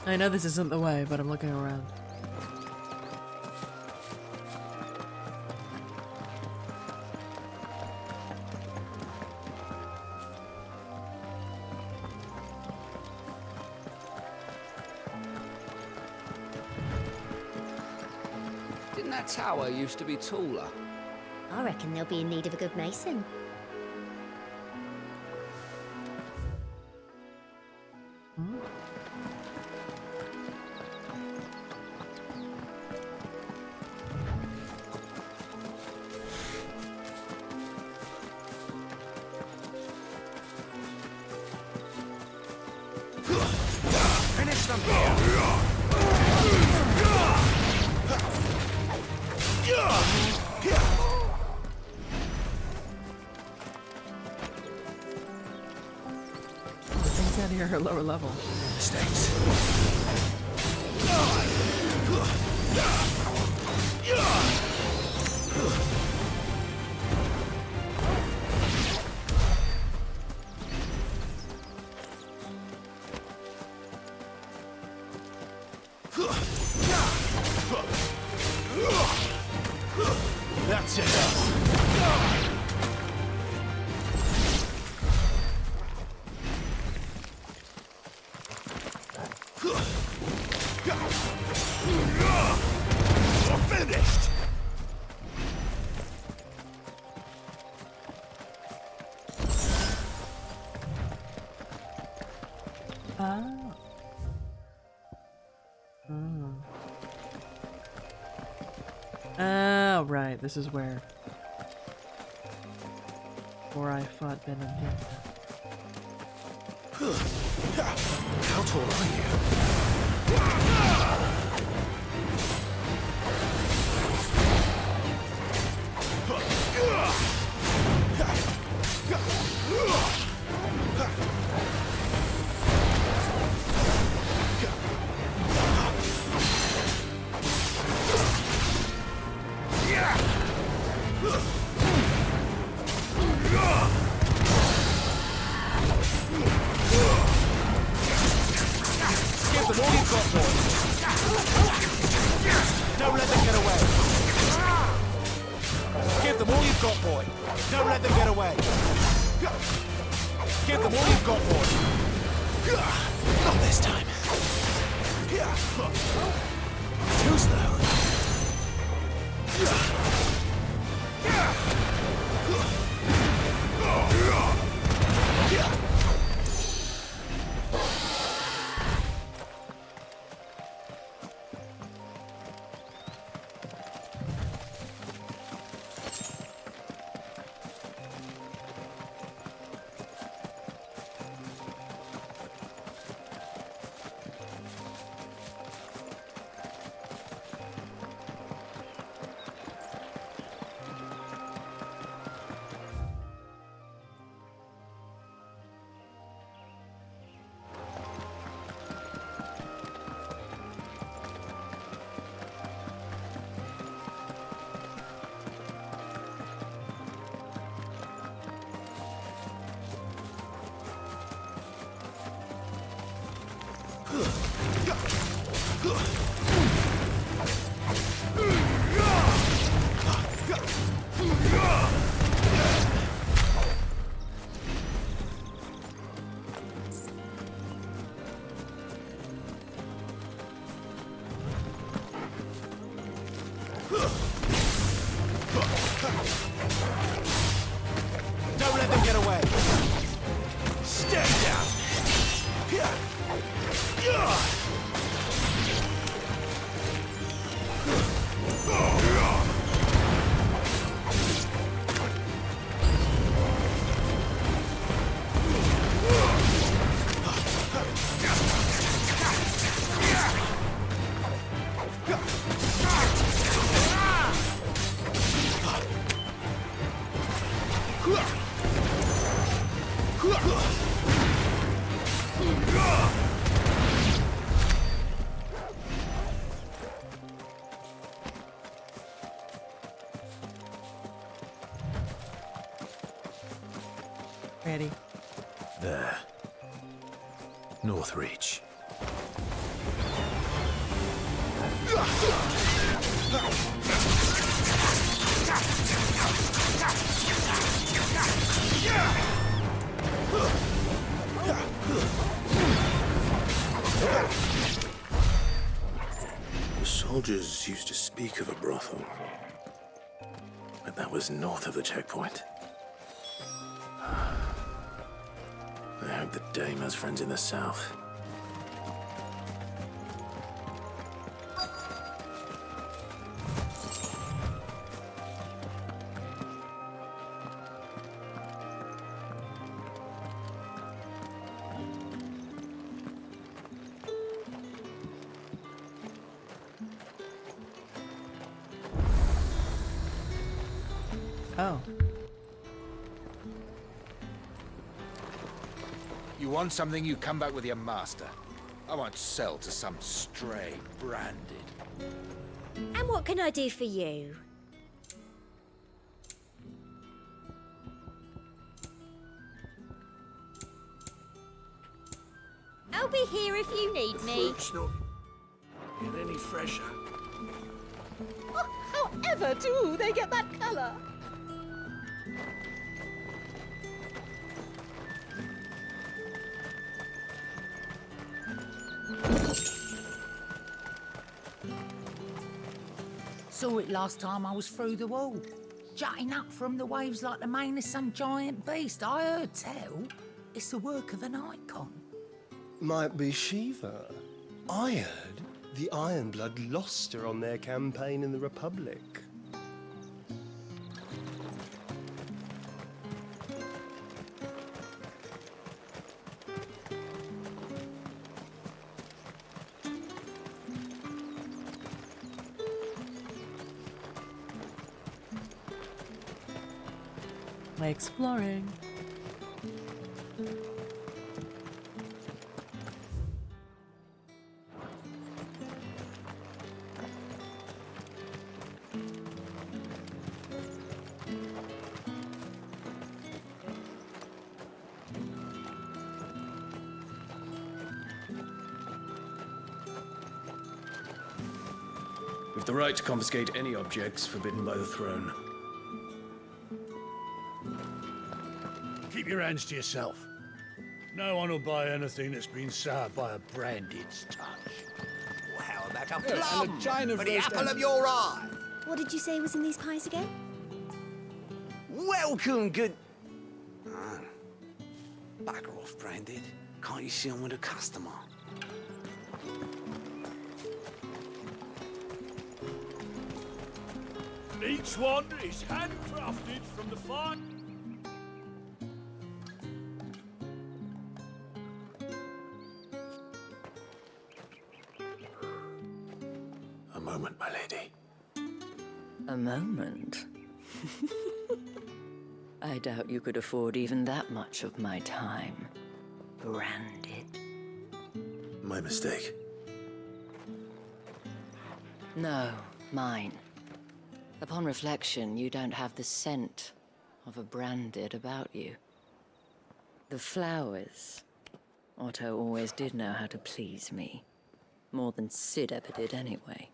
I know this isn't the way, but I'm looking around. Didn't that tower used to be taller? I reckon they'll be in need of a good mason. Finish them here! Things out here are lower level. Mistakes. That's it. You're finished! Oh. Oh, right. This is where I fought Ben and him. How tall are you? Give them all you've got, boys. Don't let them get away. Give them all you've got, boy. Don't let them get away. Give them all you've got, boy. Not this time. Too slow. Don't let them get away. Stay down. Ready. There. North Reach. The soldiers used to speak of a brothel, but that was north of the checkpoint. I hope the dame has friends in the south. Oh. You want something, you come back with your master. I won't sell to some stray branded. And what can I do for you? I'll be here if you need me. Fruit's not get any fresher. Oh, however do they get that colour? Saw it last time I was through the wall. Jutting up from the waves like the mane of some giant beast. I heard tell it's the work of an icon. Might be Shiva. I heard the Ironblood lost her on their campaign in the Republic. My exploring. We've the right to confiscate any objects forbidden by the throne. Keep your hands to yourself. No one will buy anything that's been soured by a branded's touch. Well, how about a Yeah, plum and a China for the first apple and- of your eye? What did you say was in these pies again? Welcome, good... Ah. Bugger off, branded. Can't you see I'm with a customer? Each one is handcrafted from the fine... A moment, my lady. A moment? I doubt you could afford even that much of my time. Branded. My mistake. No, mine. Upon reflection, you don't have the scent of a branded about you. The flowers. Otto always did know how to please me. More than Sid ever did anyway.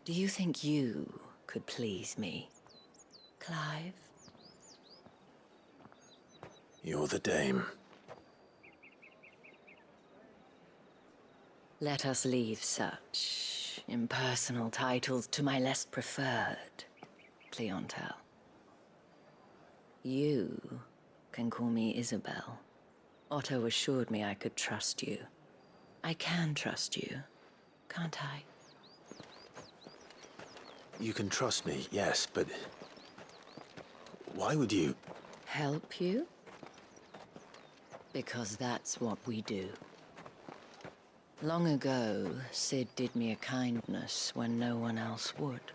Do you think you could please me, Clive? You're the dame. Let us leave such impersonal titles to my less preferred clientele. You can call me Isabel. Otto assured me I could trust you. I can trust you, can't I? You can trust me, yes, but... why would you... Help you? Because that's what we do. Long ago, Sid did me a kindness when no one else would.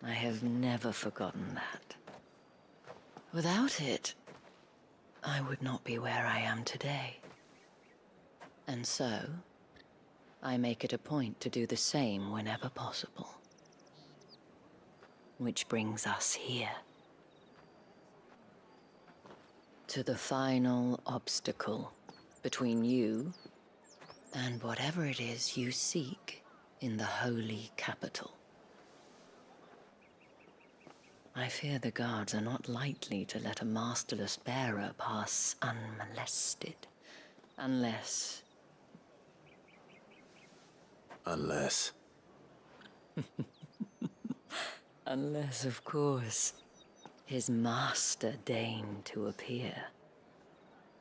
I have never forgotten that. Without it, I would not be where I am today. And so, I make it a point to do the same whenever possible. Which brings us here. To the final obstacle between you and whatever it is you seek in the holy capital. I fear the guards are not likely to let a masterless bearer pass unmolested. Unless... Unless... Unless, of course, his master deigned to appear.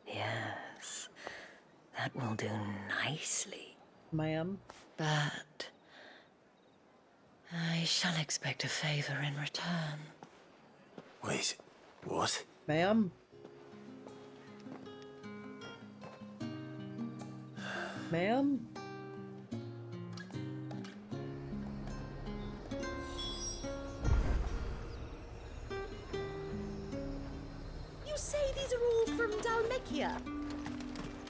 Yes, that will do nicely. Ma'am? But... I shall expect a favor in return. Wait, what? Ma'am? Ma'am? You say these are all from Dalmekia?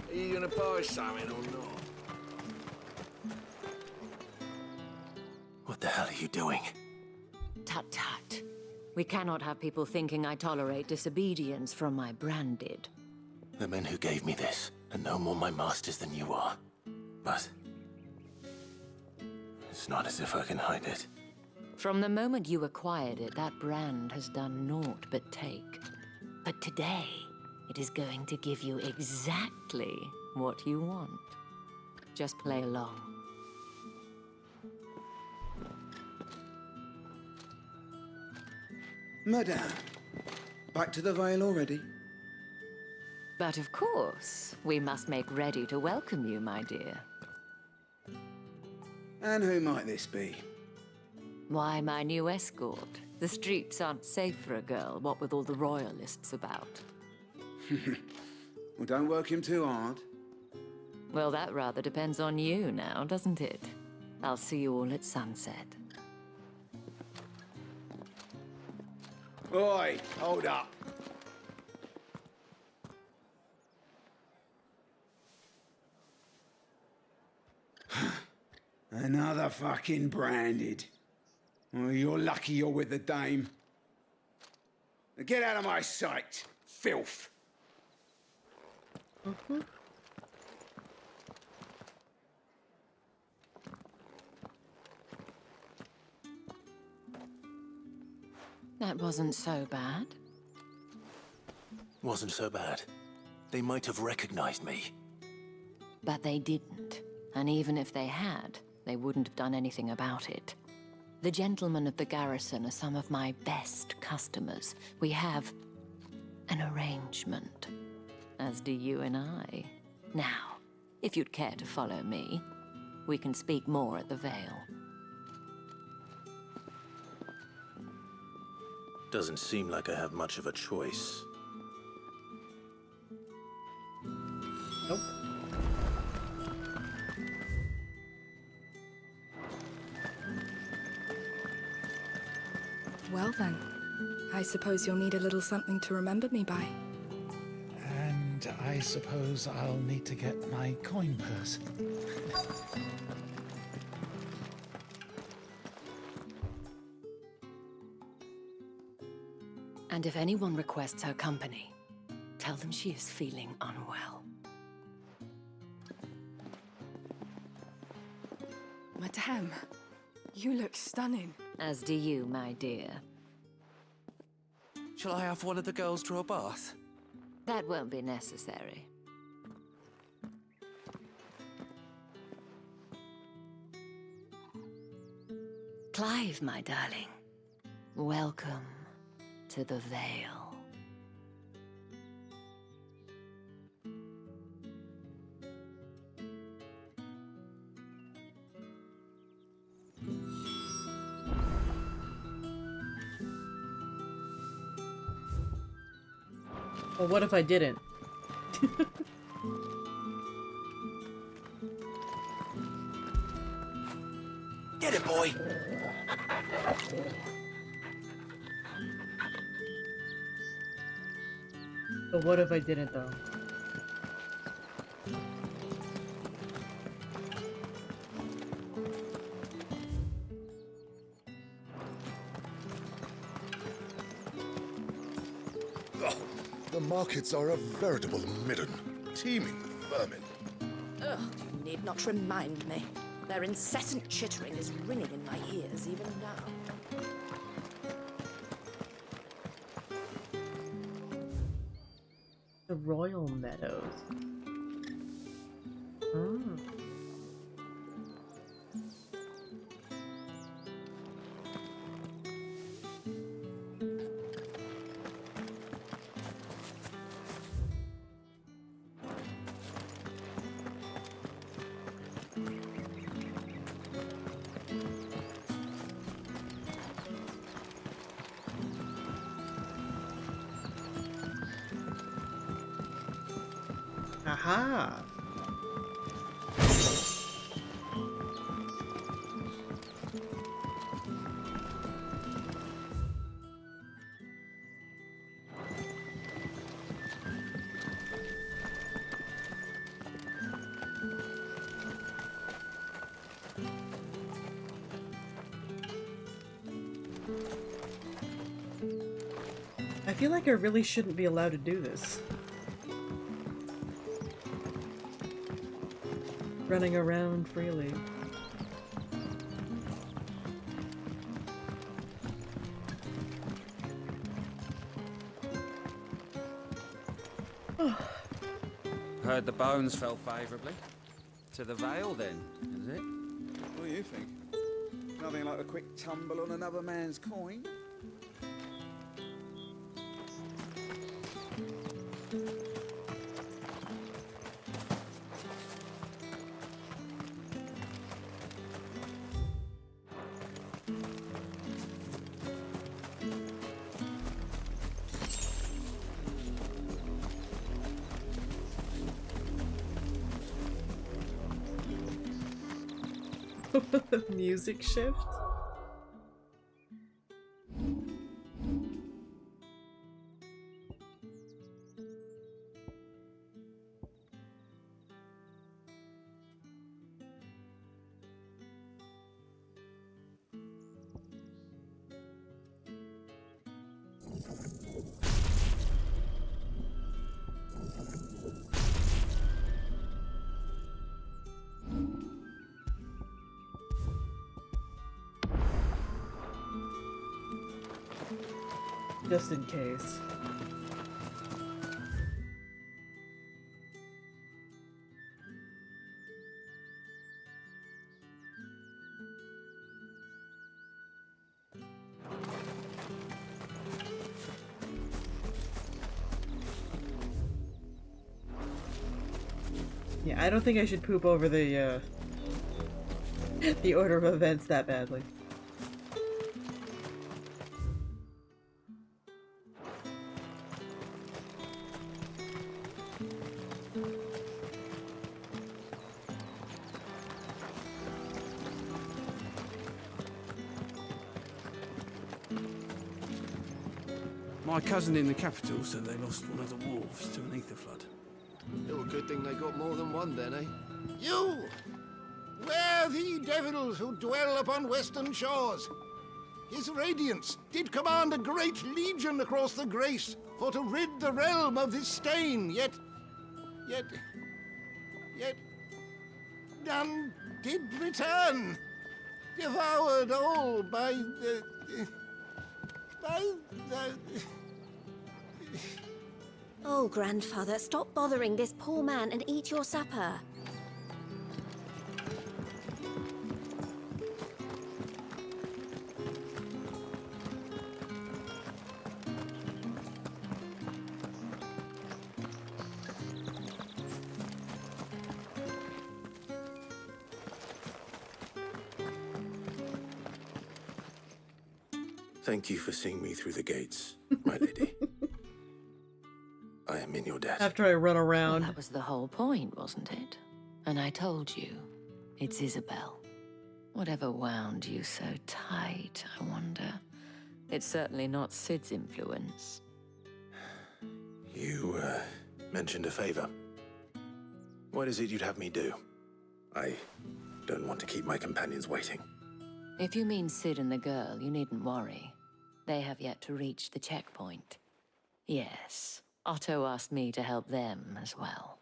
Are you gonna buy something or not? What the hell are you doing? Tut tut. We cannot have people thinking I tolerate disobedience from my branded. The men who gave me this are no more my masters than you are. But... it's not as if I can hide it. From the moment you acquired it, that brand has done naught but take. But today, it is going to give you exactly what you want. Just play along. Madame, back to the Vale already? But of course, we must make ready to welcome you, my dear. And who might this be? Why, my new escort. The streets aren't safe for a girl, what with all the royalists about. Well, don't work him too hard. Well, that rather depends on you now, doesn't it? I'll see you all at sunset. Oi, hold up. Another fucking branded. Well, you're lucky you're with the dame. Now get out of my sight, filth. That wasn't so bad. Wasn't so bad. They might have recognized me. But they didn't. And even if they had, they wouldn't have done anything about it. The gentlemen of the garrison are some of my best customers. We have an arrangement, as do you and I. Now, if you'd care to follow me, we can speak more at the Vale. Doesn't seem like I have much of a choice. Nope. Well then, I suppose you'll need a little something to remember me by. And I suppose I'll need to get my coin purse. And if anyone requests her company, tell them she is feeling unwell. Madame, you look stunning. As do you, my dear. Shall I have one of the girls draw a bath? That won't be necessary. Clive, my darling. Welcome to the Vale. Well, what if I didn't? Get it, boy! But what if I didn't, though? The markets are a veritable midden, teeming with vermin. Ugh, you need not remind me. Their incessant chittering is ringing in my ears even now. The Royal Meadows. Hmm. Aha! I feel like I really shouldn't be allowed to do this. Running around freely. Heard the bones fell favourably. To the Vale, then, is it? What do you think? Nothing like a quick tumble on another man's coin. Music shift? Just in case. Yeah, I don't think I should poop over the the order of events that badly. My cousin in the capital said they lost one of the wolves to an ether flood. Oh, good thing they got more than one then, eh? You! Where the devils who dwell upon western shores? His radiance did command a great legion across the grace for to rid the realm of this stain, yet none did return, devoured all by the... Oh, grandfather, stop bothering this poor man and eat your supper. Thank you for seeing me through the gates, my lady. I am in your debt. After I run around. Well, that was the whole point, wasn't it? And I told you, it's Isabel. Whatever wound you so tight, I wonder. It's certainly not Sid's influence. You, mentioned a favor. What is it you'd have me do? I don't want to keep my companions waiting. If you mean Sid and the girl, you needn't worry. They have yet to reach the checkpoint. Yes, Otto asked me to help them as well.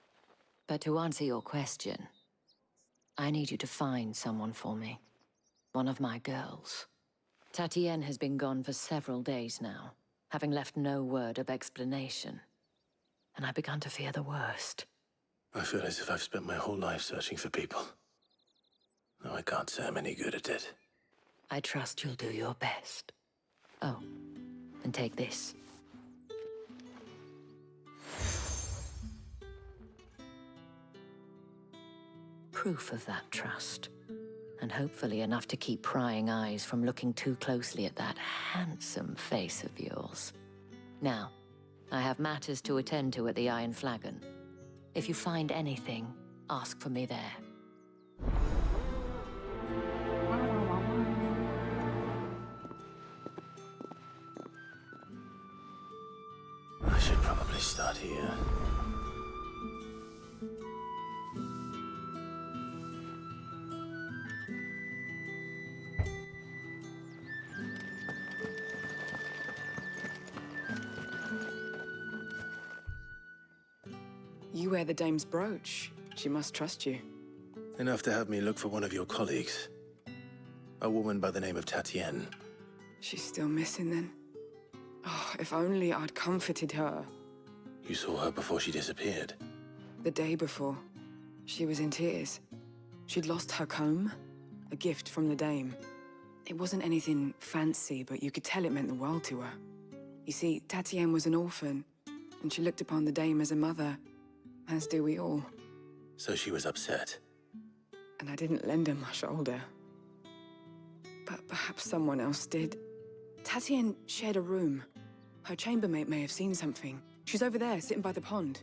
But to answer your question, I need you to find someone for me. One of my girls. Tatienne has been gone for several days now, having left no word of explanation. And I've begun to fear the worst. I feel as if I've spent my whole life searching for people. No, I can't say I'm any good at it. I trust you'll do your best. Oh, and take this. Proof of that trust. And hopefully enough to keep prying eyes from looking too closely at that handsome face of yours. Now, I have matters to attend to at the Iron Flagon. If you find anything, ask for me there. I should probably start here. You wear the dame's brooch. She must trust you. Enough to have me look for one of your colleagues. A woman by the name of Tatienne. She's still missing then. Oh, if only I'd comforted her. You saw her before she disappeared. The day before, she was in tears. She'd lost her comb, a gift from the dame. It wasn't anything fancy, but you could tell it meant the world to her. You see, Tatienne was an orphan, and she looked upon the dame as a mother, as do we all. So she was upset. And I didn't lend her my shoulder. But perhaps someone else did. Tatienne shared a room. Her chambermaid may have seen something. She's over there, sitting by the pond.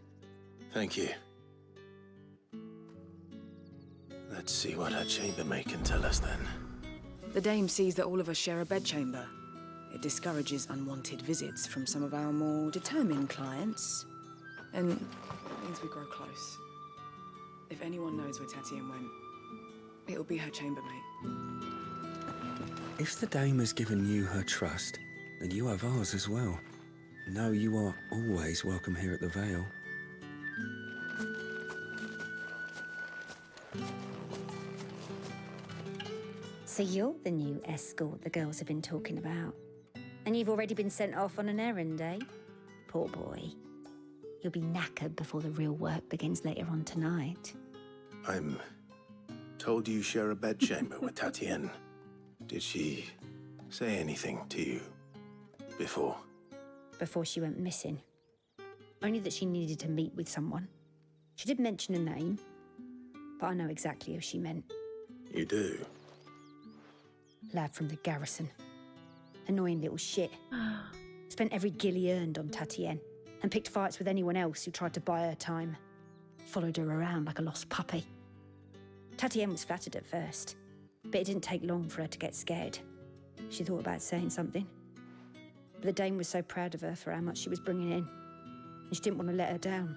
Thank you. Let's see what her chambermaid can tell us then. The dame sees that all of us share a bedchamber. It discourages unwanted visits from some of our more determined clients. And it means we grow close. If anyone knows where Tatienne went, it'll be her chambermaid. If the dame has given you her trust, then you have ours as well. Know you are always welcome here at the Vale. So you're the new escort the girls have been talking about. And you've already been sent off on an errand, eh? Poor boy. You'll be knackered before the real work begins later on tonight. I'm told you share a bedchamber with Tatienne. Did she say anything to you before? Before she went missing. Only that she needed to meet with someone. She did mention a name, but I know exactly who she meant. You do? Lad from the garrison. Annoying little shit. Spent every guil he earned on Tatienne and picked fights with anyone else who tried to buy her time. Followed her around like a lost puppy. Tatienne was flattered at first, but it didn't take long for her to get scared. She thought about saying something. But the dame was so proud of her for how much she was bringing in, and she didn't want to let her down.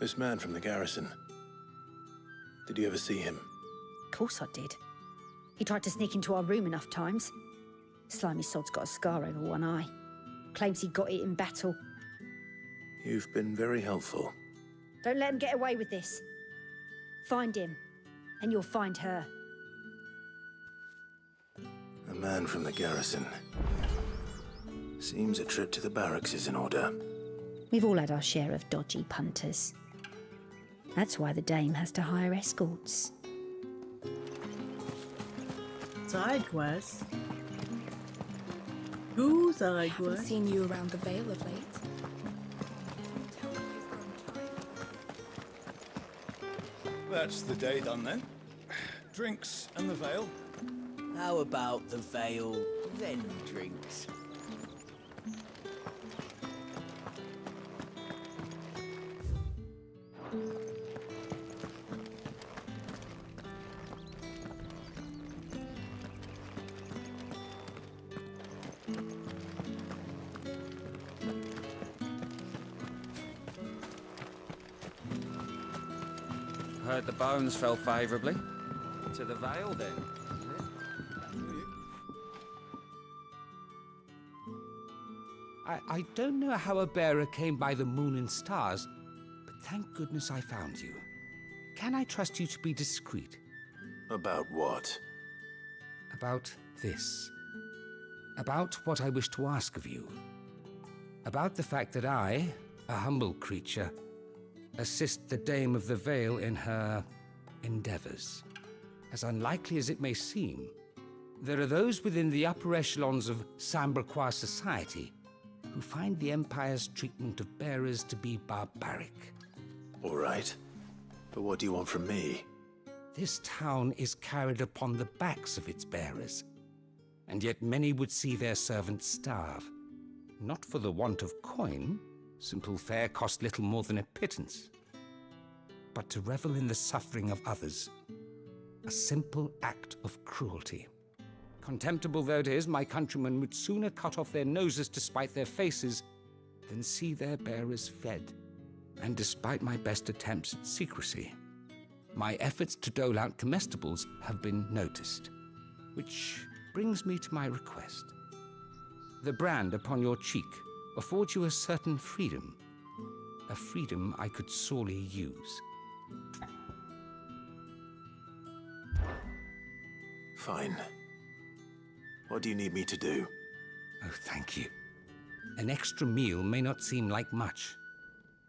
This man from the garrison. Did you ever see him? Of course I did. He tried to sneak into our room enough times. Slimy sod's got a scar over one eye. Claims he got it in battle. You've been very helpful. Don't let him get away with this. Find him, and you'll find her. A man from the garrison. Seems a trip to the barracks is in order. We've all had our share of dodgy punters. That's why the dame has to hire escorts. Side quest? Who's side I haven't quest? seen you around the Vale of late. That's the day done then. Drinks and the Vale. How about the Vale, then drinks? Heard the bones fell favourably. To the Vale, then. I don't know how a bearer came by the moon and stars, but thank goodness I found you. Can I trust you to be discreet? About what? About this. About what I wish to ask of you. About the fact that I, a humble creature, assist the Dame of the Vale in her endeavors. As unlikely as it may seem, there are those within the upper echelons of Samberquois society who find the Empire's treatment of bearers to be barbaric. All right. But what do you want from me? This town is carried upon the backs of its bearers, and yet many would see their servants starve. Not for the want of coin, simple fare cost little more than a pittance, but to revel in the suffering of others, a simple act of cruelty. Contemptible though it is, my countrymen would sooner cut off their noses to spite their faces than see their bearers fed. And despite my best attempts at secrecy, my efforts to dole out comestibles have been noticed. Which brings me to my request. The brand upon your cheek affords you a certain freedom. A freedom I could sorely use. Fine. What do you need me to do? Oh, thank you. An extra meal may not seem like much,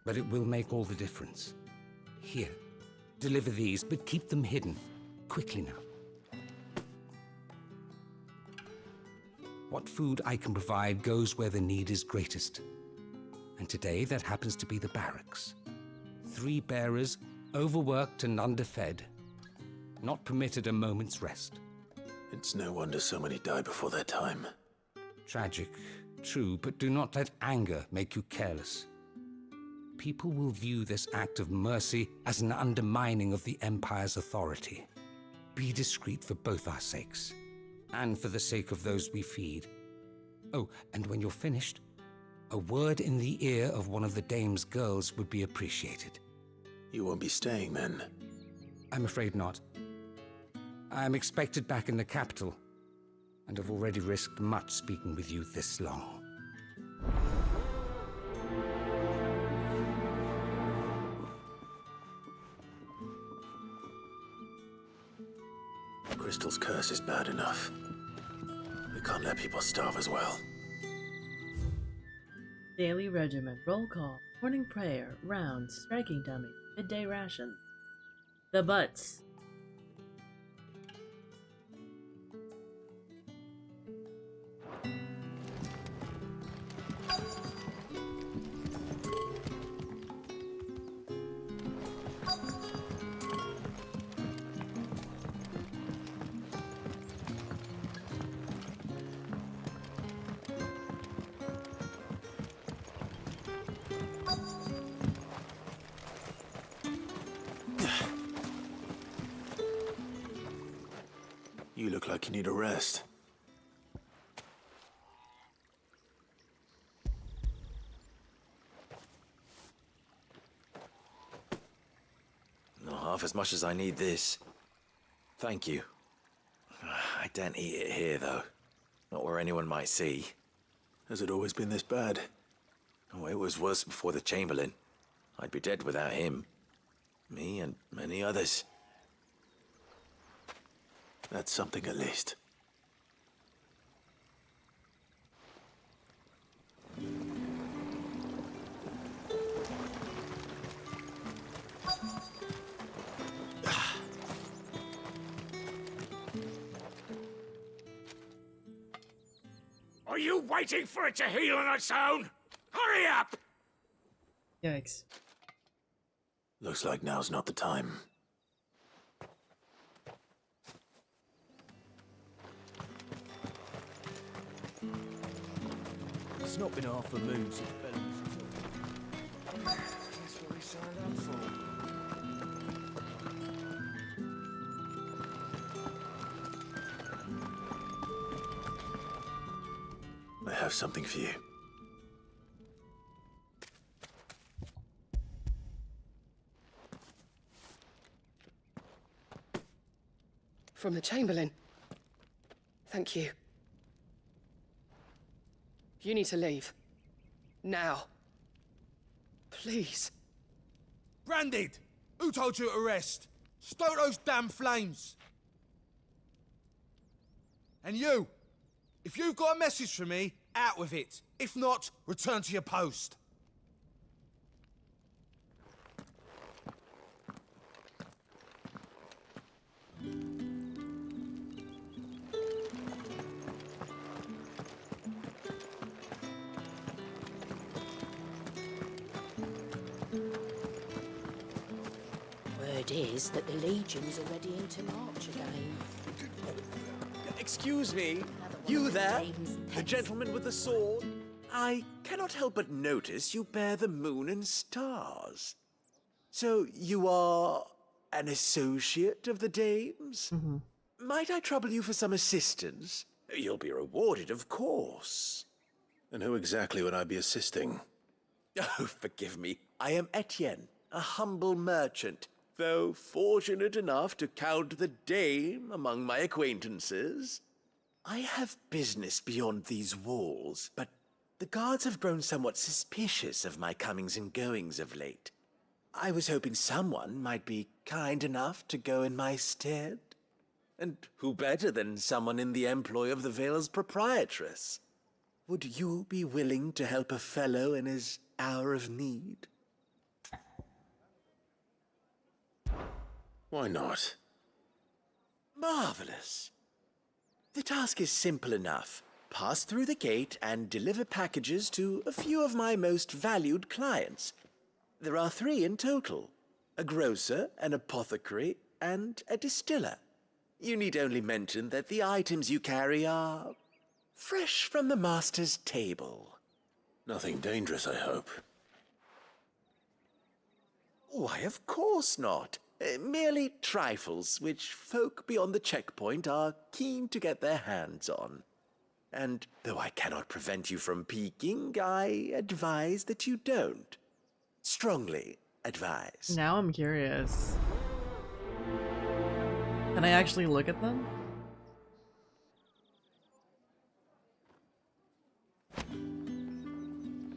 but it will make all the difference. Here, deliver these, but keep them hidden. Quickly now. What food I can provide goes where the need is greatest. And today, that happens to be the barracks. 3 bearers, overworked and underfed, not permitted a moment's rest. It's no wonder so many die before their time. Tragic, true, but do not let anger make you careless. People will view this act of mercy as an undermining of the Empire's authority. Be discreet for both our sakes, and for the sake of those we feed. Oh, and when you're finished, a word in the ear of one of the Dame's girls would be appreciated. You won't be staying then? I'm afraid not. I am expected back in the capital, and have already risked much speaking with you this long. Crystal's curse is bad enough. We can't let people starve as well. Daily regimen, roll call, morning prayer, rounds, striking dummy, midday ration. The butts. You look like you need a rest. Not half as much as I need this. Thank you. I daren't eat it here, though. Not where anyone might see. Has it always been this bad? Oh, it was worse before the Chamberlain. I'd be dead without him. Me and many others. That's something at least. Are you waiting for it to heal on its own? Hurry up! Yikes. Looks like now's not the time. It's not been half a moon since Bellamy's. That's what we signed up for. I have something for you. From the Chamberlain. Thank you. You need to leave. Now. Please. Branded! Who told you to rest? Stoke those damn flames! And you! If you've got a message for me, out with it. If not, return to your post. Word is that the Legion's already into March again. Excuse me, you there? The gentleman with the sword? I cannot help but notice you bear the moon and stars. So you are an associate of the dames? Might I trouble you for some assistance? You'll be rewarded, of course. And who exactly would I be assisting? Oh, forgive me. I am Etienne, a humble merchant, though fortunate enough to count the dame among my acquaintances. I have business beyond these walls, but the guards have grown somewhat suspicious of my comings and goings of late. I was hoping someone might be kind enough to go in my stead. And who better than someone in the employ of the Vale's proprietress? Would you be willing to help a fellow in his hour of need? Why not? Marvelous. The task is simple enough. Pass through the gate and deliver packages to a few of my most valued clients. There are 3 in total: a grocer, an apothecary, and a distiller. You need only mention that the items you carry are fresh from the master's table. Nothing dangerous, I hope. Why, of course not. Merely trifles which folk beyond the checkpoint are keen to get their hands on. And though I cannot prevent you from peeking, I advise that you don't. Strongly advise. Now I'm curious. Can I actually look at them?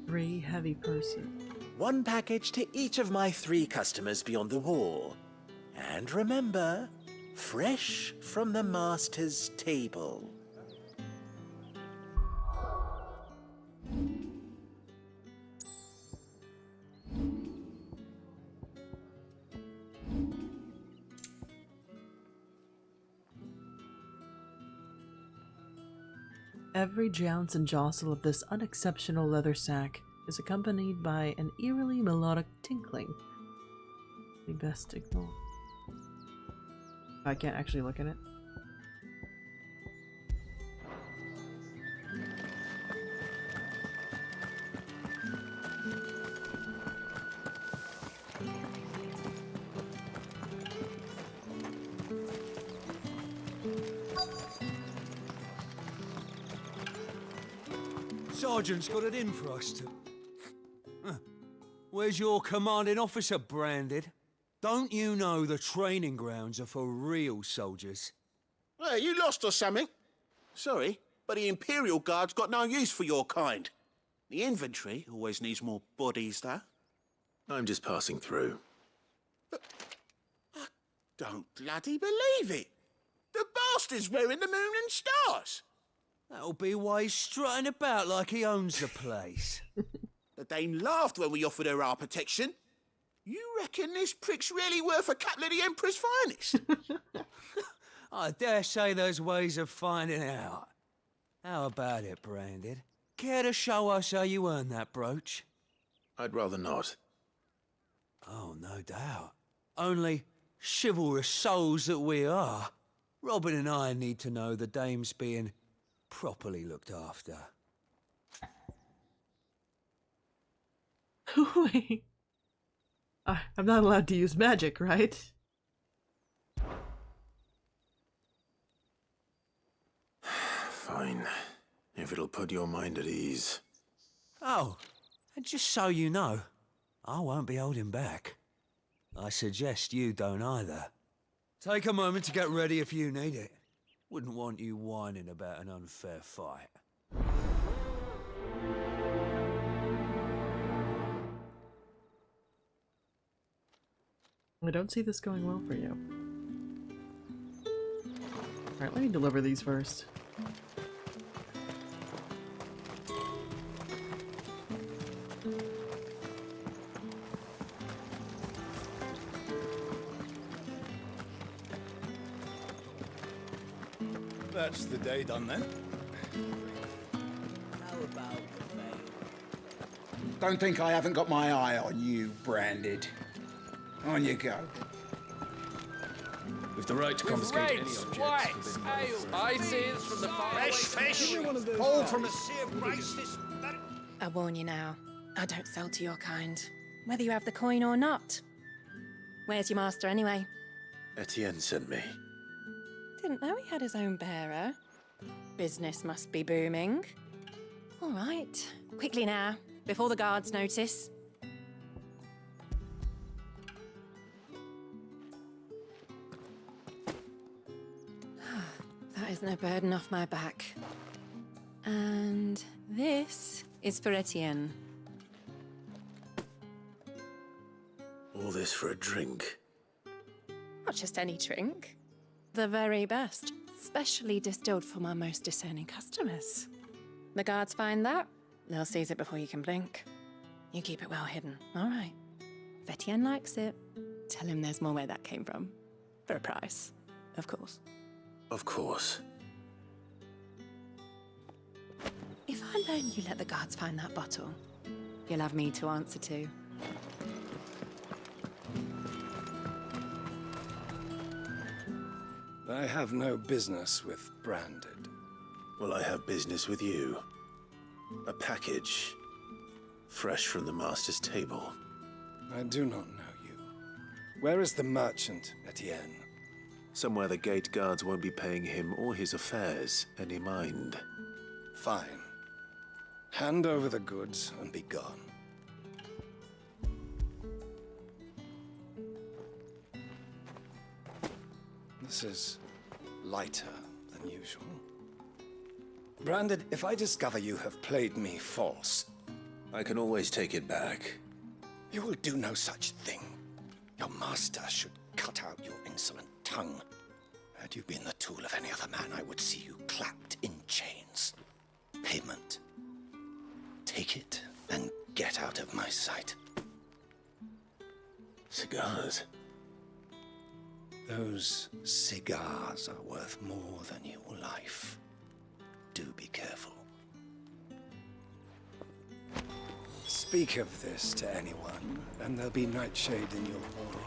Three heavy purses. 1 package to each of my 3 customers beyond the wall. And remember, fresh from the master's table. Every jounce and jostle of this unexceptional leather sack is accompanied by an eerily melodic tinkling. We best ignore. I can't actually look at it. Sergeant's got it in for us to... Where's your commanding officer, Branded? Don't you know the training grounds are for real soldiers? Hey, you lost or something? Sorry, but the Imperial Guard's got no use for your kind. The infantry always needs more bodies, though. I'm just passing through. But I don't bloody believe it. The bastard's wearing the moon and stars. That'll be why he's strutting about like he owns the place. The Dane laughed when we offered her our protection. You reckon this prick's really worth a couple of the Emperor's finest? I dare say there's ways of finding out. How about it, Branded? Care to show us how you earned that brooch? I'd rather not. Oh, no doubt. Only chivalrous souls that we are, Robin and I need to know the dame's being properly looked after. Wait. I'm not allowed to use magic, right? Fine. If it'll put your mind at ease. Oh, and just so you know, I won't be holding back. I suggest you don't either. Take a moment to get ready if you need it. Wouldn't want you whining about an unfair fight. I don't see this going well for you. Alright, let me deliver these first. That's the day done then. How about the veil? Don't think I haven't got my eye on you, Branded. On you go. With the right to confiscate any objects. Whites, ale, ices from the far Fresh fish! All from a sea of rice this very... I warn you now, I don't sell to your kind, whether you have the coin or not. Where's your master anyway? Etienne sent me. Didn't know he had his own bearer. Business must be booming. All right, quickly now, before the guards notice. That is no burden off my back. And this is for Etienne. All this for a drink. Not just any drink. The very best, specially distilled for my most discerning customers. The guards find that, they'll seize it before you can blink. You keep it well hidden, all right? If Etienne likes it, tell him there's more where that came from. For a price, of course. Of course. If I learn you let the guards find that bottle, you'll have me to answer to. I have no business with Branded. Well, I have business with you. A package. Fresh from the master's table. I do not know you. Where is the merchant, Etienne? Somewhere the gate guards won't be paying him or his affairs any mind. Fine. Hand over the goods and be gone. This is lighter than usual. Branded, if I discover you have played me false... I can always take it back. You will do no such thing. Your master should cut out your insolent tongue. Had you been the tool of any other man, I would see you clapped in chains. Payment. Take it and get out of my sight. Cigars. Those cigars are worth more than your life. Do be careful. Speak of this to anyone, and there'll be nightshade in your warning.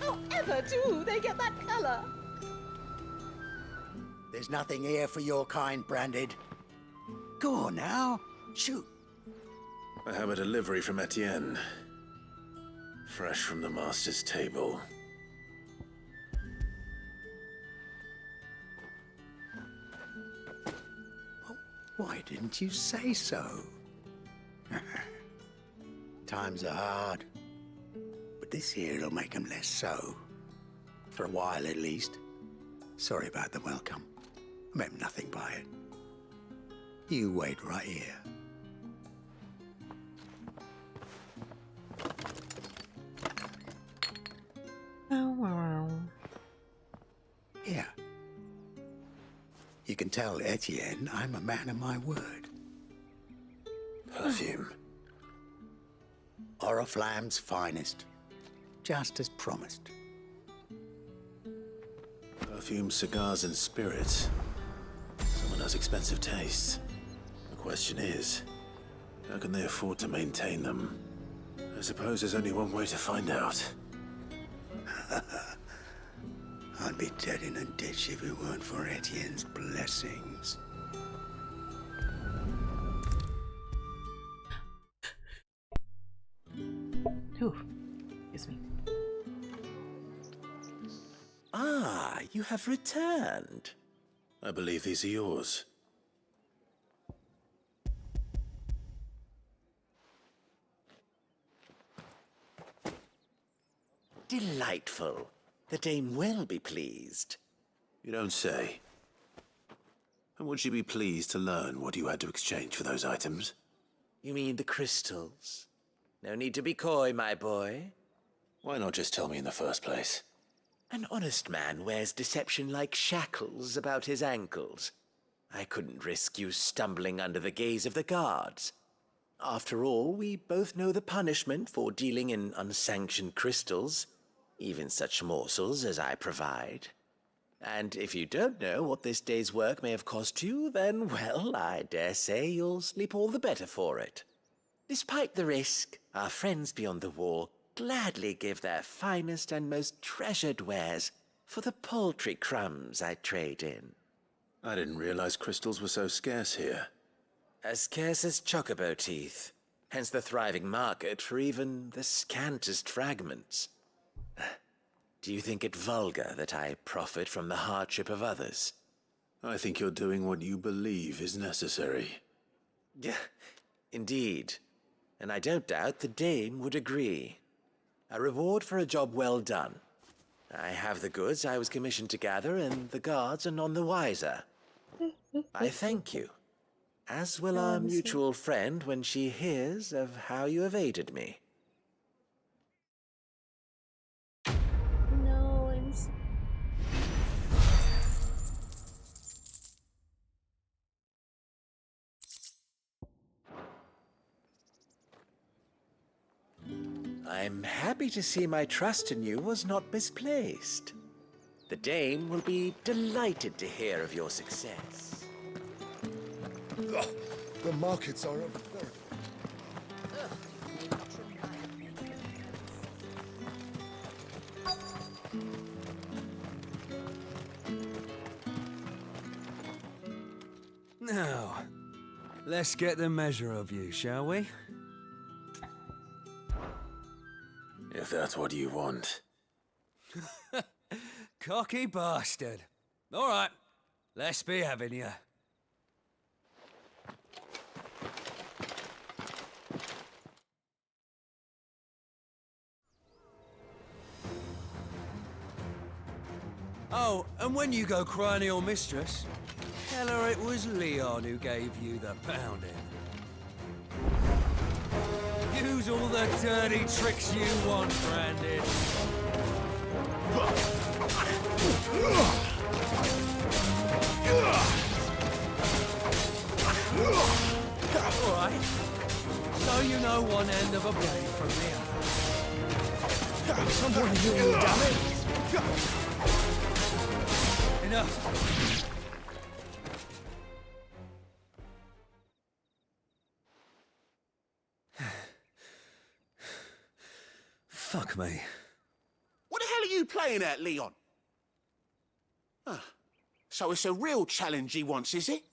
However do they get that color? There's nothing here for your kind, Branded. Go on now, shoot. I have a delivery from Etienne. Fresh from the master's table. Why didn't you say so? Times are hard. But this here'll make 'em less so. For a while, at least. Sorry about the welcome. I meant nothing by it. You wait right here. Here. You can tell Etienne I'm a man of my word. Perfume. Oriflamme's finest. Just as promised. Perfume, cigars, and spirits. Someone has expensive tastes. The question is, how can they afford to maintain them? I suppose there's only one way to find out. I'd be dead in a ditch if it weren't for Etienne's blessings. Ooh, excuse me. Ah, you have returned. I believe these are yours. Delightful. The dame will be pleased. You don't say. And would she be pleased to learn what you had to exchange for those items? You mean the crystals? No need to be coy, my boy. Why not just tell me in the first place? An honest man wears deception like shackles about his ankles. I couldn't risk you stumbling under the gaze of the guards. After all, we both know the punishment for dealing in unsanctioned crystals, even such morsels as I provide. And if you don't know what this day's work may have cost you, then, well, I dare say you'll sleep all the better for it. Despite the risk, our friends beyond the wall gladly give their finest and most treasured wares for the paltry crumbs I trade in. I didn't realize crystals were so scarce here. As scarce as chocobo teeth, hence the thriving market for even the scantest fragments. Do you think it vulgar that I profit from the hardship of others? I think you're doing what you believe is necessary. Yeah, indeed. And I don't doubt the dame would agree. A reward for a job well done. I have the goods I was commissioned to gather, and the guards are none the wiser. I thank you. As will our mutual friend when she hears of how you have aided me. No, I'm happy to see my trust in you was not misplaced. The dame will be delighted to hear of your success. The markets are a very... Now, let's get the measure of you, shall we? If that's what you want. Cocky bastard. All right, let's be having you. Oh, and when you go crying to your mistress, tell her it was Leon who gave you the pounding. Use all the dirty tricks you want, Brandon. All right. So you know one end of a blade from the other. Someone doing damage! Enough. Fuck me. What the hell are you playing at, Leon? Ah, so it's a real challenge he wants, is it?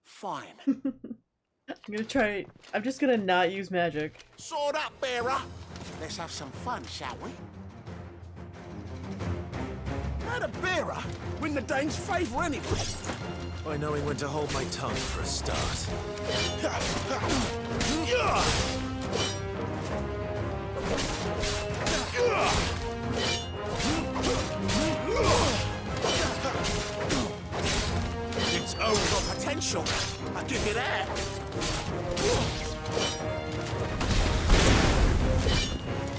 Fine. I'm just gonna not use magic. Sword up, bearer. Let's have some fun, shall we? How the bearer win the dame's favour anyway? By knowing when to hold my tongue for a start. It's over potential. I give you that.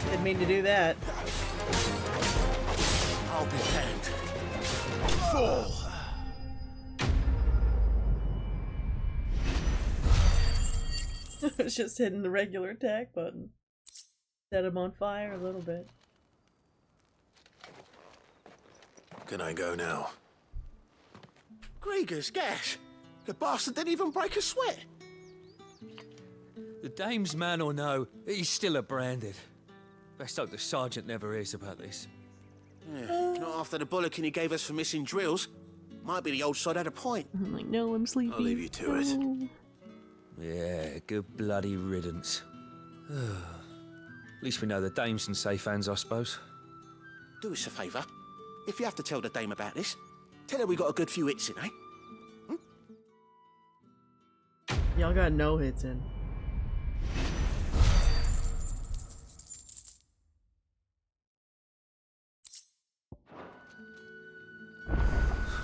Didn't mean to do that. I'll be damned. Fall. I was just hitting the regular attack button. Set him on fire a little bit. Can I go now? Grieger's gas. The bastard didn't even break a sweat. The dame's man or no, he's still a branded. Best hope the sergeant never hears about this. Yeah, not after the bollocking he gave us for missing drills. Might be the old sod had a point. I'm like, no, I'm sleepy. I'll leave you to it. Yeah, good bloody riddance. At least we know the dame's in safe hands, I suppose. Do us a favour. If you have to tell the dame about this, tell her we got a good few hits in, eh? Y'all got no hits in.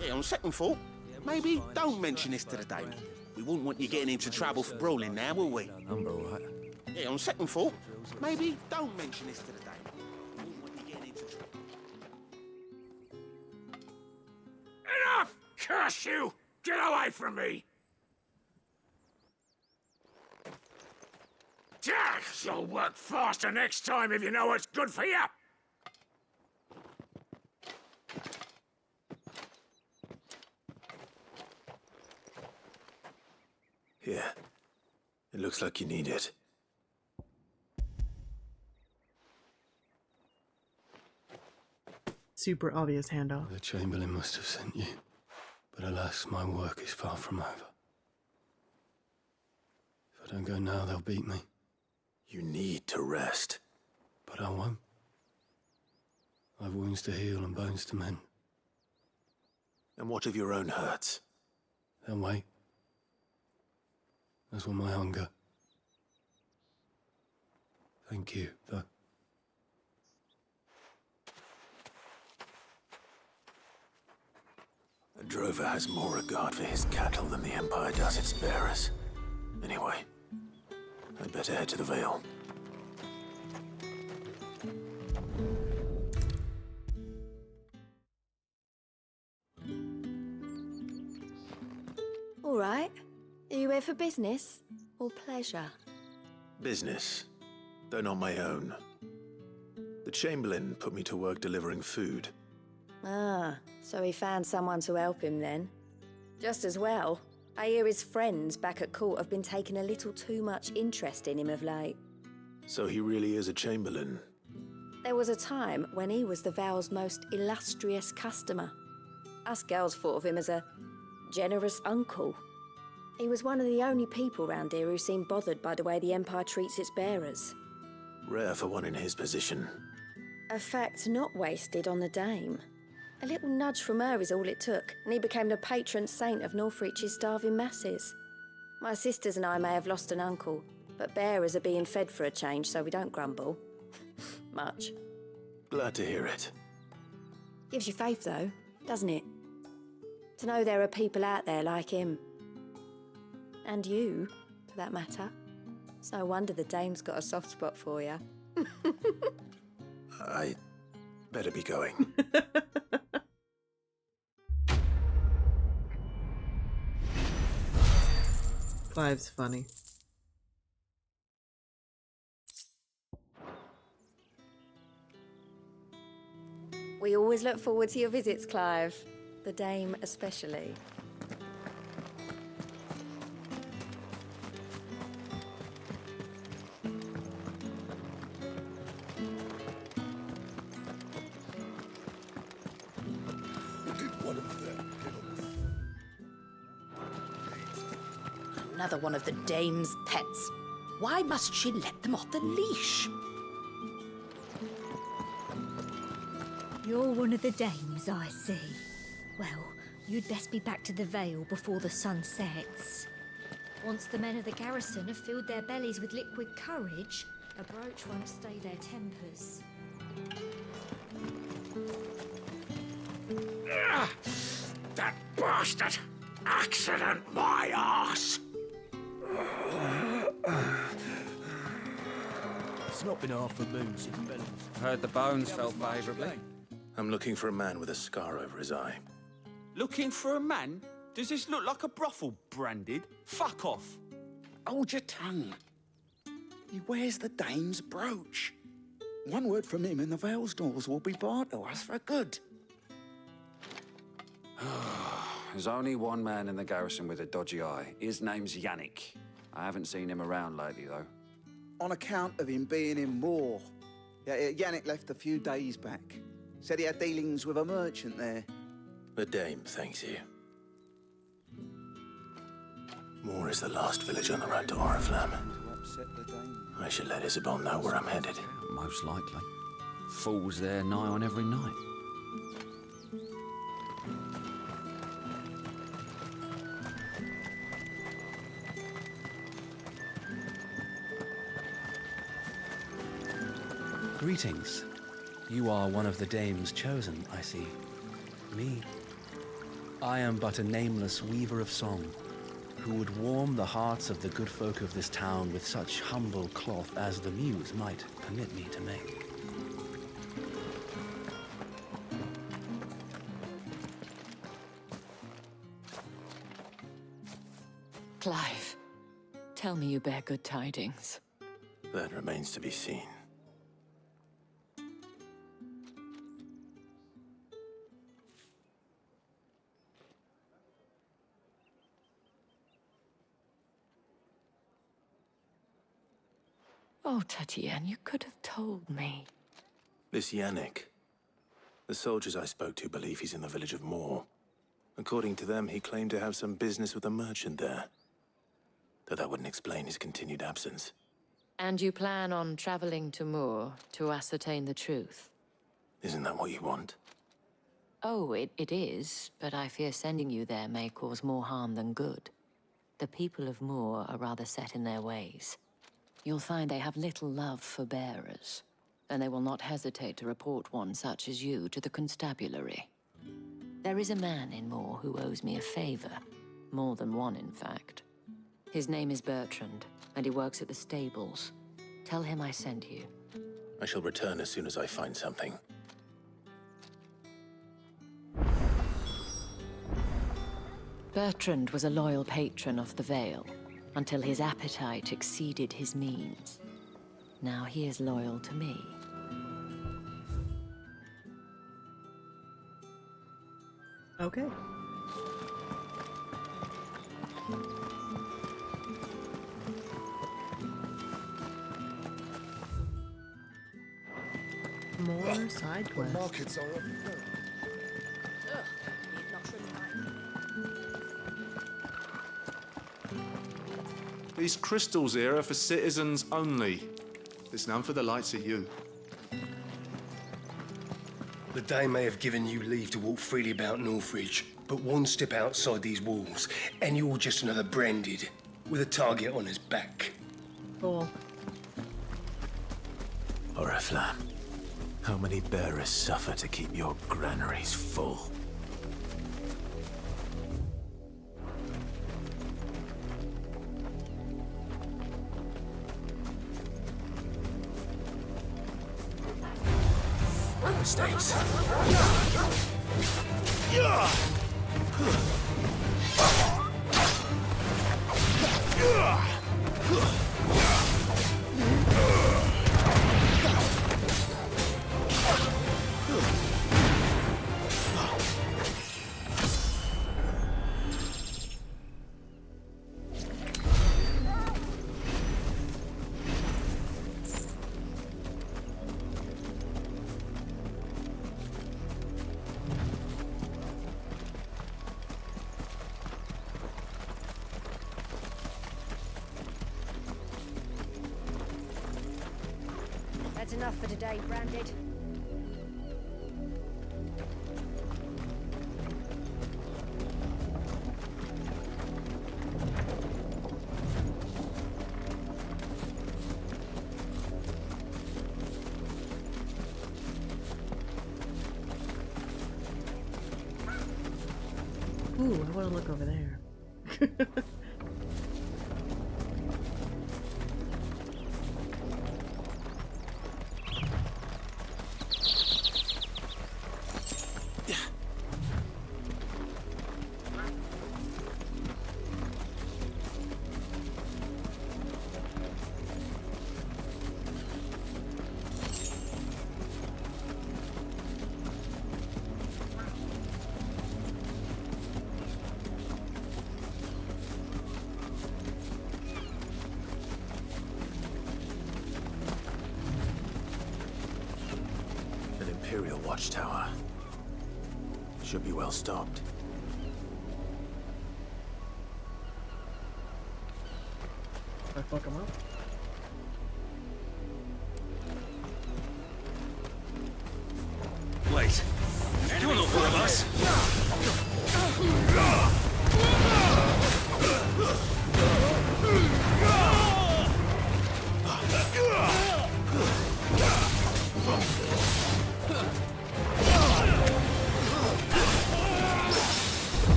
Yeah, on second thought, maybe don't mention this to the dame. We wouldn't want you getting into trouble for brawling now, will we? Number, all right. Yeah, on second thought, maybe don't mention this to the dame. We wouldn't want you getting into trouble. Enough! Curse you! Get away from me! You'll work faster next time if you know what's good for you! Here. It looks like you need it. Super obvious handoff. The Chamberlain must have sent you. But alas, my work is far from over. If I don't go now, they'll beat me. You need to rest. But I won't. I've wounds to heal and bones to mend. And what of your own hurts? They'll wait. As will my hunger. Thank you, though. A drover has more regard for his cattle than the Empire does its bearers. Anyway, I'd better head to the Vale. All right. Are you here for business or pleasure? Business, though not my own. The Chamberlain put me to work delivering food. Ah, so he found someone to help him then. Just as well. I hear his friends back at court have been taking a little too much interest in him of late. So he really is a Chamberlain. There was a time when he was the Vale's most illustrious customer. Us girls thought of him as a generous uncle. He was one of the only people round here who seemed bothered by the way the Empire treats its bearers. Rare for one in his position. A fact not wasted on the dame. A little nudge from her is all it took, and he became the patron saint of Northreach's starving masses. My sisters and I may have lost an uncle, but bearers are being fed for a change, so we don't grumble. Much. Glad to hear it. Gives you faith, though, doesn't it? To know there are people out there like him. And you, for that matter. It's no wonder the dame's got a soft spot for you. I better be going. Clive's funny. We always look forward to your visits, Clive. The dame especially. Another one of the dame's pets. Why must she let them off the leash? You're one of the dames, I see. Well, you'd best be back to the Vale before the sun sets. Once the men of the garrison have filled their bellies with liquid courage, a brooch won't stay their tempers. That bastard! Accident, my arse! It's not been half a moon since Bellums. Heard the bones fell favourably. I'm looking for a man with a scar over his eye. Looking for a man? Does this look like a brothel, Branded? Fuck off. Hold your tongue. He wears the dame's brooch. One word from him and the Vale's doors will be barred to us for good. There's only one man in the garrison with a dodgy eye. His name's Yannick. I haven't seen him around lately, though. On account of him being in war. Yeah, Yannick left a few days back. Said he had dealings with a merchant there. The dame thanks you. Moor is the last village on the road to Oriflamme. I should let Isabel know where I'm headed. Most likely. Fools there nigh on every night. Greetings. You are one of the dame's chosen, I see. Me? I am but a nameless weaver of song. who would warm the hearts of the good folk of this town with such humble cloth as the muse might permit me to make. Clive, tell me you bear good tidings. That remains to be seen. Oh, Tatienne, you could have told me. This Yannick. The soldiers I spoke to believe he's in the village of Moor. According to them, he claimed to have some business with a merchant there. Though that wouldn't explain his continued absence. And you plan on traveling to Moor to ascertain the truth? Isn't that what you want? Oh, it is, but I fear sending you there may cause more harm than good. The people of Moor are rather set in their ways. You'll find they have little love for bearers, and they will not hesitate to report one such as you to the constabulary. There is a man in Moor who owes me a favor. More than one, in fact. His name is Bertrand, and he works at the stables. Tell him I sent you. I shall return as soon as I find something. Bertrand was a loyal patron of the Vale, until his appetite exceeded his means. Now he is loyal to me. Okay. More side quests. The markets are These crystals here are for citizens only. There's none for the likes of you. The Dame may have given you leave to walk freely about Northridge, but one step outside these walls, and you're just another branded, with a target on his back. Cool. Oriflamme, how many bearers suffer to keep your granaries full? Mistakes. That's enough for today, Branded. Ooh, I want to look over there. Imperial watchtower. Should be well stocked. I fuck him up. Wait. You're not one of us.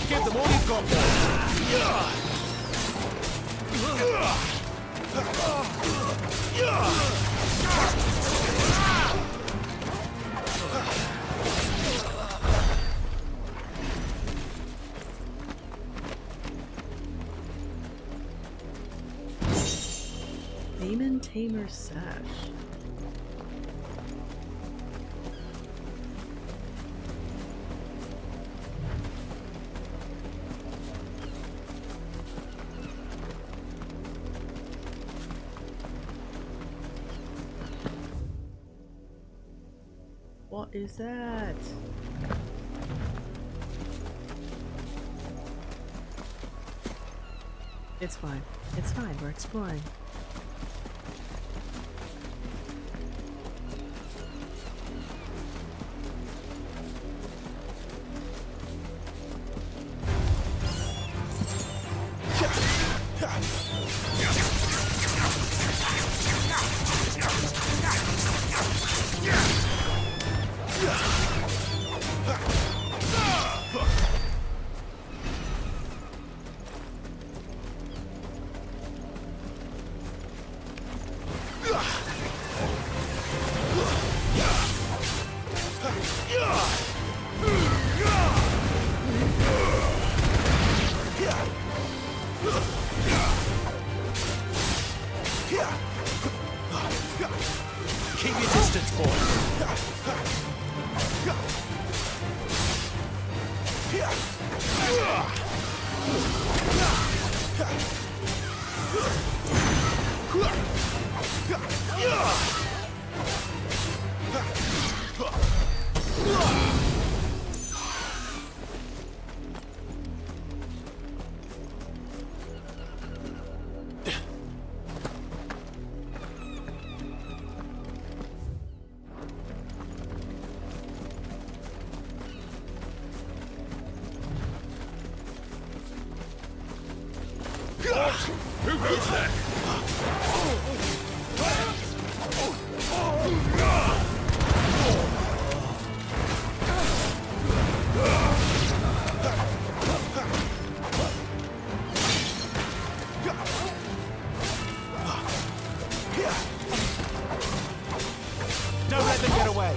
Give them all you've got, Demon Tamer Sash. What is that? It's fine. It's fine. We're exploring. Keep your distance, boy. Who goes there? Don't let them get away.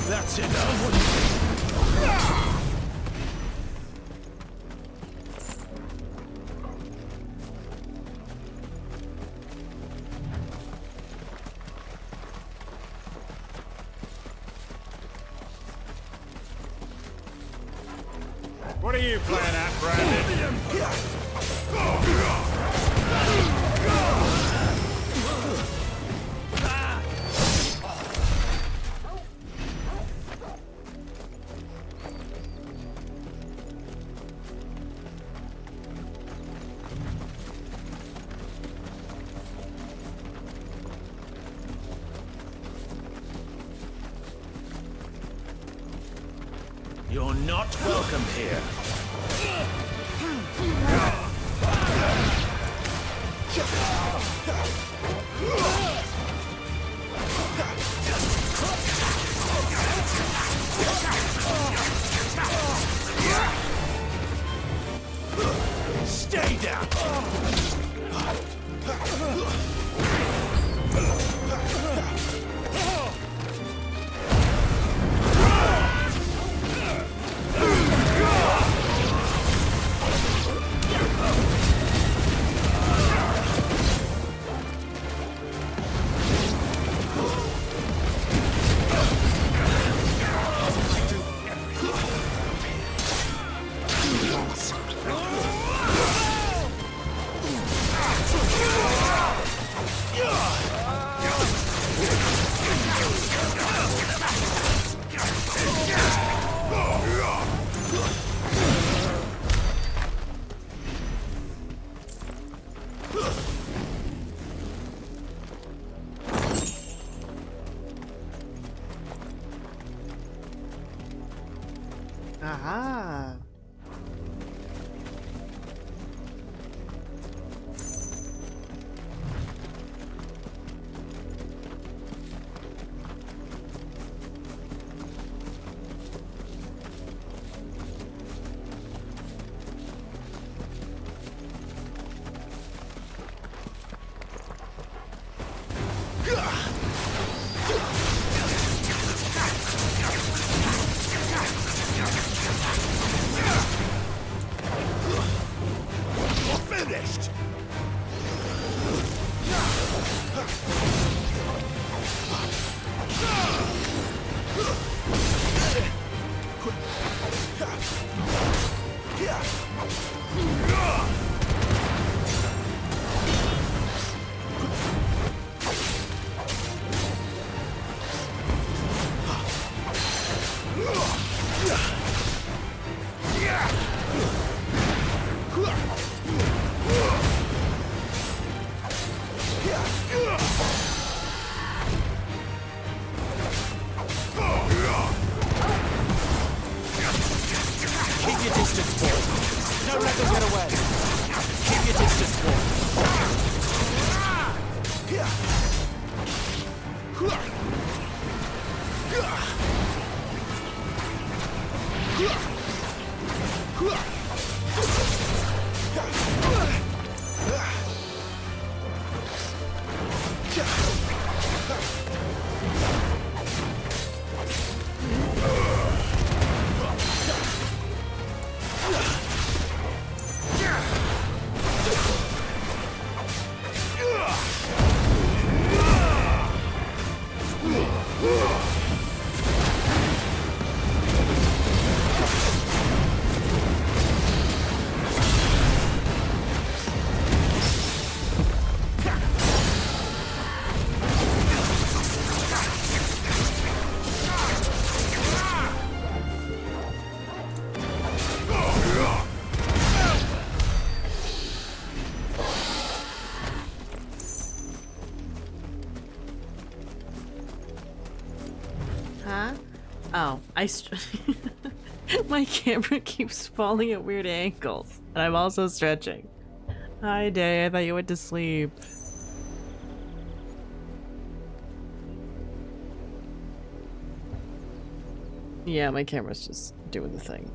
That's enough. What are you playing at, Brandon? You're not welcome here. Stay down. Aha! Huh? Oh, my camera keeps falling at weird angles, and I'm also stretching. Hi, Day. I thought you went to sleep. Yeah, my camera's just doing the thing.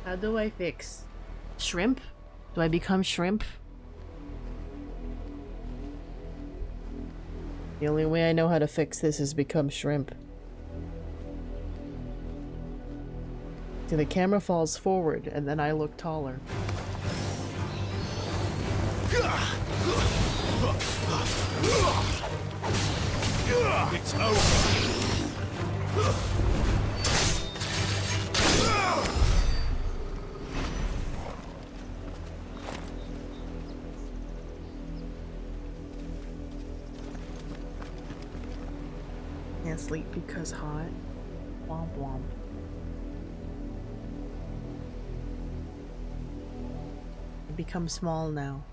How do I fix shrimp? Do I become shrimp? The only way I know how to fix this is become shrimp. See, the camera falls forward and then I look taller. It's over. Can't sleep because hot. Womp womp. I become small now.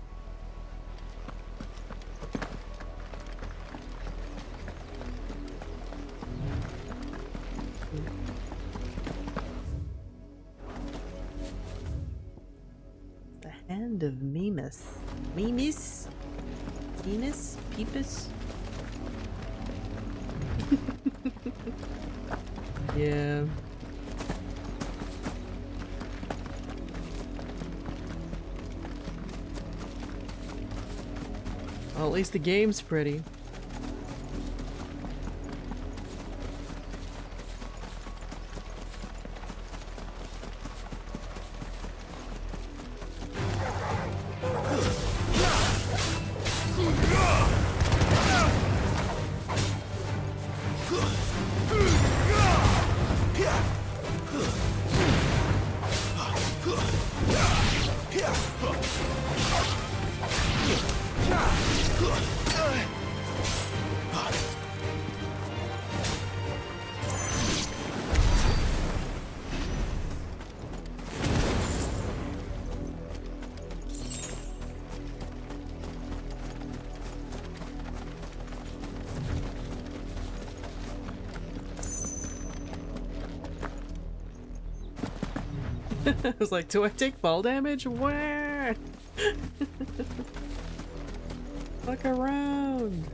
The hand of Mimas. Mimis? Venus? Peepus? Yeah. Well, at least the game's pretty. I was like, do I take fall damage? Where? Fuck around.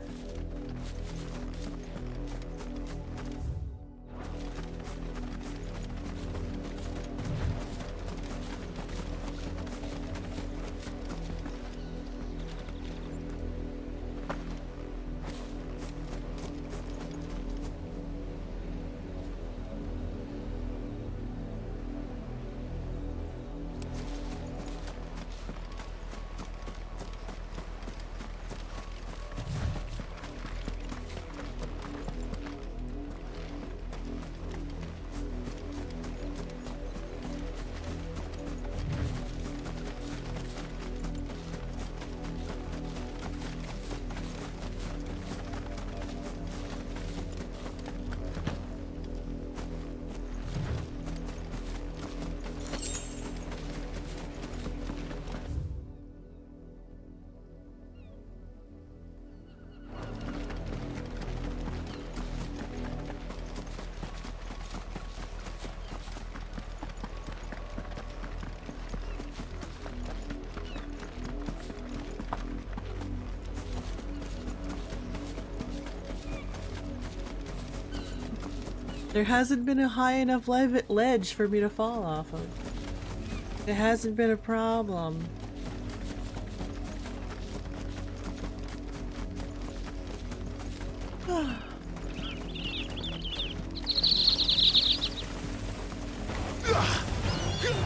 There hasn't been a high enough ledge for me to fall off of. It hasn't been a problem.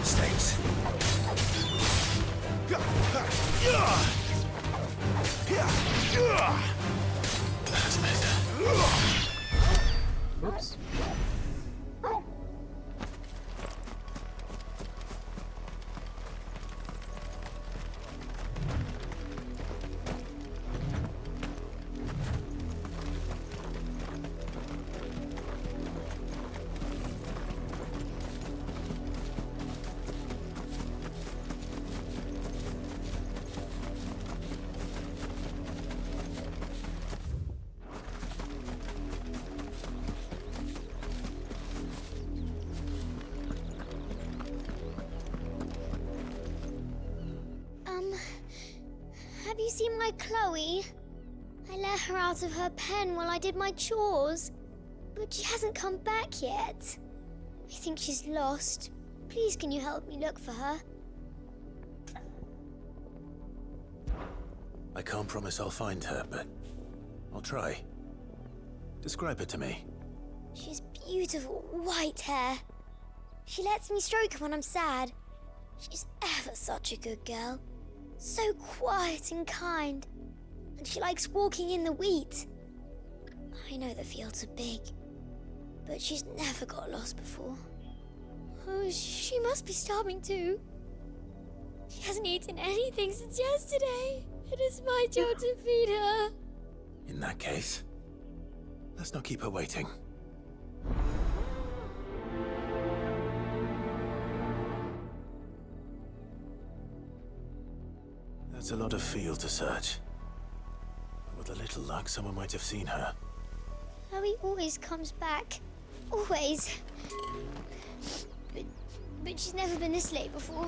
Snakes. Whoops. Have you seen my Chloe? I let her out of her pen while I did my chores, but she hasn't come back yet. I think she's lost. Please, can you help me look for her? I can't promise I'll find her, but I'll try. Describe her to me. She has beautiful white hair. She lets me stroke her when I'm sad. She's ever such a good girl. So quiet and kind. And she likes walking in the wheat. I know the fields are big, but she's never got lost before. Oh, she must be starving too. She hasn't eaten anything since yesterday. It is my job to feed her. In that case, let's not keep her waiting. That's a lot of field to search. With a little luck, someone might have seen her. Chloe always comes back. Always. But she's never been this late before.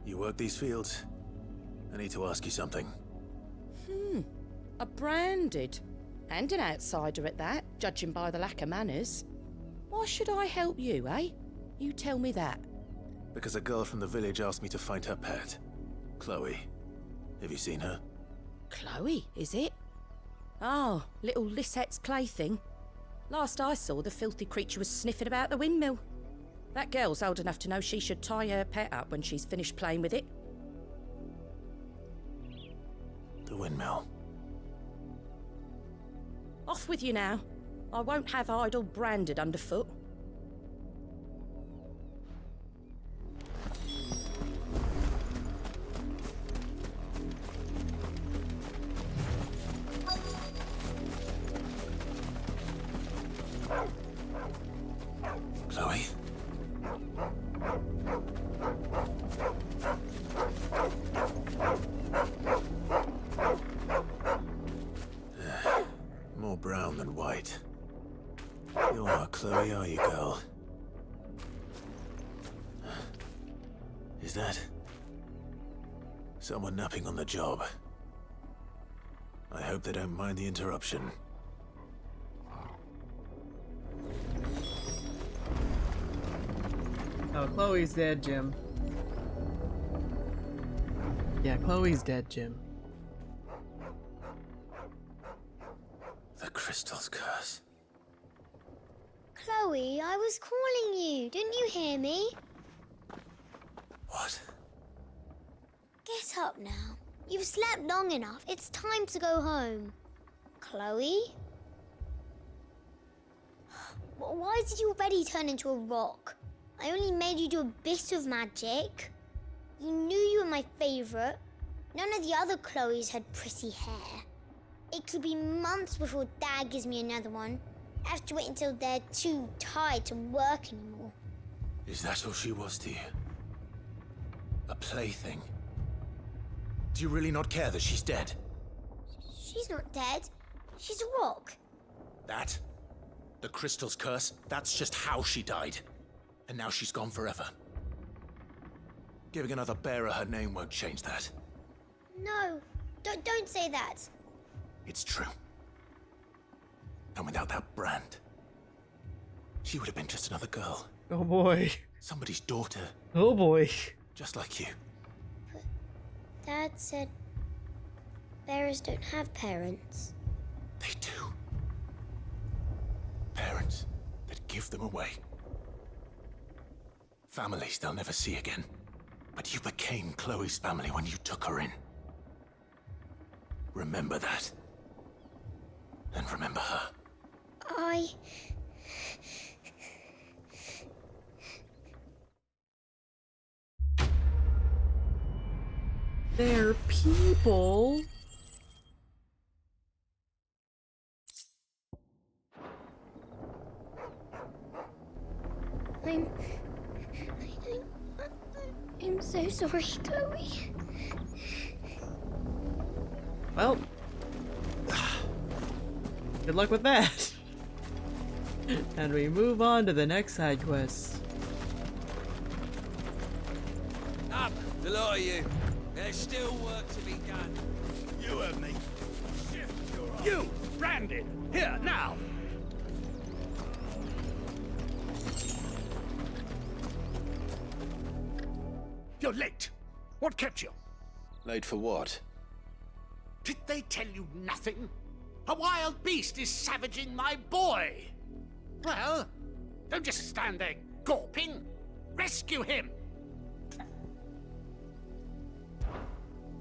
You work these fields? I need to ask you something. A branded. And an outsider at that, judging by the lack of manners. Why should I help you, eh? You tell me that. Because a girl from the village asked me to find her pet. Chloe. Have you seen her? Chloe, is it? Oh, little Lisette's plaything. Last I saw, the filthy creature was sniffing about the windmill. That girl's old enough to know she should tie her pet up when she's finished playing with it. The windmill. Off with you now. I won't have idle branded underfoot. Chloe? More brown than white. You're not Chloe, are you, girl? Is that someone napping on the job? I hope they don't mind the interruption. Oh, Chloe's dead, Jim. Yeah, Chloe's dead, Jim. The crystal's curse. Chloe, I was calling you. Didn't you hear me? What? Get up now. You've slept long enough. It's time to go home. Chloe? Why did you already turn into a rock? I only made you do a bit of magic. You knew you were my favorite. None of the other Chloes had pretty hair. It could be months before Dad gives me another one. I have to wait until they're too tired to work anymore. Is that all she was to you? A plaything? Do you really not care that she's dead? She's not dead. She's a rock. That? The crystal's curse? That's just how she died. And now she's gone forever. Giving another bearer her name won't change that. No, don't say that. It's true. And without that brand, she would have been just another girl. Oh boy. Somebody's daughter. Oh boy. Just like you. Dad said bearers don't have parents. They do. Parents that give them away. Families they'll never see again. But you became Chloe's family when you took her in. Remember that. And remember her. They're people. I'm so sorry, Chloe. Well, good luck with that. And we move on to the next side quest. Up, the lot of you. There's still work to be done. You heard me. You, Brandon, here, now. You're late. What kept you? Late for what? Did they tell you nothing? A wild beast is savaging my boy. Well, don't just stand there gawping. Rescue him.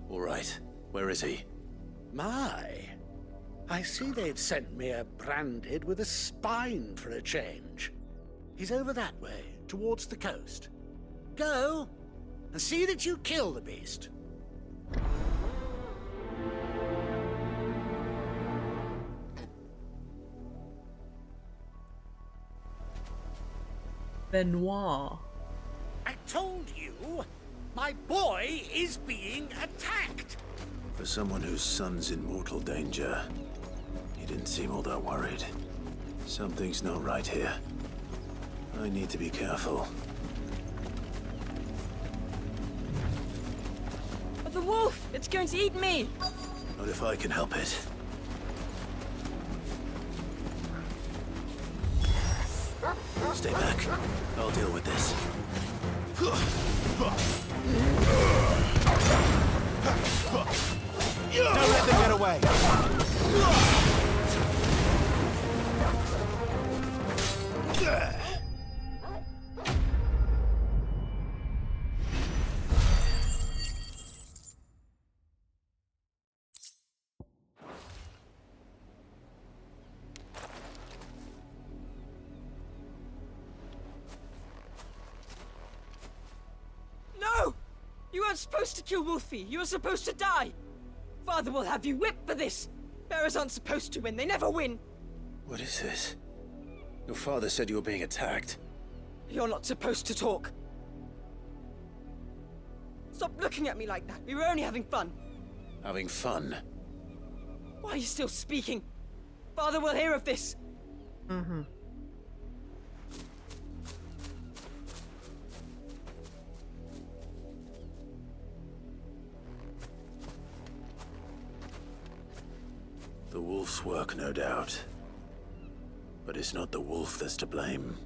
All right. Where is he? My, I see they've sent me a branded with a spine for a change. He's over that way, towards the coast. Go, and see that you kill the beast. Benoit. I told you, my boy is being attacked. For someone whose son's in mortal danger, he didn't seem all that worried. Something's not right here. I need to be careful. The wolf! It's going to eat me! Not if I can help it. Stay back. I'll deal with this. Don't let them get away! No! You weren't supposed to kill Wolfie. You were supposed to die. Father will have you whipped for this. Bearers aren't supposed to win. They never win. What is this? Your father said you were being attacked. You're not supposed to talk. Stop looking at me like that. We were only having fun. Having fun? Why are you still speaking? Father will hear of this. Mm-hmm. The wolf's work, no doubt. But it's not the wolf that's to blame.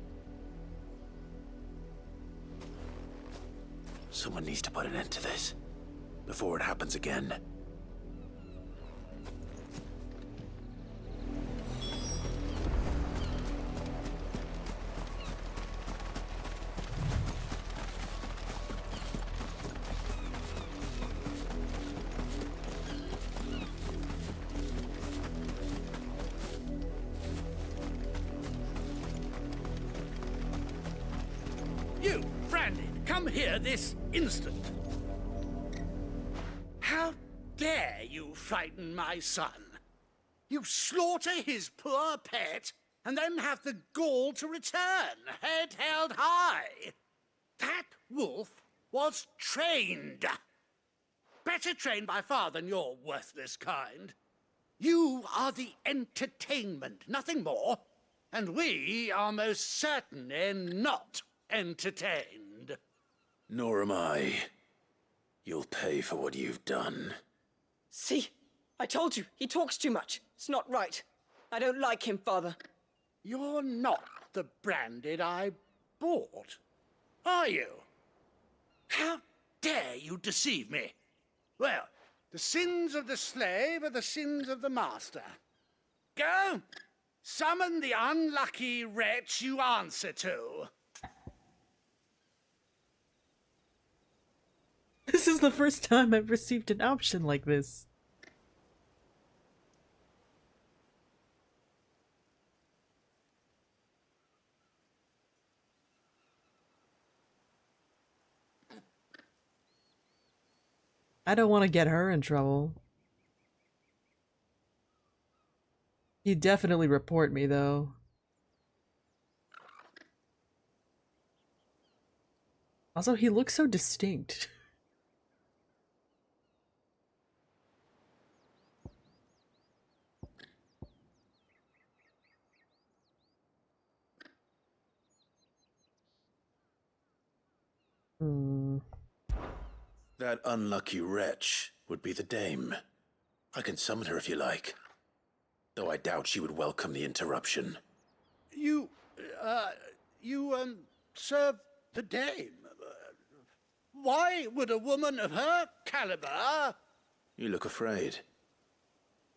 Someone needs to put an end to this, before it happens again. You, Brandon, come here this instant. How dare you frighten my son? You slaughter his poor pet, and then have the gall to return, head held high. That wolf was trained. Better trained by far than your worthless kind. You are the entertainment, nothing more. And we are most certainly not entertained. Nor am I. You'll pay for what you've done. See? I told you, he talks too much. It's not right. I don't like him, Father. You're not the Branded I bought, are you? How dare you deceive me? Well, the sins of the slave are the sins of the master. Go, summon the unlucky wretch you answer to. This is the first time I've received an option like this. I don't want to get her in trouble. He'd definitely report me, though. Also, he looks so distinct. That unlucky wretch would be the dame. I can summon her if you like. Though I doubt she would welcome the interruption. You serve the dame. Why would a woman of her caliber... You look afraid.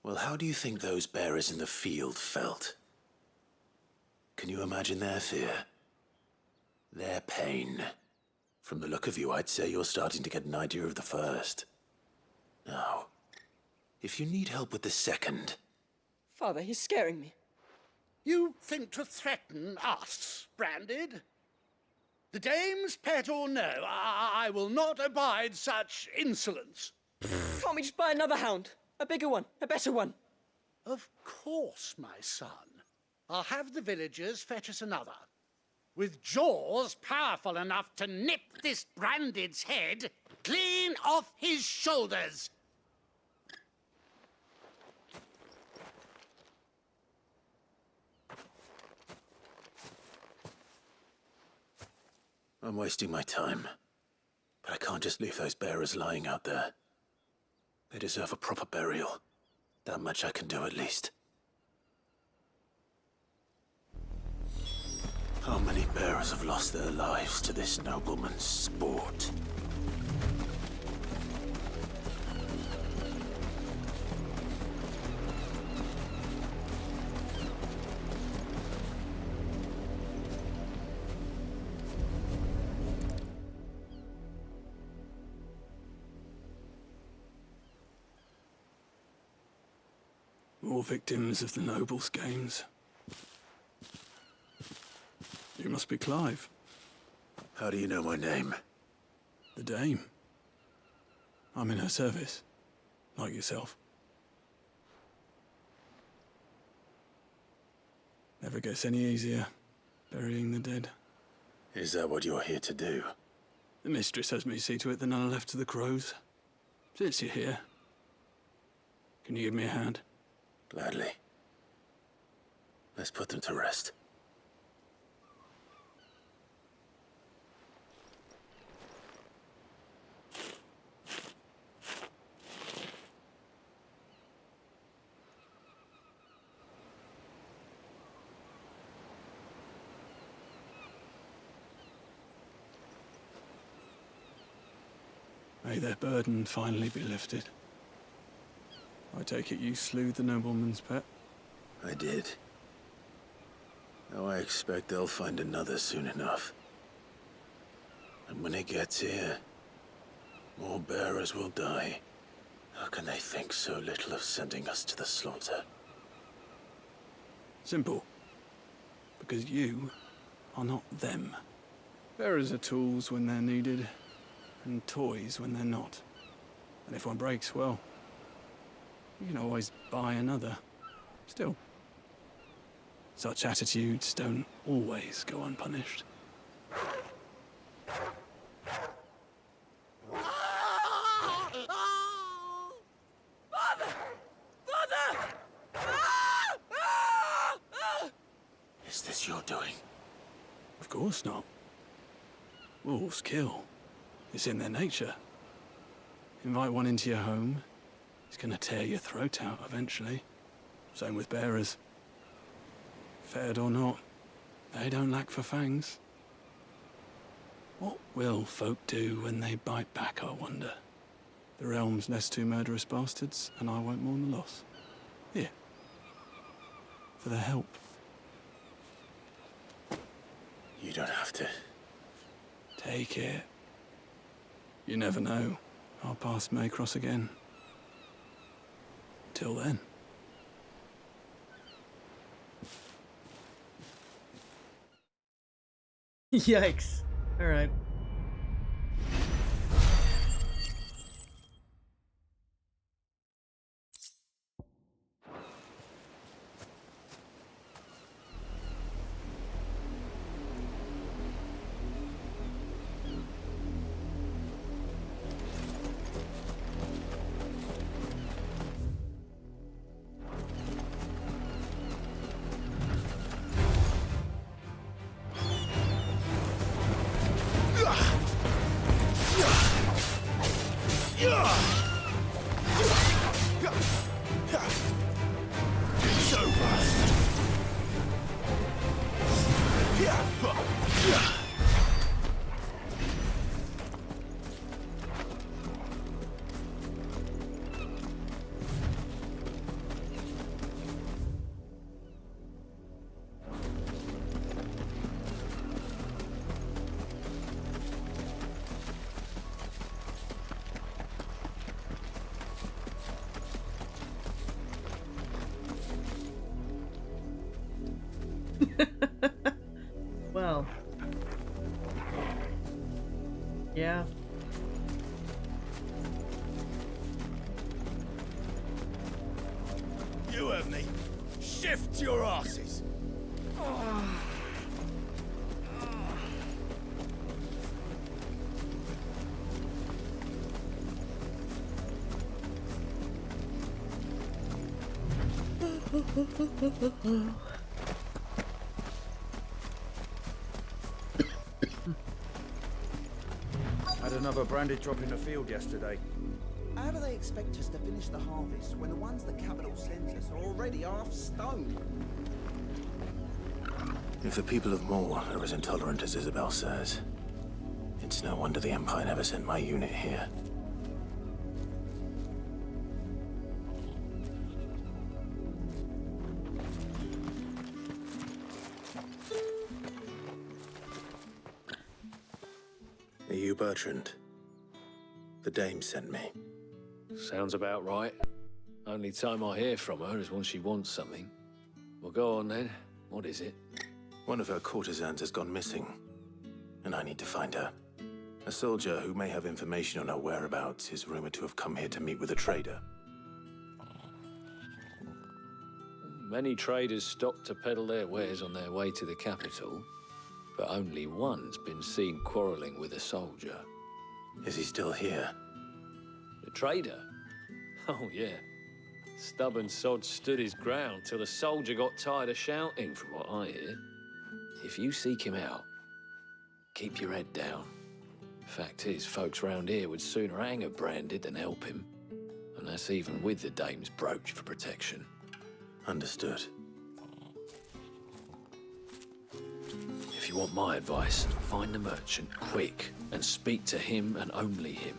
Well, how do you think those bearers in the field felt? Can you imagine their fear? Their pain? From the look of you, I'd say you're starting to get an idea of the first. Now, if you need help with the second... Father, he's scaring me. You think to threaten us, Branded? The dame's pet or no, I will not abide such insolence. Can't we just buy another hound? A bigger one, a better one. Of course, my son. I'll have the villagers fetch us another. With jaws powerful enough to nip this Branded's head clean off his shoulders. I'm wasting my time. But I can't just leave those bearers lying out there. They deserve a proper burial. That much I can do at least. How many bearers have lost their lives to this nobleman's sport? More victims of the nobles' games. You must be Clive. How do you know my name? The Dame. I'm in her service, like yourself. Never gets any easier, burying the dead. Is that what you're here to do? The mistress has me see to it that none are left to the crows. Since you're here, can you give me a hand? Gladly. Let's put them to rest. May their burden finally be lifted. I take it you slew the nobleman's pet? I did. Now I expect they'll find another soon enough. And when it gets here, more bearers will die. How can they think so little of sending us to the slaughter? Simple. Because you are not them. Bearers are tools when they're needed, and toys when they're not. And if one breaks, well, you can always buy another. Still, such attitudes don't always go unpunished. Father! Father! Is this your doing? Of course not. Wolves kill. It's in their nature. Invite one into your home, It's gonna tear your throat out eventually. Same with bearers. Fed or not, they don't lack for fangs. What will folk do when they bite back, I wonder? The realm's less two murderous bastards, and I won't mourn the loss. Here. For the help. You don't have to. Take it. You never know. Our paths may cross again. Till then. Yikes. Alright. It's over. Well. Yeah. You have me. Shift your asses. Had another branded drop in the field yesterday. How do they expect us to finish the harvest when the ones the capital sends us are already half stoned? If the people of Moor are as intolerant as Isabel says, it's no wonder the Empire never sent my unit here. Are you Bertrand? The dame sent me. Sounds about right. Only time I hear from her is when she wants something. Well, go on then. What is it? One of her courtesans has gone missing, and I need to find her. A soldier who may have information on her whereabouts is rumored to have come here to meet with a trader. Many traders stop to peddle their wares on their way to the capital, but only one's been seen quarreling with a soldier. Is he still here? The trader? Oh, yeah. Stubborn sod stood his ground till the soldier got tired of shouting, from what I hear. If you seek him out, keep your head down. Fact is, folks round here would sooner hang a branded than help him. And that's even with the dame's brooch for protection. Understood. If you want my advice, find the merchant quick and speak to him and only him.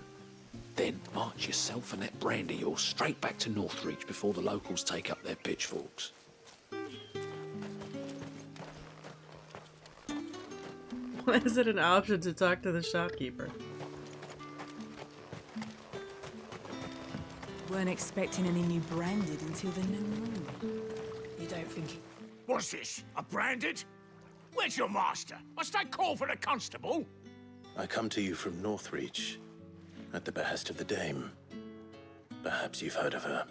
Then march yourself and that brandy yours straight back to Northreach before the locals take up their pitchforks. Why is it an option to talk to the shopkeeper? Weren't expecting any new branded until the new moon. You don't think... What's this? A branded? Where's your master? Must I call for the constable? I come to you from Northreach, at the behest of the dame. Perhaps you've heard of her.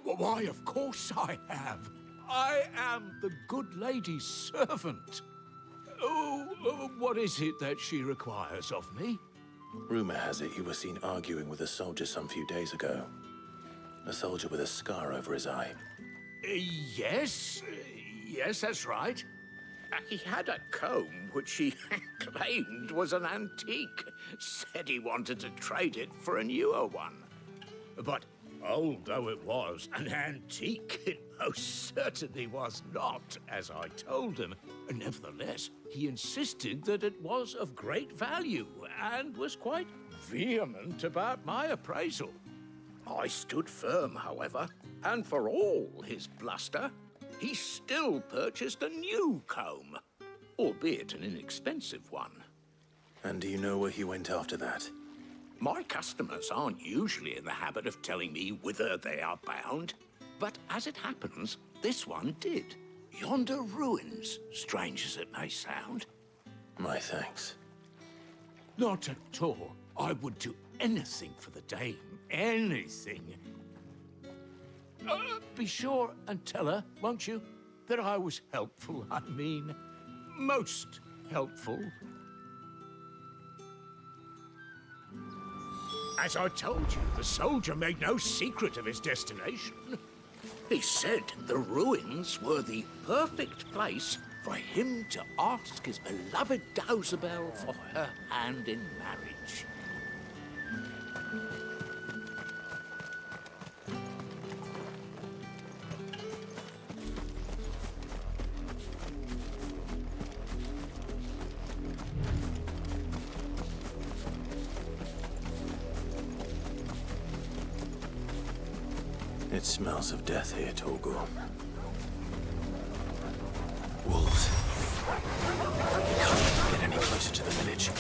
Why, of course I have. I am the good lady's servant. What is it that she requires of me? Rumor has it you were seen arguing with a soldier some few days ago. A soldier with a scar over his eye. Yes, that's right. He had a comb which he claimed was an antique. Said he wanted to trade it for a newer one. But old though it was, an antique it most certainly was not, as I told him. Nevertheless, he insisted that it was of great value, and was quite vehement about my appraisal. I stood firm, however, and for all his bluster, he still purchased a new comb, albeit an inexpensive one. And do you know where he went after that? My customers aren't usually in the habit of telling me whither they are bound, but as it happens, this one did. Yonder ruins, strange as it may sound. My thanks. Not at all. I would do anything for the dame. Anything. Be sure and tell her, won't you, that I was helpful. I mean, most helpful. As I told you, the soldier made no secret of his destination. He said the ruins were the perfect place for him to ask his beloved Dausabel for her hand in marriage. It smells of death here, Torgor. Wolves. We can't get any closer to the village.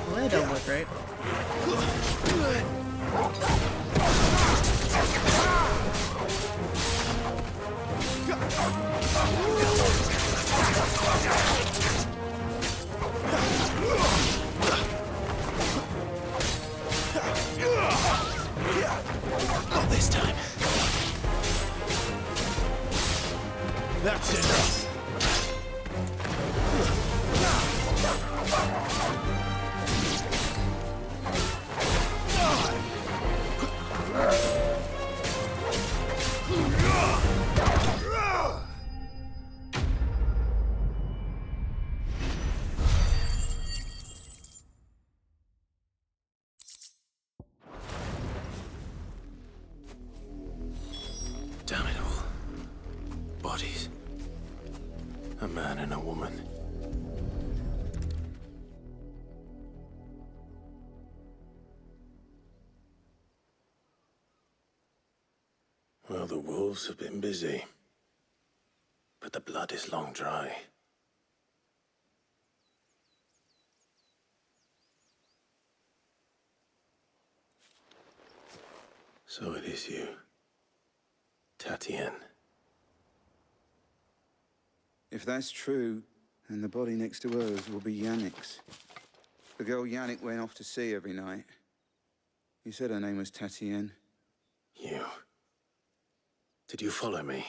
Well, that don't look right. Not this time. That's enough. Damn it all. Bodies. A man and a woman. Well, the wolves have been busy. But the blood is long dry. So it is you. Tatien. If that's true, then the body next to hers will be Yannick's. The girl Yannick went off to see every night. You said her name was Tatien. You. Did you follow me?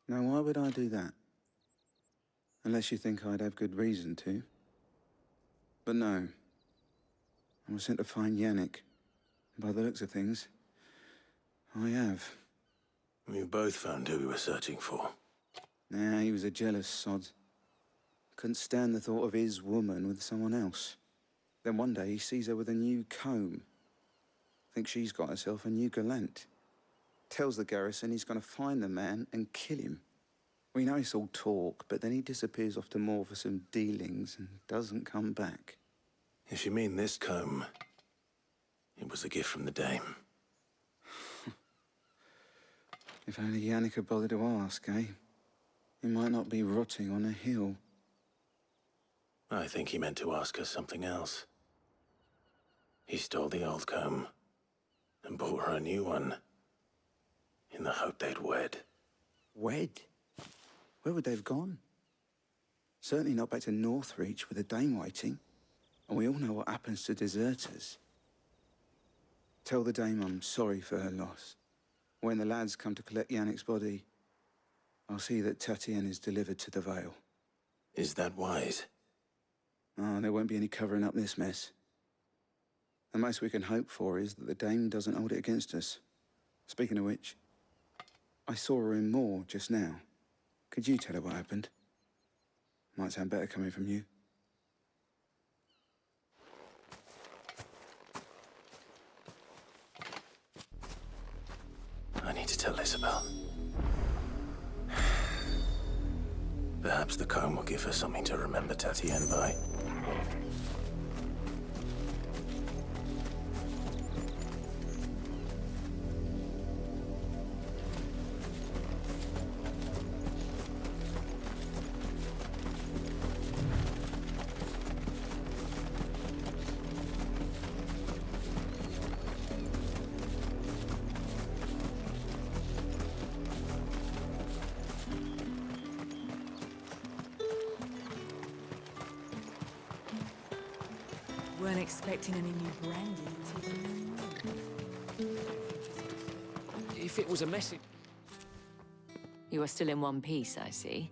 Now, why would I do that? Unless you think I'd have good reason to. But no. I was sent to find Yannick. By the looks of things, I have. We both found who we were searching for. Nah, he was a jealous sod. Couldn't stand the thought of his woman with someone else. Then one day he sees her with a new comb. Thinks she's got herself a new gallant. Tells the garrison he's going to find the man and kill him. We know it's all talk, but then he disappears off to Moor for some dealings and doesn't come back. If you mean this comb, it was a gift from the dame. If only Yannick had bothered to ask, eh? He might not be rotting on a hill. I think he meant to ask her something else. He stole the old comb and bought her a new one in the hope they'd wed. Wed? Where would they have gone? Certainly not back to Northreach with a dame waiting. And we all know what happens to deserters. Tell the dame I'm sorry for her loss. When the lads come to collect Yannick's body, I'll see that Tatien is delivered to the Vale. Is that wise? Oh, there won't be any covering up this mess. The most we can hope for is that the dame doesn't hold it against us. Speaking of which, I saw her in Moor just now. Could you tell her what happened? Might sound better coming from you. I need to tell Isabel. Perhaps the comb will give her something to remember Tatienne by. Weren't expecting any new branding until the new moon. If it was a message... You are still in one piece, I see.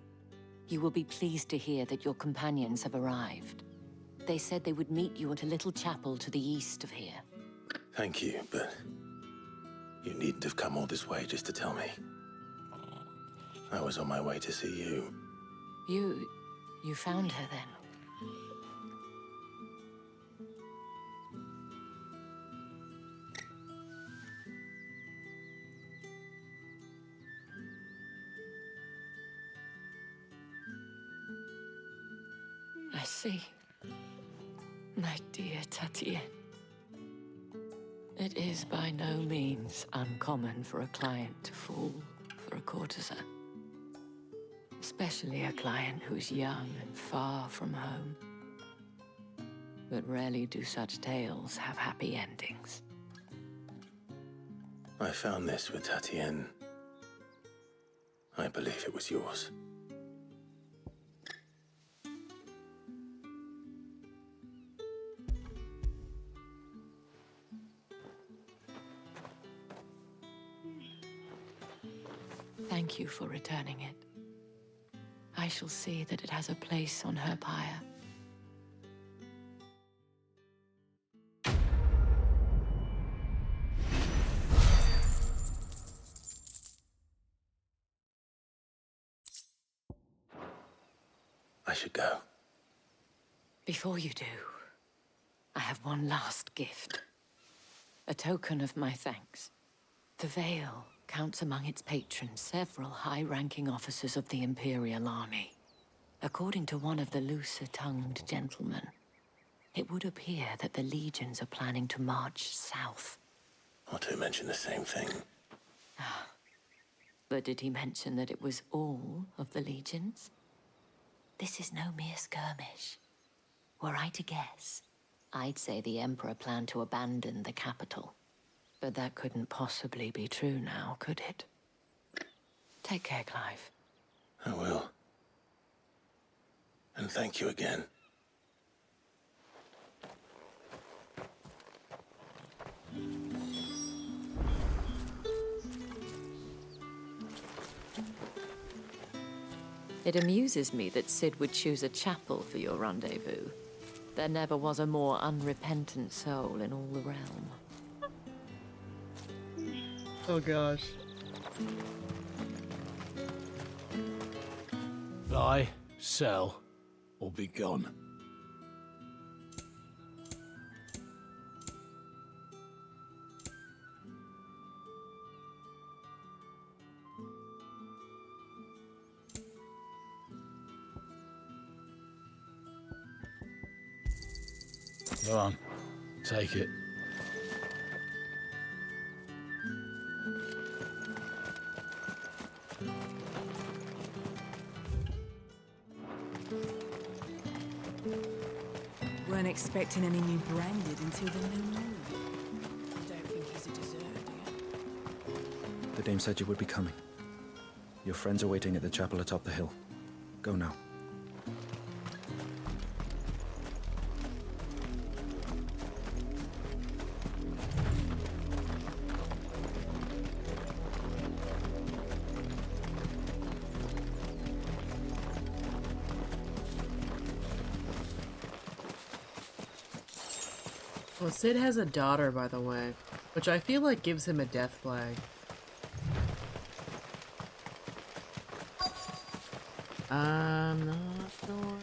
You will be pleased to hear that your companions have arrived. They said they would meet you at a little chapel to the east of here. Thank you, but you needn't have come all this way just to tell me. I was on my way to see you. You found her then? I see. My dear Tatienne. It is by no means uncommon for a client to fall for a courtesan. Especially a client who's young and far from home. But rarely do such tales have happy endings. I found this with Tatienne. I believe it was yours. Thank you for returning it. I shall see that it has a place on her pyre. I should go. Before you do, I have one last gift. A token of my thanks. The Vale counts among its patrons several high-ranking officers of the Imperial Army. According to one of the looser-tongued gentlemen, it would appear that the legions are planning to march south. Otto mentioned the same thing. But did he mention that it was all of the legions? This is no mere skirmish. Were I to guess, I'd say the Emperor planned to abandon the capital. But that couldn't possibly be true now, could it? Take care, Clive. I will. And thank you again. It amuses me that Cid would choose a chapel for your rendezvous. There never was a more unrepentant soul in all the realm. Oh gosh. Buy, sell, or be gone. Go on, take it. Weren't expecting any new branded until the new moon. You don't think he's a deserter, do you? The dame said you would be coming. Your friends are waiting at the chapel atop the hill. Go now. Well, Cid has a daughter, by the way, which I feel like gives him a death flag. I'm not sure.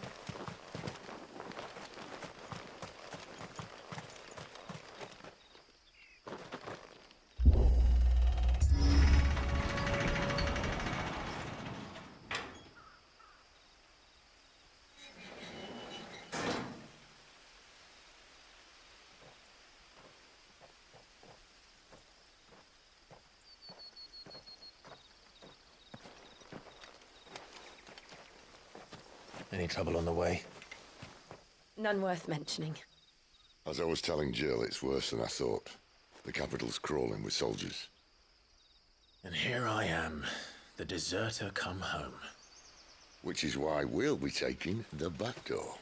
Any trouble on the way? None worth mentioning. As I was telling Jill, it's worse than I thought. The capital's crawling with soldiers. And here I am, the deserter come home. Which is why we'll be taking the back door.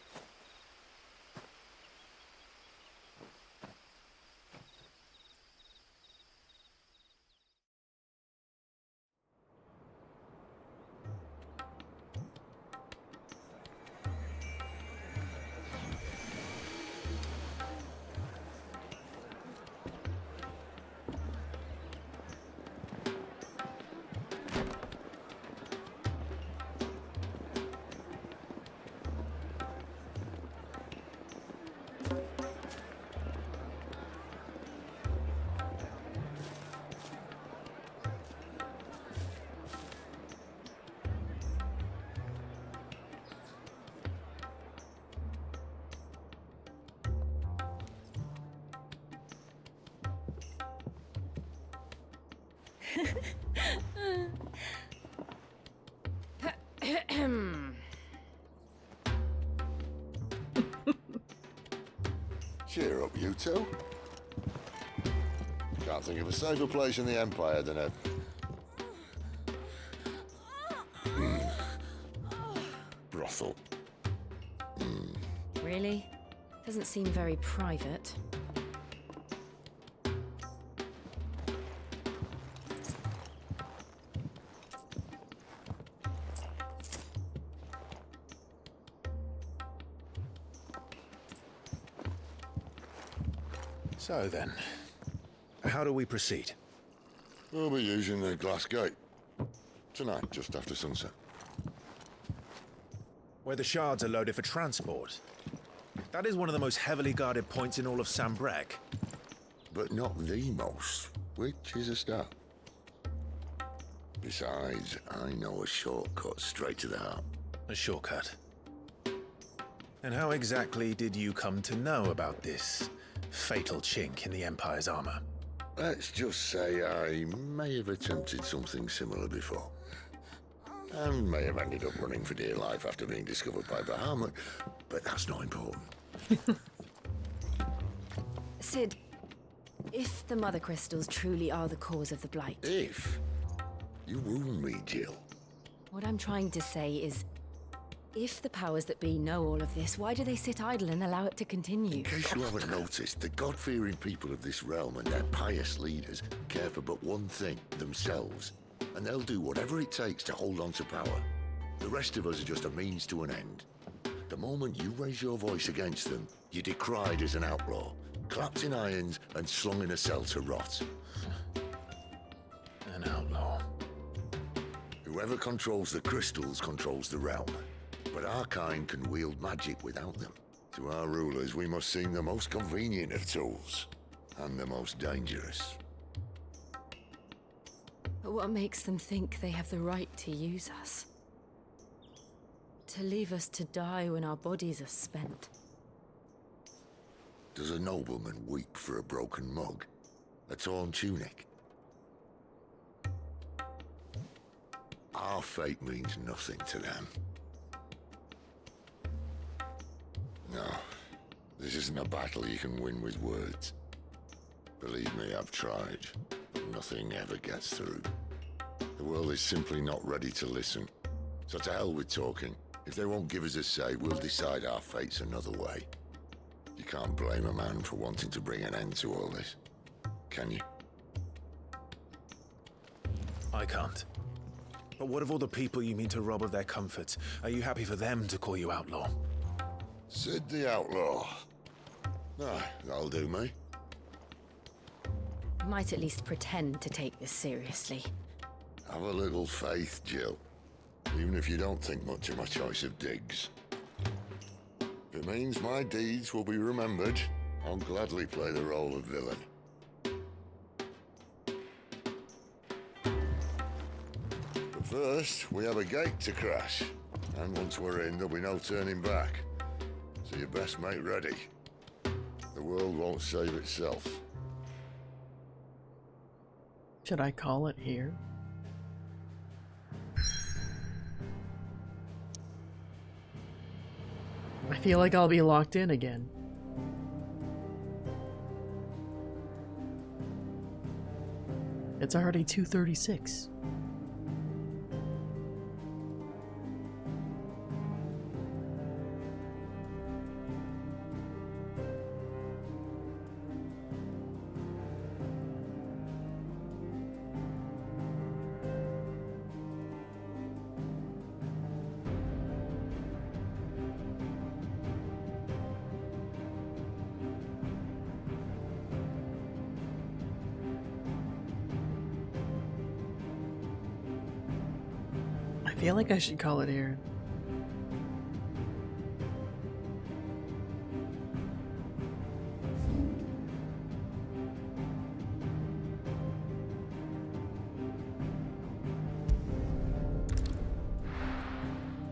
Cheer up, you two. Can't think of a safer place in the Empire than a... brothel. Really? Doesn't seem very private. So then, how do we proceed? We'll be using the glass gate. Tonight, just after sunset. Where the shards are loaded for transport. That is one of the most heavily guarded points in all of Sambrec. But not the most, which is a start. Besides, I know a shortcut straight to the heart. A shortcut? And how exactly did you come to know about this fatal chink in the Empire's armor? Let's just say I may have attempted something similar before. And may have ended up running for dear life after being discovered by Bahamut, but that's not important. Sid, if the Mother Crystals truly are the cause of the Blight... If? You wound me, Jill. What I'm trying to say is, if the powers that be know all of this, why do they sit idle and allow it to continue? In case you haven't noticed, the God-fearing people of this realm and their pious leaders care for but one thing, themselves. And they'll do whatever it takes to hold on to power. The rest of us are just a means to an end. The moment you raise your voice against them, you're decried as an outlaw, clapped in irons and slung in a cell to rot. An outlaw. Whoever controls the crystals controls the realm. But our kind can wield magic without them. To our rulers, we must seem the most convenient of tools, and the most dangerous. But what makes them think they have the right to use us? To leave us to die when our bodies are spent? Does a nobleman weep for a broken mug? A torn tunic? Our fate means nothing to them. No, this isn't a battle you can win with words. Believe me, I've tried. Nothing ever gets through. The world is simply not ready to listen. So to hell with talking. If they won't give us a say, we'll decide our fates another way. You can't blame a man for wanting to bring an end to all this, can you? I can't. But what of all the people you mean to rob of their comforts? Are you happy for them to call you outlaw? Sid the Outlaw. Aye, that'll do me. Might at least pretend to take this seriously. Have a little faith, Jill. even if you don't think much of my choice of digs. If it means my deeds will be remembered, I'll gladly play the role of villain. But first, we have a gate to crash. And once we're in, there'll be no turning back. So you best make ready. The world won't save itself. Should I call it here? I feel like I'll be locked in again. It's already 2:36. I feel like I should call it here.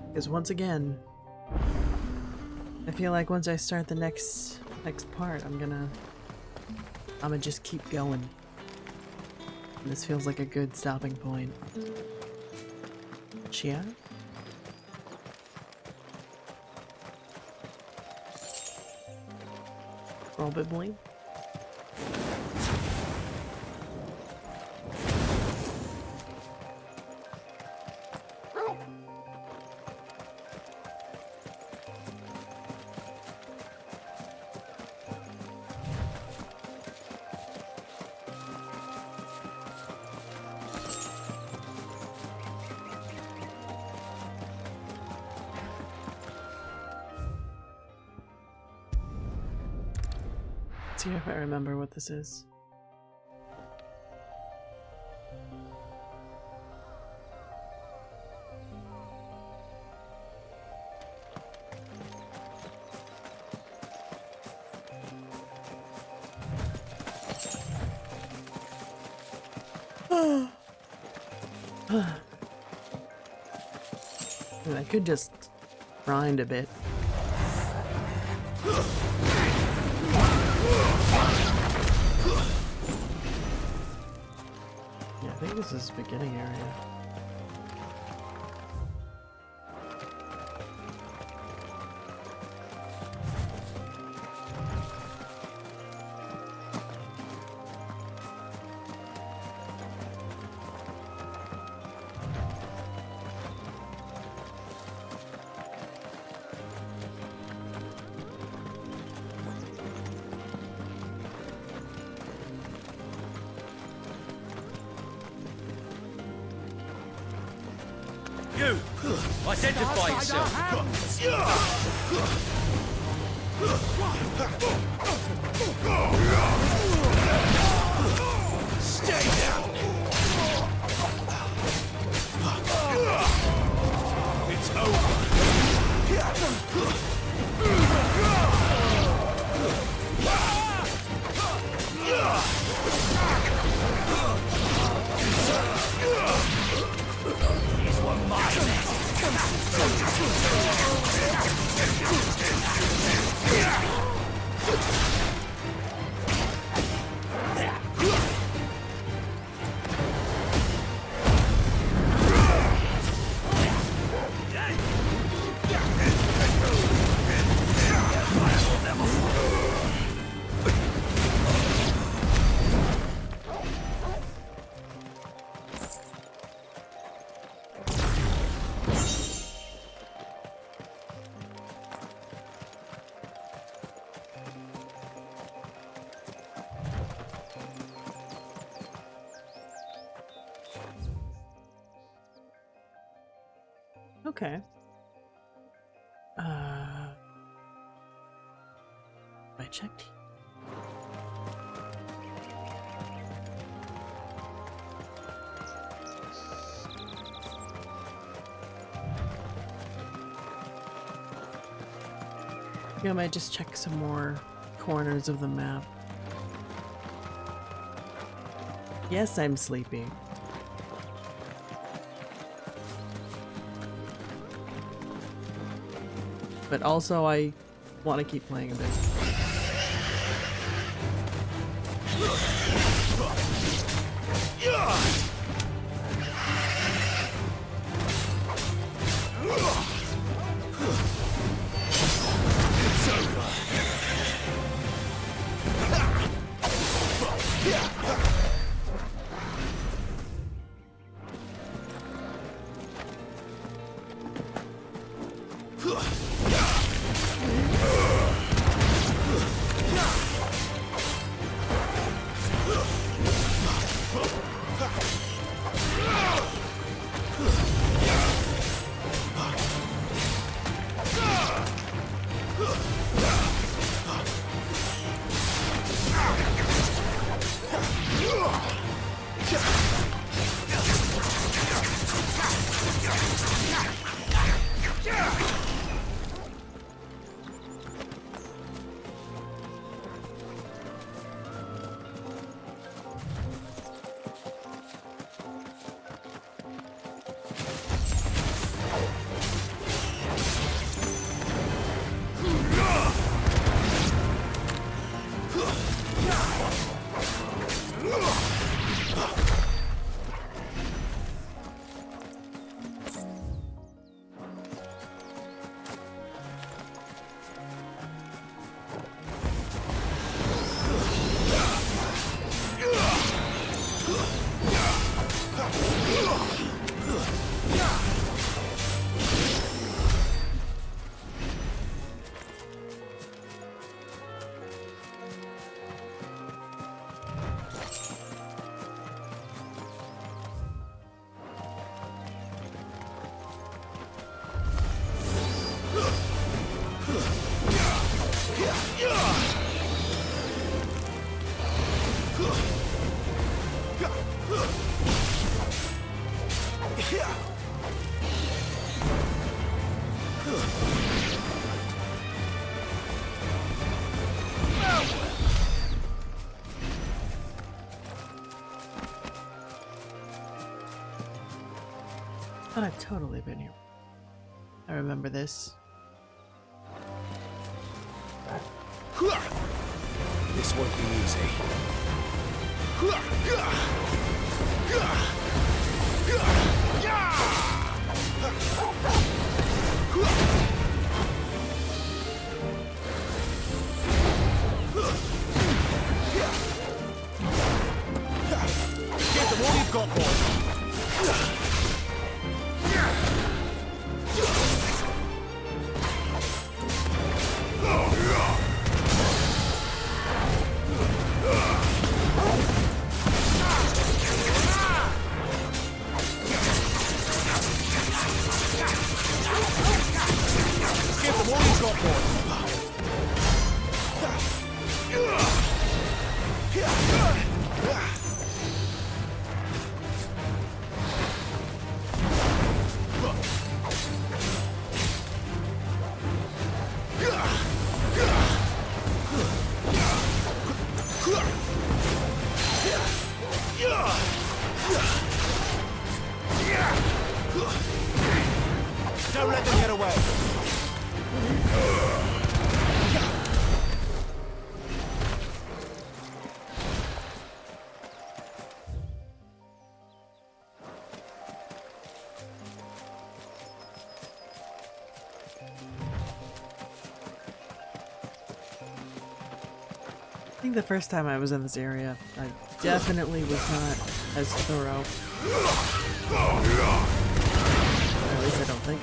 Because once again, I feel like once I start the next part, I'm gonna just keep going. This feels like a good stopping point. Chia? Probably. See if I remember what this is. I could just grind a bit. Yeah, I think this is the beginning area. You! Identify yourself! Stay down! It's over! These were my men! Okay. I checked. I might just check some more corners of the map. Yes, I'm sleepy. But also I want to keep playing a bit. Thought I've totally been here. I remember this. This won't be easy. Give them all you've got, boy. Give them all you've got, boy. Don't let them get away. I think the first time I was in this area, I definitely was not as thorough. Or at least I don't think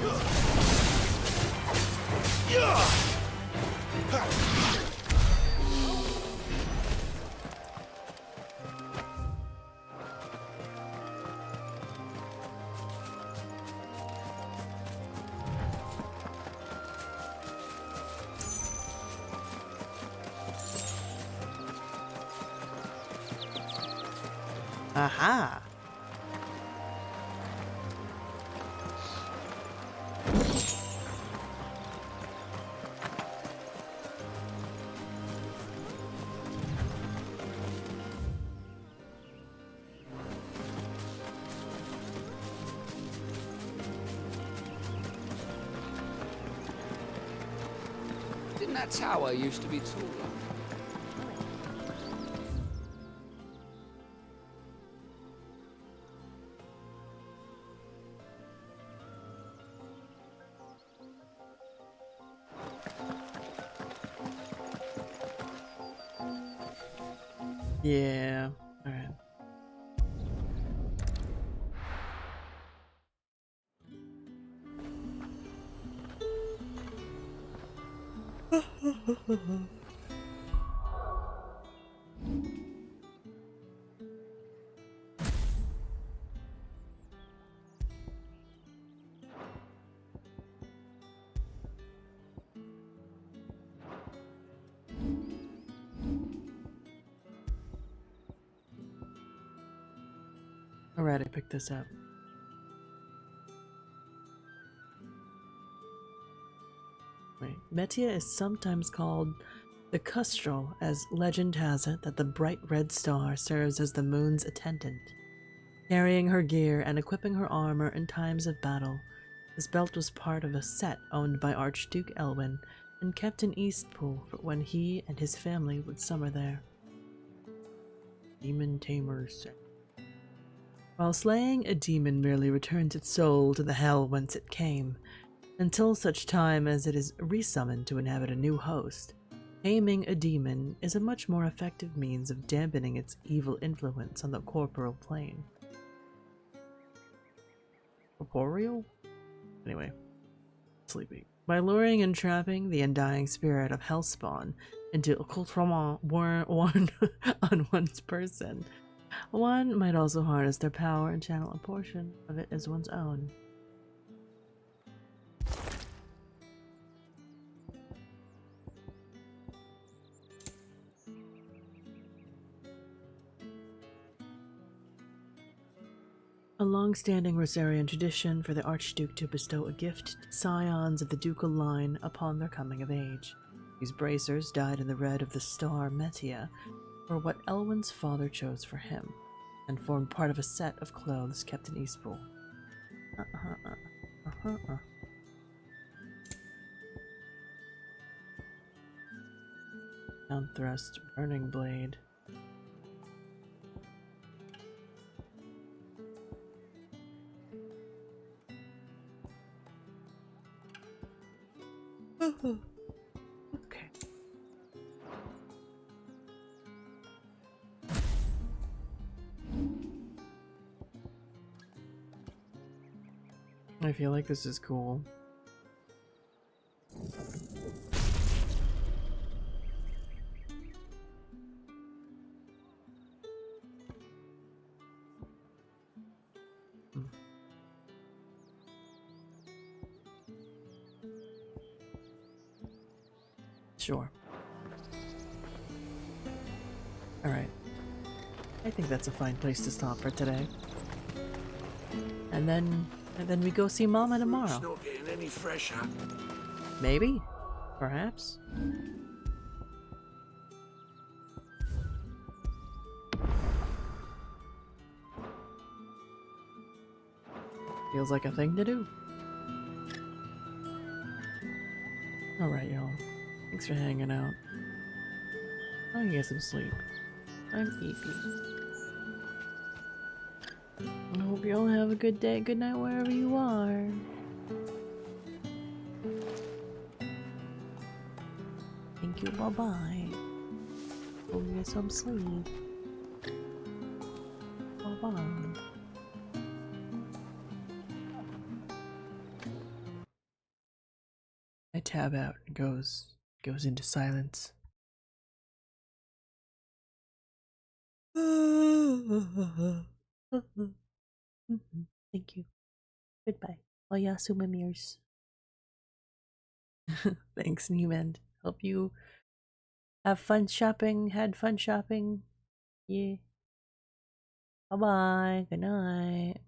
Aha! that tower used to be taller. Yeah. All right. Alright, I picked this up. Wait, Metia is sometimes called the Custrel, as legend has it that the bright red star serves as the moon's attendant. Carrying her gear and equipping her armor in times of battle, this belt was part of a set owned by Archduke Elwyn and kept in Eastpool for when he and his family would summer there. Demon Tamer's set. While slaying a demon merely returns its soul to the hell whence it came, until such time as it is resummoned to inhabit a new host. Taming a demon is a much more effective means of dampening its evil influence on the corporeal plane. Corporeal? Anyway, sleepy. By luring and trapping the undying spirit of Hellspawn into accoutrement worn on one's person, one might also harness their power and channel a portion of it as one's own. A long-standing Rosarian tradition for the Archduke to bestow a gift to scions of the ducal line upon their coming of age. These bracers, dyed in the red of the star Metia, were what Elwyn's father chose for him, and formed part of a set of clothes kept in Eastpool. Down thrust, burning blade. Okay. I feel like this is cool. Sure. Alright. I think that's a fine place to stop for today. And then we go see Mama tomorrow. It's not getting any fresher. Maybe? Perhaps? Feels like a thing to do. Alright, y'all. Thanks for hanging out. I'm gonna get some sleep. I'm sleepy. I hope you all have a good day, good night wherever you are. Thank you, bye-bye. Hope you get some sleep. Bye-bye. I tab out and goes into silence. Thank you. Goodbye. Oyasu mimirs. Thanks, Neiman. Hope you have fun shopping. Had fun shopping. Yeah. Bye bye. Good night.